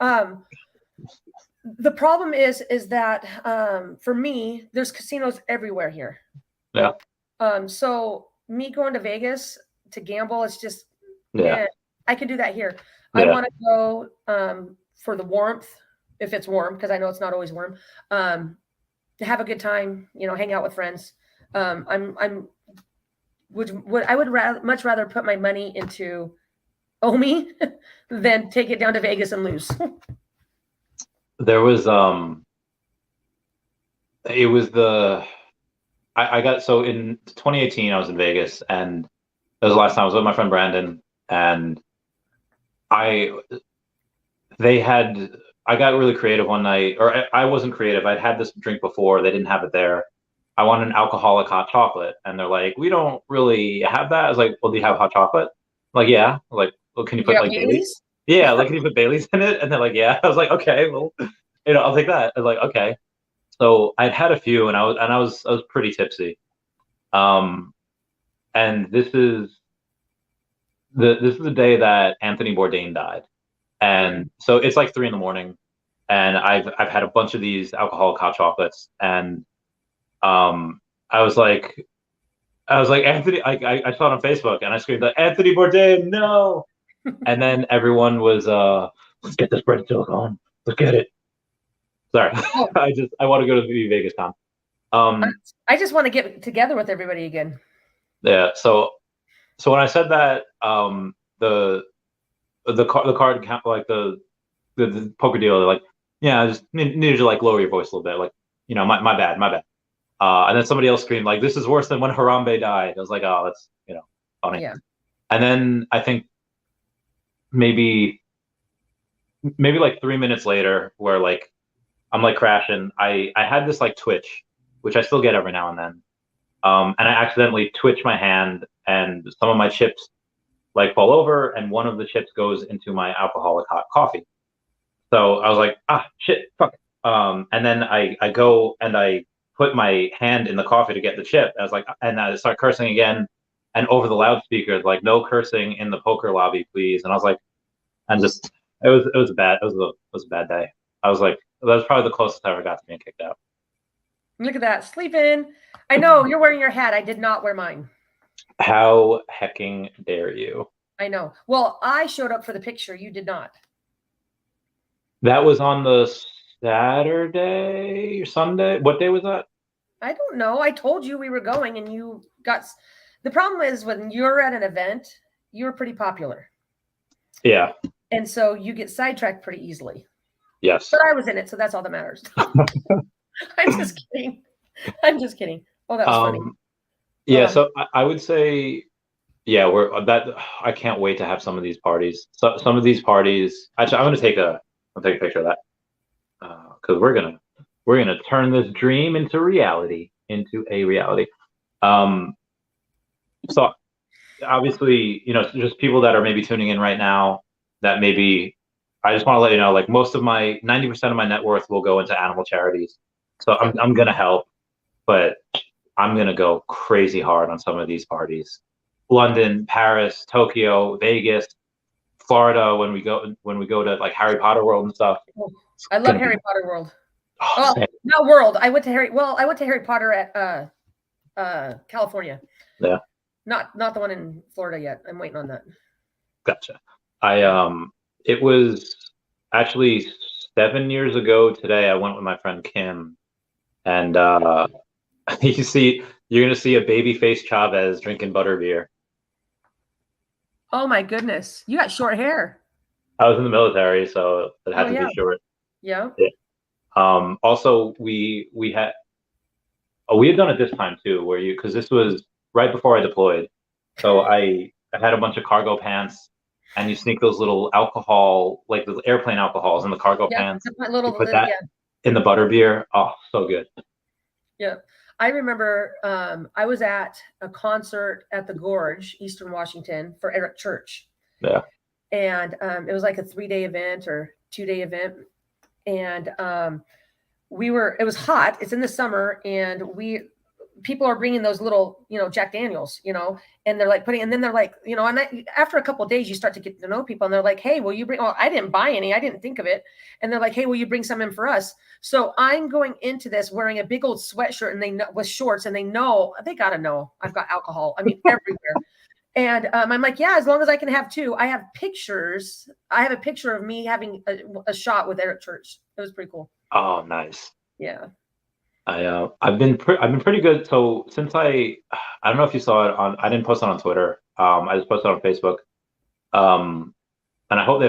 The problem is that for me, there's casinos everywhere here. Yeah. So me going to Vegas to gamble, it's just I can do that here. Yeah. I want to go for the warmth, if it's warm, because I know it's not always warm. To have a good time, hang out with friends. I would much rather put my money into OMI than take it down to Vegas and lose. There was it was I got, so in 2018 I was in Vegas, and that was the last time I was with my friend Brandon, and I got really creative one night, or I wasn't creative. I'd had this drink before. They didn't have it there. I wanted an alcoholic hot chocolate, and they're like, we don't really have that. I was like, well, do you have hot chocolate? I'm like, yeah. I'm like, well, can you put like Bailey's? Yeah, like, can you put Bailey's in it? And they're like, yeah. I was like, okay, well, I'll take that. I was like, okay. So I'd had a few, and I was pretty tipsy. And this is the day that Anthony Bourdain died. And so it's like 3 a.m, and I've had a bunch of these alcoholic hot chocolates, and I was like, Anthony, I saw it on Facebook, and I screamed like, Anthony Bourdain, no. And then everyone was let's get this bread silicone. Let's get it. Sorry. Oh. I want to go to the Vegas Con. I just want to get together with everybody again. Yeah. So when I said that, the card account, like the poker dealer, like, yeah, I just needed to like lower your voice a little bit, like, my bad. And then somebody else screamed like, this is worse than when Harambe died. I was like, oh, that's funny. Yeah. And then I think maybe like 3 minutes later, where like I'm like crashing, I had this like twitch, which I still get every now and then. And I accidentally twitch my hand, and some of my chips like fall over, and one of the chips goes into my alcoholic hot coffee. So I was like, shit, fuck. And then I go and I put my hand in the coffee to get the chip. I was like, and I start cursing again, and over the loudspeakers, like, no cursing in the poker lobby, please. And I was like, and just it was a bad day. I was like, that was probably the closest I ever got to being kicked out. Look at that, sleeping. I know you're wearing your hat. I did not wear mine. How hecking dare you? I know. Well, I showed up for the picture. You did not. That was on the Saturday or Sunday. What day was that? I don't know. I told you we were going, and you got. The problem is, when you're at an event, you're pretty popular. Yeah. And so you get sidetracked pretty easily. Yes. But I was in it, so that's all that matters. I'm just kidding. Oh, that was funny. Yeah. So I would say, yeah, I can't wait to have some of these parties. So some of these parties, actually, I'll take a picture of that, because we're gonna turn this dream into reality, So obviously, just people that are maybe tuning in right now, that maybe, I just want to let you know, like, 90% of my net worth will go into animal charities. So I'm gonna help, but I'm gonna go crazy hard on some of these parties. London, Paris, Tokyo, Vegas, Florida, when we go to like Harry Potter World and stuff. I love Harry Potter World. Oh, not World. I went to Harry Potter at California. Yeah. Not the one in Florida yet. I'm waiting on that. Gotcha. It was actually 7 years ago today. I went with my friend Kim, and you're gonna see a baby face Chavez drinking butterbeer. Oh my goodness! You got short hair. I was in the military, so it had to be short. Yeah. Also, we had done it this time too, because this was right before I deployed. So I had a bunch of cargo pants, and you sneak those little alcohol, like the airplane alcohols in the cargo pants. My little, You put that in the butterbeer. Oh, so good. Yeah. I remember I was at a concert at the Gorge, Eastern Washington, for Eric Church. Yeah. And it was like a 3-day event or 2-day event. And it was hot. It's in the summer. And people are bringing those little, Jack Daniels, and they're like and then they're like, and after a couple of days, you start to get to know people and they're like, hey, will you bring, I didn't buy any, I didn't think of it. And they're like, hey, will you bring some in for us? So I'm going into this wearing a big old sweatshirt and they know with shorts and they got to know I've got alcohol. I mean, everywhere. And I'm like, yeah, as long as I can have 2. I have pictures. I have a picture of me having a shot with Eric Church. It was pretty cool. Oh, nice. Yeah. I've been pretty good. So since I don't know if you saw it I didn't post it on Twitter. I just posted it on Facebook. And I hope they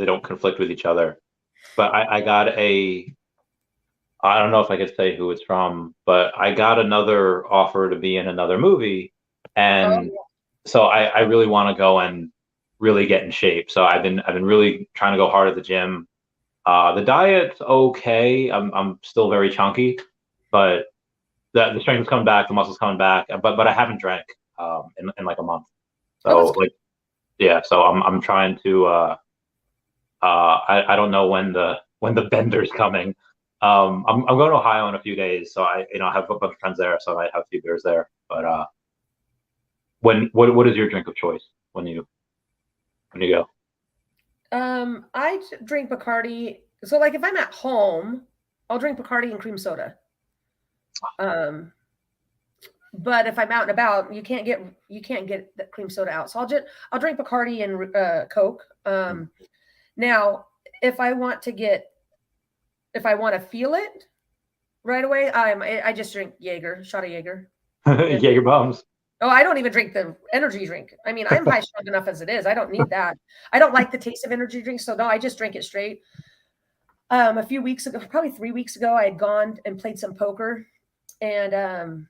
don't conflict with each other. But I got I don't know if I could say who it's from, but I got another offer to be in another movie, and so I really want to go and really get in shape. So I've been really trying to go hard at the gym. The diet's okay. I'm still very chunky, but the strength is coming back, the muscle's coming back. But I haven't drank in like a month. So so I'm trying to. I don't know when the bender's coming. I'm going to Ohio in a few days, so I have a bunch of friends there, so I have a few beers there. But what is your drink of choice when you go? I drink Bacardi. So like if I'm at home, I'll drink Bacardi and cream soda. But if I'm out and about, you can't get the cream soda out. So I'll drink Bacardi and Coke. Now if I want to feel it right away, I just drink shot of Jaeger. Jaeger bombs. Oh, I don't even drink the energy drink. I mean, I'm high strung enough as it is. I don't need that. I don't like the taste of energy drinks. So no, I just drink it straight. A few weeks ago, probably 3 weeks ago, I had gone and played some poker and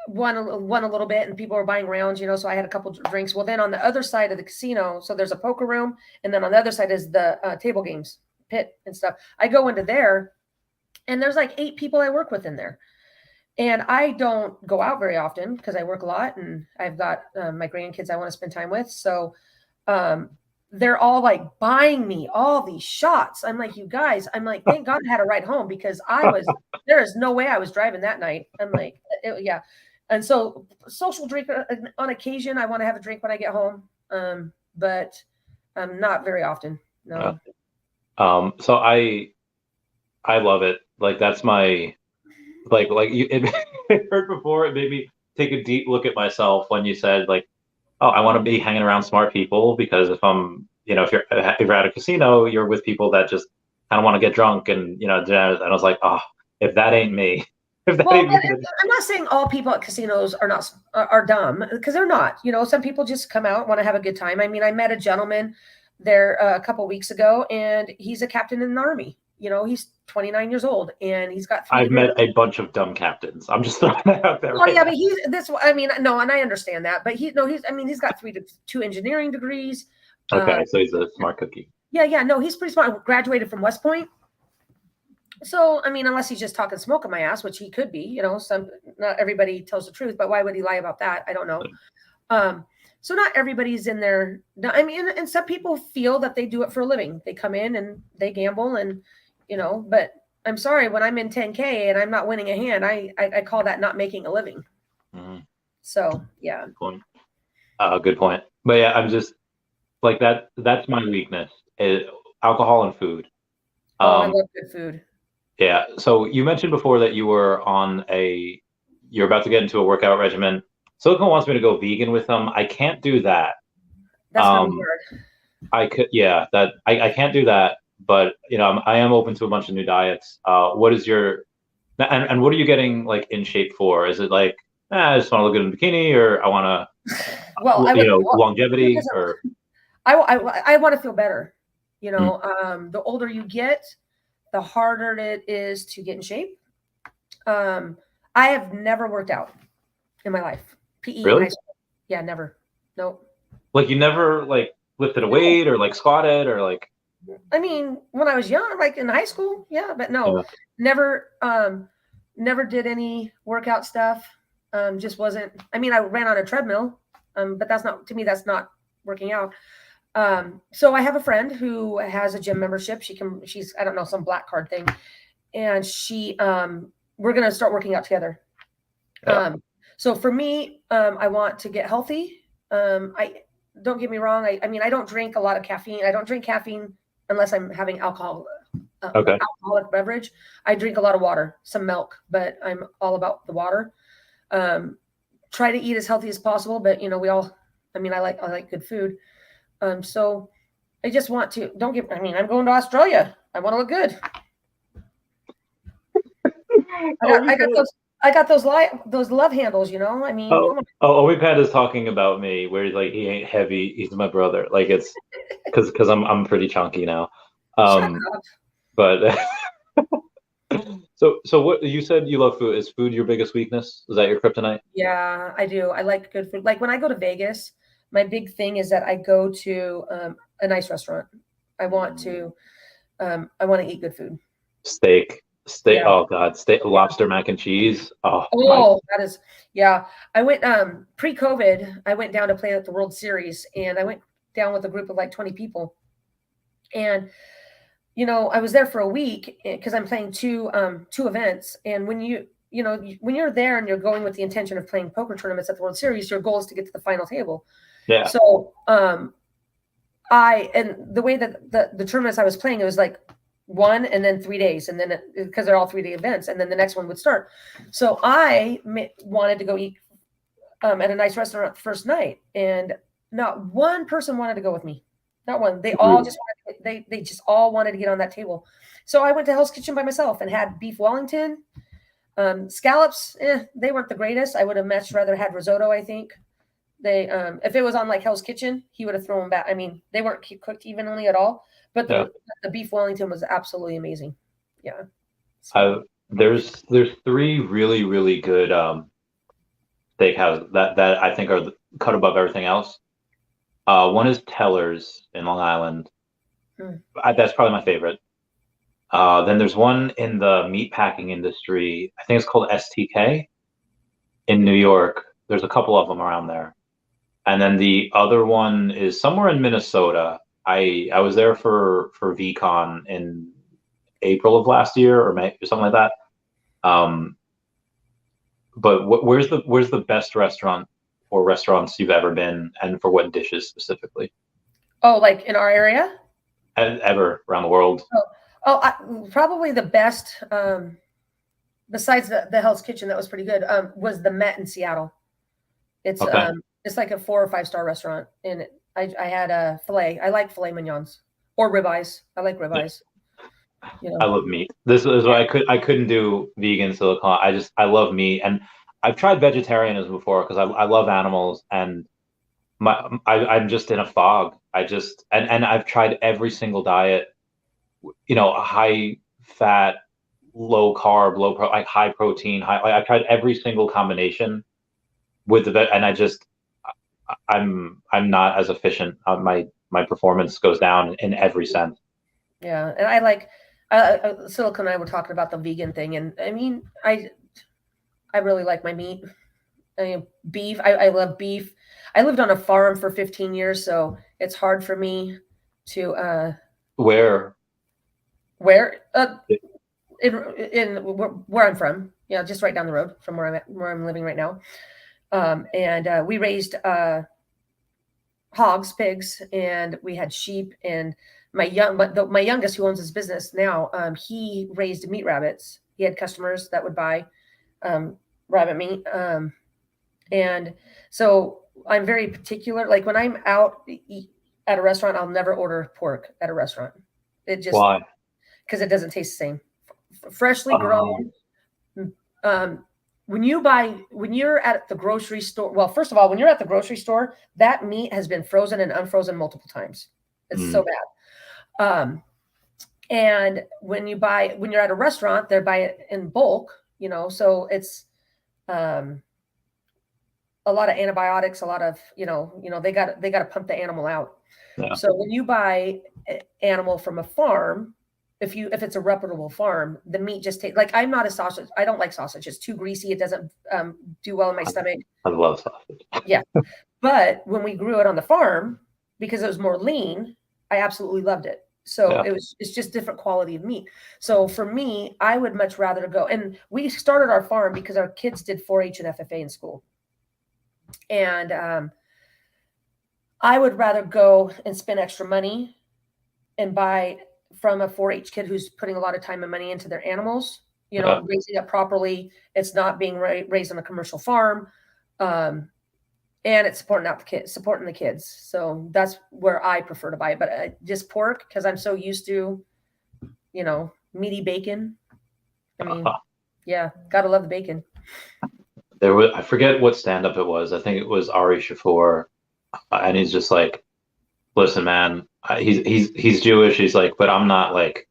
won a little bit, and people were buying rounds, so I had a couple drinks. Well, then on the other side of the casino, so there's a poker room, and then on the other side is the table games pit and stuff. I go into there, and there's like 8 people I work with in there. And I don't go out very often because I work a lot and I've got my grandkids I want to spend time with. So they're all like buying me all these shots. I'm like, you guys, thank God I had a ride home because there is no way I was driving that night. I'm like, yeah. And so social drink on occasion, I want to have a drink when I get home. But not very often. No. So I love it. Like that's my, like you heard before, it made me take a deep look at myself when you said like, oh, I want to be hanging around smart people because if I'm, if you're at a casino, you're with people that just kind of want to get drunk and, and I was like, oh, if that ain't me. I'm not saying all people at casinos are dumb because they're not, some people just come out and want to have a good time. I mean, I met a gentleman there a couple of weeks ago and he's a captain in the Army. He's 29 years old and he's got 3 I've met a bunch of dumb captains. I'm just throwing that out there. Oh, yeah, but no, and I understand that, but he's got 2 engineering degrees. Okay, so he's a smart cookie. Yeah, no, he's pretty smart. Graduated from West Point. So, I mean, unless he's just talking smoke in my ass, which he could be, not everybody tells the truth, but why would he lie about that? I don't know. So not everybody's in there. I mean, and some people feel that they do it for a living. They come in and they gamble and, but I'm sorry, when I'm in 10K and I'm not winning a hand, I call that not making a living. Mm-hmm. So, yeah. Good point. Good point. But yeah, I'm just like that. That's my weakness is alcohol and food. I love good food. Yeah. So you mentioned before that you're about to get into a workout regimen. Silicone wants me to go vegan with them. I can't do that. That's really weird. I could, yeah, that I can't do that. But I am open to a bunch of new diets. What is your and what are you getting like in shape for? Is it like I just want to look good in a bikini, or I want to, longevity, or I want to feel better. The older you get, the harder it is to get in shape. I have never worked out in my life. PE. Really? Yeah, never. Nope. Like you never like lifted a weight or like squatted or like. I mean, when I was young, like in high school, yeah, but no, Yeah. never did any workout stuff. Just wasn't. I mean, I ran on a treadmill, but that's not working out. So I have a friend who has a gym membership. She's I don't know, some black card thing, and we're gonna start working out together. Yeah. So for me, I want to get healthy. I don't get me wrong. I mean, I don't drink a lot of caffeine. I don't drink caffeine unless I'm having Okay. alcoholic beverage. I drink a lot of water, some milk, but I'm all about the water. Try to eat as healthy as possible, but I like good food. So I just want to, I'm going to Australia. I want to look good. I got those love handles, I mean, come on. OMI Pad is talking about me where he's like, he ain't heavy. He's my brother. Like it's because I'm pretty chunky now. Shut up. But so what you said you love food. Is food your biggest weakness? Is that your kryptonite? Yeah, I do. I like good food. Like when I go to Vegas, my big thing is that I go to a nice restaurant. I want to eat good food. Steak. Yeah. Oh God, steak, lobster mac and cheese. That is, yeah. I went pre-COVID. I went down to play at the World Series, and I went down with a group of like 20 people, and I was there for a week because I'm playing two events, and when you're there and you're going with the intention of playing poker tournaments at the World Series, your goal is to get to the final table. Yeah. So and the way that the tournaments I was playing, it was like 1 and then 3 days, and then because they're all 3-day events, and then the next one would start. So I wanted to go eat at a nice restaurant the first night, and not one person wanted to go with me. Not one. They all just they just all wanted to get on that table. So I went to Hell's Kitchen by myself and had beef Wellington, scallops. They weren't the greatest. I would have much rather had risotto. I think they if it was on like Hell's Kitchen, he would have thrown them back. I mean, they weren't cooked evenly at all. But the beef Wellington was absolutely amazing. Yeah. So. There's 3 really, really good steakhouses that I think are cut above everything else. One is Teller's in Long Island. That's probably my favorite. Then there's one in the meat packing industry. I think it's called STK in New York. There's a couple of them around there. And then the other one is somewhere in Minnesota. I was there for VCon in April of last year or May or something like that. But where's the best restaurant or restaurants you've ever been, and for what dishes specifically? Oh, like in our area? Ever around the world? Probably the best, besides the Hell's Kitchen that was pretty good, was the Met in Seattle. It's okay. It's like a 4 or 5 star restaurant, and I had a filet. I like filet mignons or ribeyes. I like ribeyes. I love meat. This is why I couldn't do vegan silicone. I love meat, and I've tried vegetarianism before because I love animals, and I'm just in a fog. And I've tried every single diet, high fat, low carb, like high protein, I've tried every single combination with the vet, and I'm not as efficient. My performance goes down in every sense. Yeah, and I like Silicon and I were talking about the vegan thing, and I mean, I really like my meat. Beef. I love beef. I lived on a farm for 15 years, so it's hard for me to. Where? In where I'm from. Yeah, just right down the road from where I'm living right now. And we raised hogs, pigs, and we had sheep. And my youngest, who owns his business now, he raised meat rabbits. He had customers that would buy rabbit meat. And so I'm very particular. Like when I'm out at a restaurant, I'll never order pork at a restaurant. Why? Because it doesn't taste the same. Freshly grown. When you're at the grocery store, well, first of all, when you're at the grocery store, that meat has been frozen and unfrozen multiple times. It's so bad. And when you're at a restaurant, they buy it in bulk, so it's a a lot of antibiotics, a lot of, they got to pump the animal out. Yeah. So when you buy an animal from a farm, if it's a reputable farm, the meat just tastes like, I'm not a sausage. I don't like sausage. It's too greasy. It doesn't do well in my stomach. I love sausage. Yeah. But when we grew it on the farm, because it was more lean, I absolutely loved it. So it's just different quality of meat. So for me, I would much rather go. And we started our farm because our kids did 4-H and FFA in school. And I would rather go and spend extra money and buy from a 4-H kid who's putting a lot of time and money into their animals, raising it properly. It's not being raised on a commercial farm. And it's supporting the kids. So that's where I prefer to buy it. But just pork, because I'm so used to, meaty bacon. I mean, yeah, gotta love the bacon. I forget what stand-up it was. I think it was Ari Shafour, and he's just like, listen, man, he's Jewish. He's like, but I'm not like,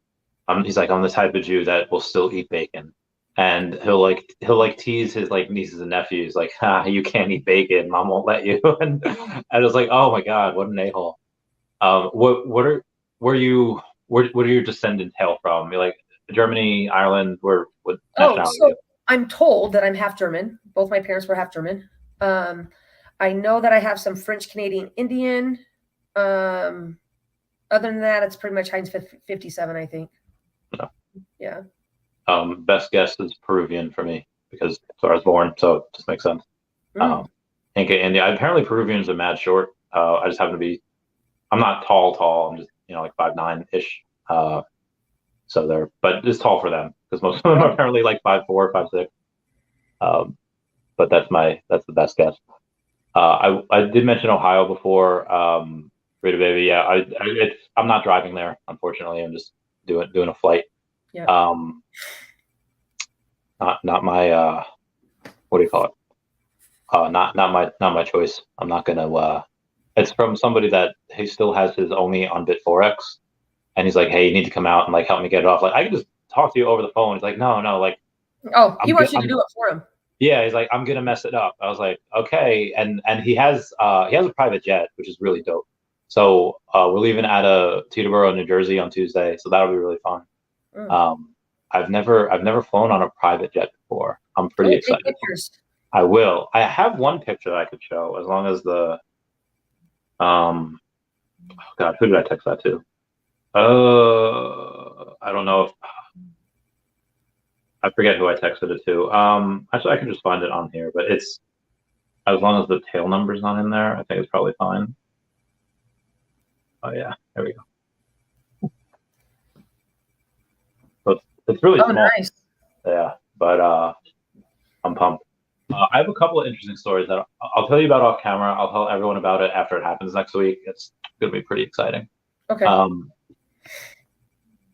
he's like, I'm the type of Jew that will still eat bacon. And he'll tease his like nieces and nephews like, you can't eat bacon, mom won't let you. And I was like, oh my god, what an a-hole. Where do your descendants hail from? You're like Germany, Ireland, what nationality? So I'm told that I'm half German. Both my parents were half German. I know that I have some French, Canadian, Indian. Other than that, it's pretty much Heinz 57, I think. Yeah. Best guess is Peruvian for me because that's where I was born, so it just makes sense. Inca, India. Apparently Peruvians are mad short. I just happen to be. I'm not tall. I'm just like 5'9" so but it's tall for them because most of them are apparently like 5'4", 5'6". But that's the best guess. I did mention Ohio before. Rita Veve, yeah. I'm not driving there, unfortunately. I'm just doing a flight. Yeah. Not my what do you call it? Not my choice. I'm not gonna. It's from somebody that he still has his OMI on Bit4X, and he's like, hey, you need to come out and like help me get it off. Like I can just talk to you over the phone. He's like, no, like. Oh, he wants you to do it for him. Yeah, he's like, I'm gonna mess it up. I was like, okay, and he has a private jet, which is really dope. So we're leaving out of Teterboro, New Jersey on Tuesday, so that'll be really fun. I've never flown on a private jet before. I'm pretty excited. Take pictures. I will. I have one picture that I could show as long as the oh God, who did I text that to? I don't know if I forget who I texted it to. Actually, I can just find it on here, but it's as long as the tail number's not in there, I think it's probably fine. Oh yeah, there we go. So it's really small. Nice. Yeah, but I'm pumped. I have a couple of interesting stories that I'll tell you about off camera. I'll tell everyone about it after it happens next week. It's going to be pretty exciting. Okay.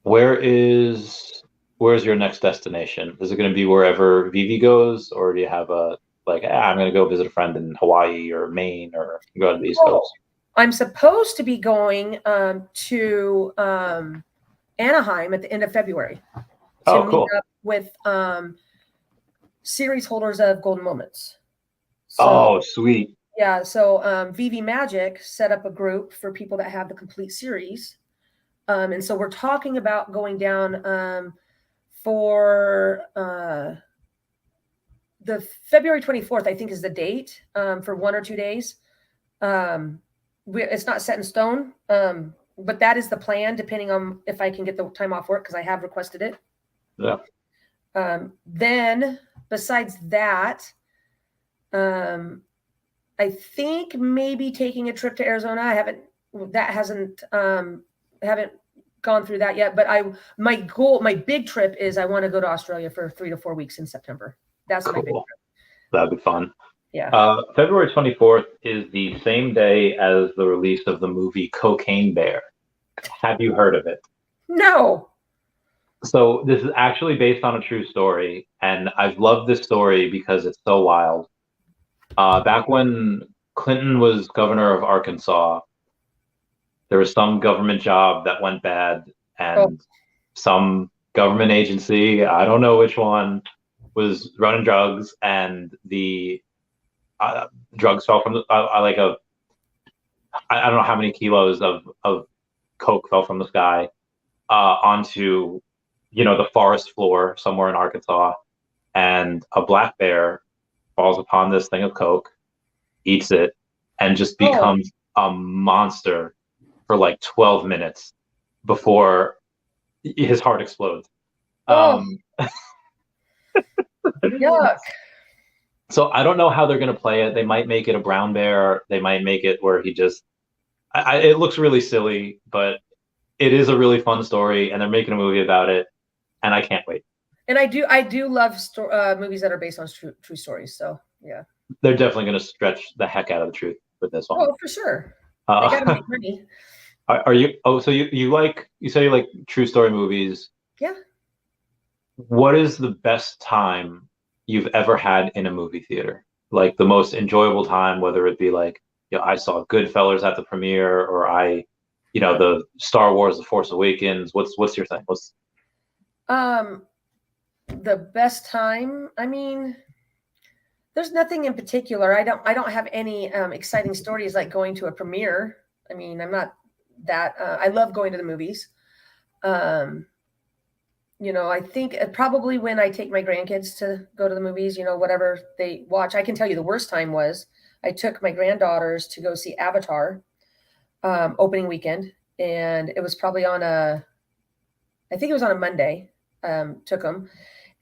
Where's your next destination? Is it going to be wherever Veve goes, or do you have a I'm going to go visit a friend in Hawaii or Maine or go to the East Coast? I'm supposed to be going to Anaheim at the end of February to meet up with series holders of Golden Moments. So, sweet. Yeah, so Veve Magic set up a group for people that have the complete series. And so we're talking about going down for the February 24th, I think is the date for 1 or 2 days. It's not set in stone, but that is the plan, depending on if I can get the time off work, because I have requested it. Yeah. Then besides that, I think maybe taking a trip to Arizona. I haven't gone through that yet, but my big trip is I want to go to Australia for 3 to 4 weeks in September. That's my big trip. That'd be fun. Yeah. February 24th is the same day as the release of the movie Cocaine Bear. Have you heard of it? No. So this is actually based on a true story, and I've loved this story because it's so wild. Back when Clinton was governor of Arkansas, there was some government job that went bad, and some government agency, I don't know which one, was running drugs, and the drugs fell from the I don't know how many kilos of coke fell from the sky onto the forest floor somewhere in Arkansas, and a black bear falls upon this thing of coke, eats it, and just becomes a monster for like 12 minutes before his heart explodes. Yuck. So I don't know how they're going to play it. They might make it a brown bear. They might make it where he just it looks really silly, but it is a really fun story, and they're making a movie about it, and I can't wait. And I do love movies that are based on true stories. So yeah, they're definitely going to stretch the heck out of the truth with this one. Oh, for sure. They got to make money. Are you? Oh, so you say you like true story movies? Yeah. What is the best time you've ever had in a movie theater? Like the most enjoyable time, whether it be like, I saw Goodfellas at the premiere, or the Star Wars: The Force Awakens. What's your thing? The best time. I mean, there's nothing in particular. I don't have any exciting stories like going to a premiere. I mean, I'm not that. I love going to the movies. I think probably when I take my grandkids to go to the movies, whatever they watch. I can tell you the worst time was I took my granddaughters to go see Avatar opening weekend, and it was probably I think it was on a Monday. Took them,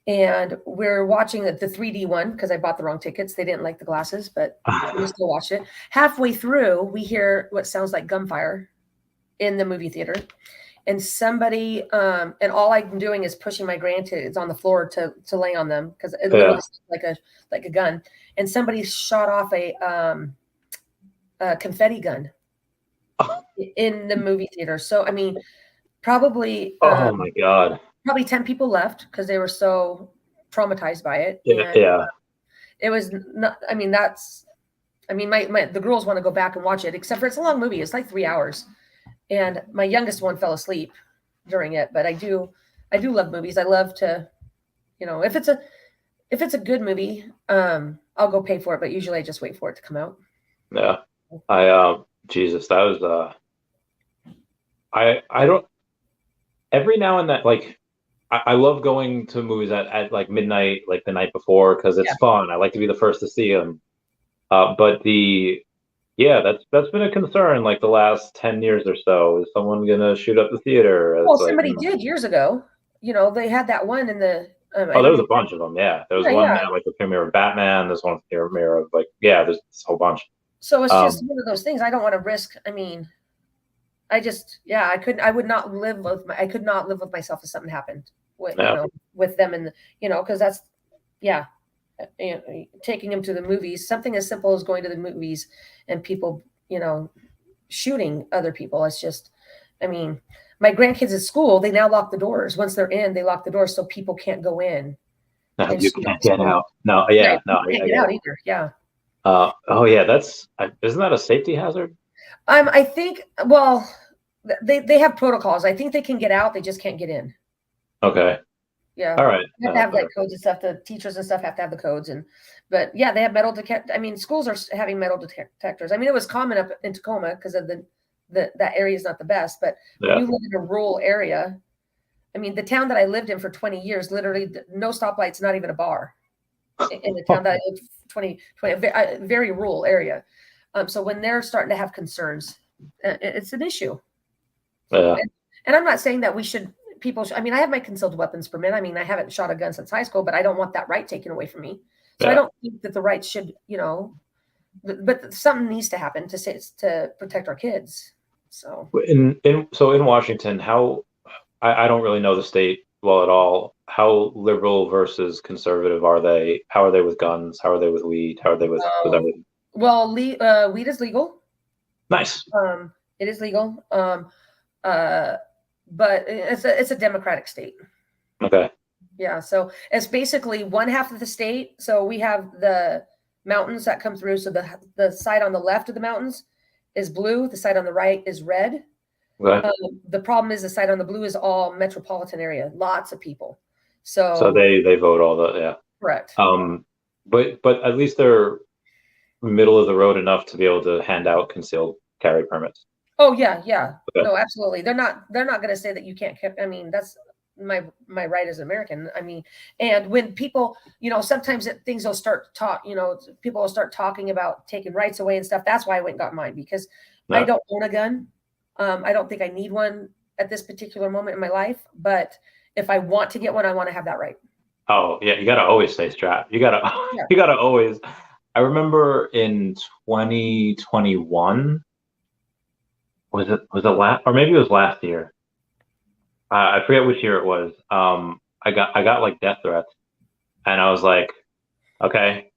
and we're watching the 3D one because I bought the wrong tickets. They didn't like the glasses, but we still watched it. Halfway through, we hear what sounds like gunfire in the movie theater. And somebody, and all I'm doing is pushing my grandkids on the floor to lay on them because it literally sounds like a gun. And somebody shot off a confetti gun in the movie theater. So I mean, probably. Oh my God! Probably 10 people left because they were so traumatized by it. Yeah. It was not. I mean, the girls want to go back and watch it, except for it's a long movie. It's like 3 hours. And my youngest one fell asleep during it, but I do love movies. I love to, if it's a good movie, I'll go pay for it, but usually I just wait for it to come out. Yeah. Jesus, that was, I don't, every now and then, like, I love going to movies at like midnight, like the night before, because it's fun. I like to be the first to see them. But that's been a concern like the last 10 years or so. Is someone gonna shoot up the theater? Well, somebody did years ago. They had that one in the. There was a bunch of them. Yeah, there was one at like the premiere of Batman. There's one at the premiere of there's this whole bunch. So it's just one of those things. I don't want to risk. I mean, I could not live with myself if something happened with with them, and because that's taking them to the movies. Something as simple as going to the movies and people shooting other people. It's just, I mean, my grandkids at school, they now lock the doors. Once they're in, they lock the doors so people can't go in. No, you can't get out. No, yeah, right, no, you can't get out either. Yeah. Isn't that a safety hazard? I think. Well, they have protocols. I think they can get out. They just can't get in. Okay. Yeah. All right. They have to have like codes and stuff. The teachers and stuff have to have the codes, but they have metal detectors. I mean, schools are having metal detectors. I mean, it was common up in Tacoma because of that area is not the best. But when you live in a rural area, I mean, the town that I lived in for 20 years, literally no stoplights, not even a bar. In the town that I lived 20, very rural area. So when they're starting to have concerns, it's an issue. Yeah. And I'm not saying that I mean, I have my concealed weapons permit. I mean, I haven't shot a gun since high school, but I don't want that right taken away from me. So I don't think that the rights should, but something needs to happen to protect our kids. So in Washington, how I don't really know the state well at all. How liberal versus conservative are they? How are they with guns? How are they with weed? How are they with everything? Well, weed is legal. Nice. It is legal. But it's a Democratic state. Okay. Yeah, so it's basically one half of the state. So we have the mountains that come through. So the side on the left of the mountains is blue. The side on the right is red. Okay. The problem is the side on the blue is all metropolitan area. Lots of people. So they vote all the correct. But at least they're middle of the road enough to be able to hand out concealed carry permits. Oh yeah, yeah. Okay. No, absolutely. They're not going to say that you can't. I mean, that's my right as an American. I mean, and when people, sometimes things will start people will start talking about taking rights away and stuff. That's why I went and got mine, because I don't own a gun. I don't think I need one at this particular moment in my life. But if I want to get one, I want to have that right. Oh yeah, you gotta always stay strapped. You gotta you gotta always. I remember in 2021. Was it last, or maybe it was last year? I forget which year it was. I got like death threats, and I was like, okay,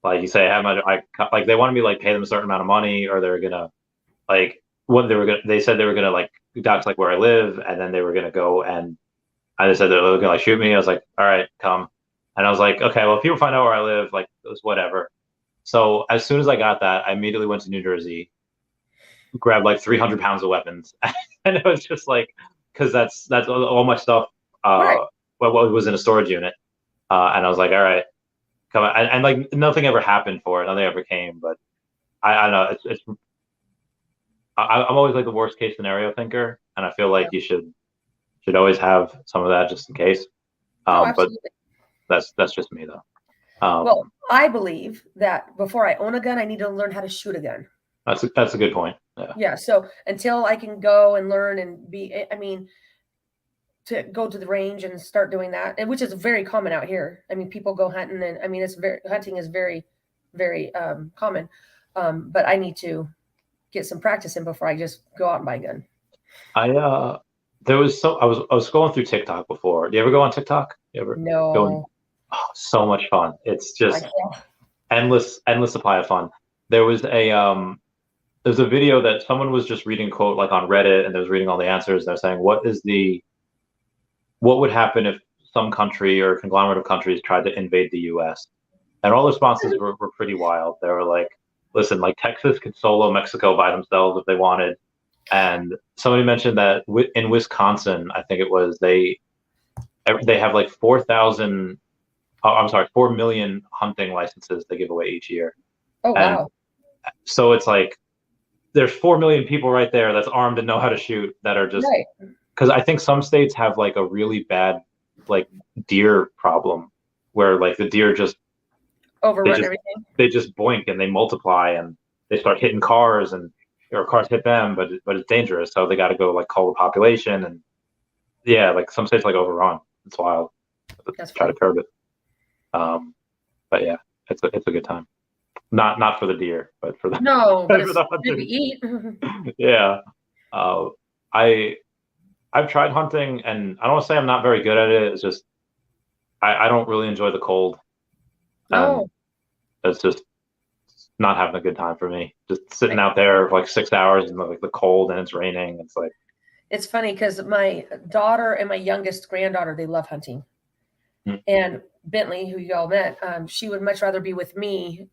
like you say, how much? Like they wanted me to like pay them a certain amount of money, or they were gonna like they said they were gonna like dox like where I live, and then they were gonna go and I just said they were gonna like shoot me. I was like, all right, come, and I was like, okay, well if people find out where I live, like it was whatever. So as soon as I got that, I immediately went to New Jersey, grabbed like 300 pounds of weapons, and it was just like, because that's all my stuff. Right. What was in a storage unit, and I was like, all right, come on, and like nothing ever happened for it, nothing ever came. But I don't know, I'm always like the worst case scenario thinker, and I feel like you should always have some of that just in case. But that's just me though. Well, I believe that before I own a gun, I need to learn how to shoot a gun. That's a good point. Yeah. So until I can go and learn and to go to the range and start doing that, and which is very common out here. I mean, people go hunting, and I mean, hunting is very, very common. But I need to get some practice in before I just go out and buy a gun. I was going through TikTok before. Do you ever go on TikTok? You ever? No. So much fun. It's just endless supply of fun. There's a video that someone was just reading quote like on Reddit, and they was reading all the answers. They're saying, what would happen if some country or conglomerate of countries tried to invade the US? And all the responses were pretty wild. They were like, listen, like Texas could solo Mexico by themselves if they wanted. And somebody mentioned that in Wisconsin, I think it was, they have like 4 million hunting licenses they give away each year. Oh, wow. And so it's like, there's 4 million people right there that's armed and know how to shoot that are just, because I think some states have like a really bad like deer problem where like the deer just overrun everything. They just boink and they multiply and they start hitting cars or cars hit them, but it's dangerous. So they got to go like call the population, and yeah, like some states like overrun. It's wild. Try to curb it. But yeah, it's a good time. Not for the deer, but for the but it's good to eat. Yeah, I've tried hunting, and I don't want to say I'm not very good at it. It's just I don't really enjoy the cold. No, it's just not having a good time for me. Just sitting out there for like 6 hours in the cold, and it's raining. It's like, it's funny because my daughter and my youngest granddaughter, they love hunting. And Bentley, who you all met, she would much rather be with me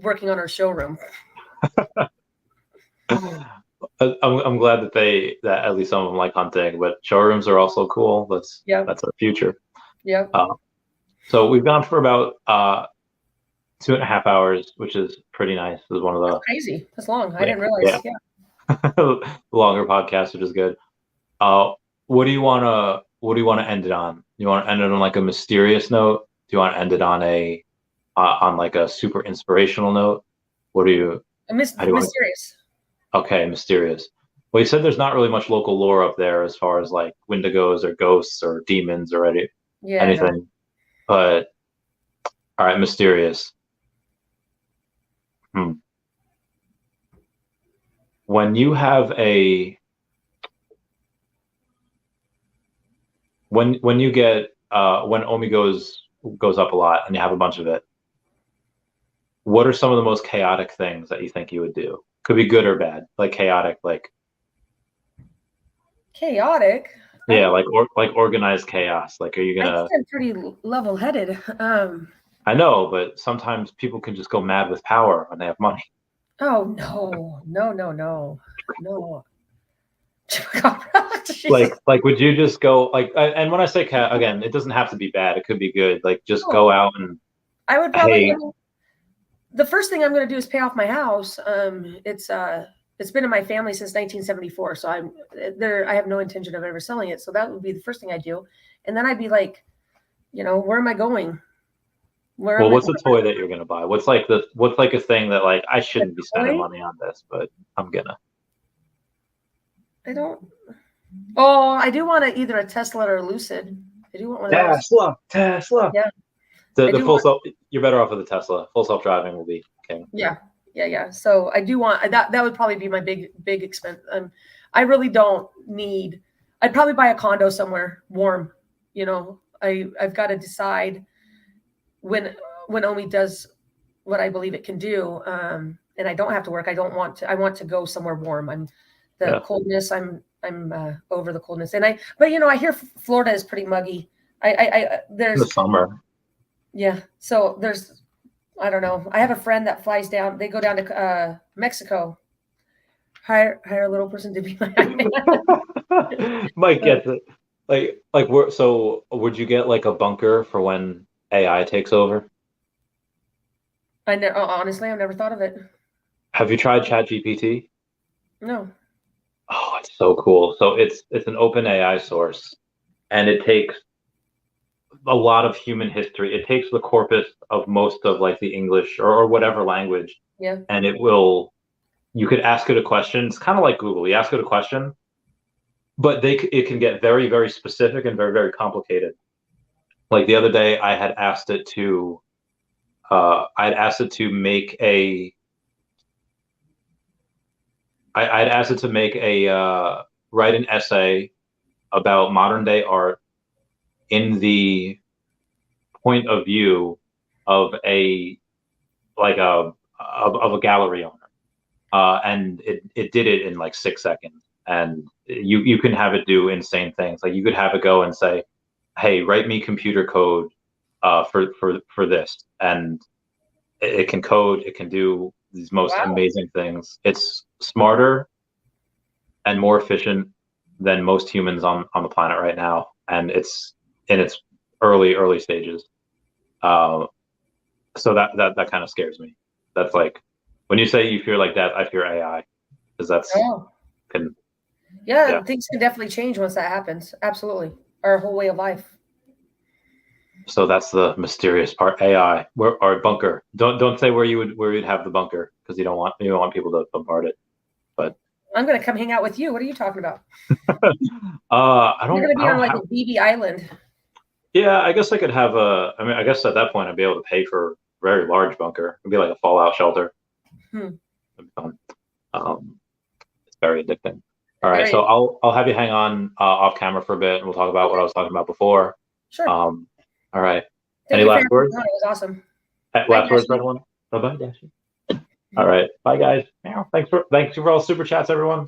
working on her showroom. I'm glad that at least some of them like hunting, but showrooms are also cool. That's our future. Yeah. So we've gone for about 2.5 hours, which is pretty nice. This is one of the crazy. That's long. I didn't realize. Yeah. Longer podcast, which is good. What do you want to end it on? You want to end it on like a mysterious note? Do you want to end it on on like a super inspirational note? What do you? Mysterious. Okay, mysterious. Well, you said there's not really much local lore up there as far as like wendigos or ghosts or demons or anything. But all right, mysterious. When you have when you get when OMI goes up a lot and you have a bunch of it, what are some of the most chaotic things that you think you would do? Could be good or bad, like chaotic, like chaotic. Yeah, like organized chaos. Like, are you gonna? I'm pretty level-headed. I know, but sometimes people can just go mad with power when they have money. Oh no. like, would you just go like? And when I say again, it doesn't have to be bad. It could be good. Like, just go out and. I would probably the first thing I'm going to do is pay off my house. It's been in my family since 1974, so I have no intention of ever selling it. So that would be the first thing I do, and then I'd be like, where am I going? Well, what's a toy that you're gonna buy? What's like a thing that like I shouldn't be spending money on this, but I'm gonna. I don't. Oh, I do want either a Tesla or a Lucid. I do want one of those. Tesla. Yeah. The full self. You're better off with a Tesla. Full self driving will be king. Yeah. So I do want that. That would probably be my big expense. I really don't need. I'd probably buy a condo somewhere warm. I've got to decide when OMI does what I believe it can do, and I don't have to work. I want to go somewhere warm. Coldness. I'm over the coldness, but I hear Florida is pretty muggy. There's in the summer. Yeah. So I don't know. I have a friend that flies down. They go down to Mexico. Hire a little person to be my man. Might get it. So would you get like a bunker for when AI takes over? Honestly, I've never thought of it. Have you tried ChatGPT? No. Oh, it's so cool. So it's an open AI source, and it takes a lot of human history. It takes the corpus of most of like the English or whatever language. Yeah. And you could ask it a question. It's kind of like Google. You ask it a question, but it can get very, very specific and very, very complicated. Like the other day, I had asked it to make write an essay about modern day art in the point of view of a gallery owner, and it did it in like 6 seconds. And you can have it do insane things. Like you could have it go and say, "Hey, write me computer code for this," and it can code. It can do these most amazing things. It's smarter and more efficient than most humans on the planet right now, and it's in its early stages. So that kind of scares me. That's like when you say you fear like that, I fear AI, because things can definitely change once that happens. Absolutely, our whole way of life. So that's the mysterious part. AI, our bunker. Don't say where you'd have the bunker, because you don't want people to bombard it. But I'm gonna come hang out with you. What are you talking about? I don't. You're gonna be on like a BB island. Yeah, I guess I could have I guess at that point I'd be able to pay for a very large bunker. It'd be like a fallout shelter. It'd be fun. It's very addicting. All right, so I'll have you hang on off camera for a bit, and we'll talk about what I was talking about before. Sure. All right. Any last words? It was awesome. Last words for everyone? Bye-bye, Dashi. All right. Bye, guys. Thanks for all super chats, everyone.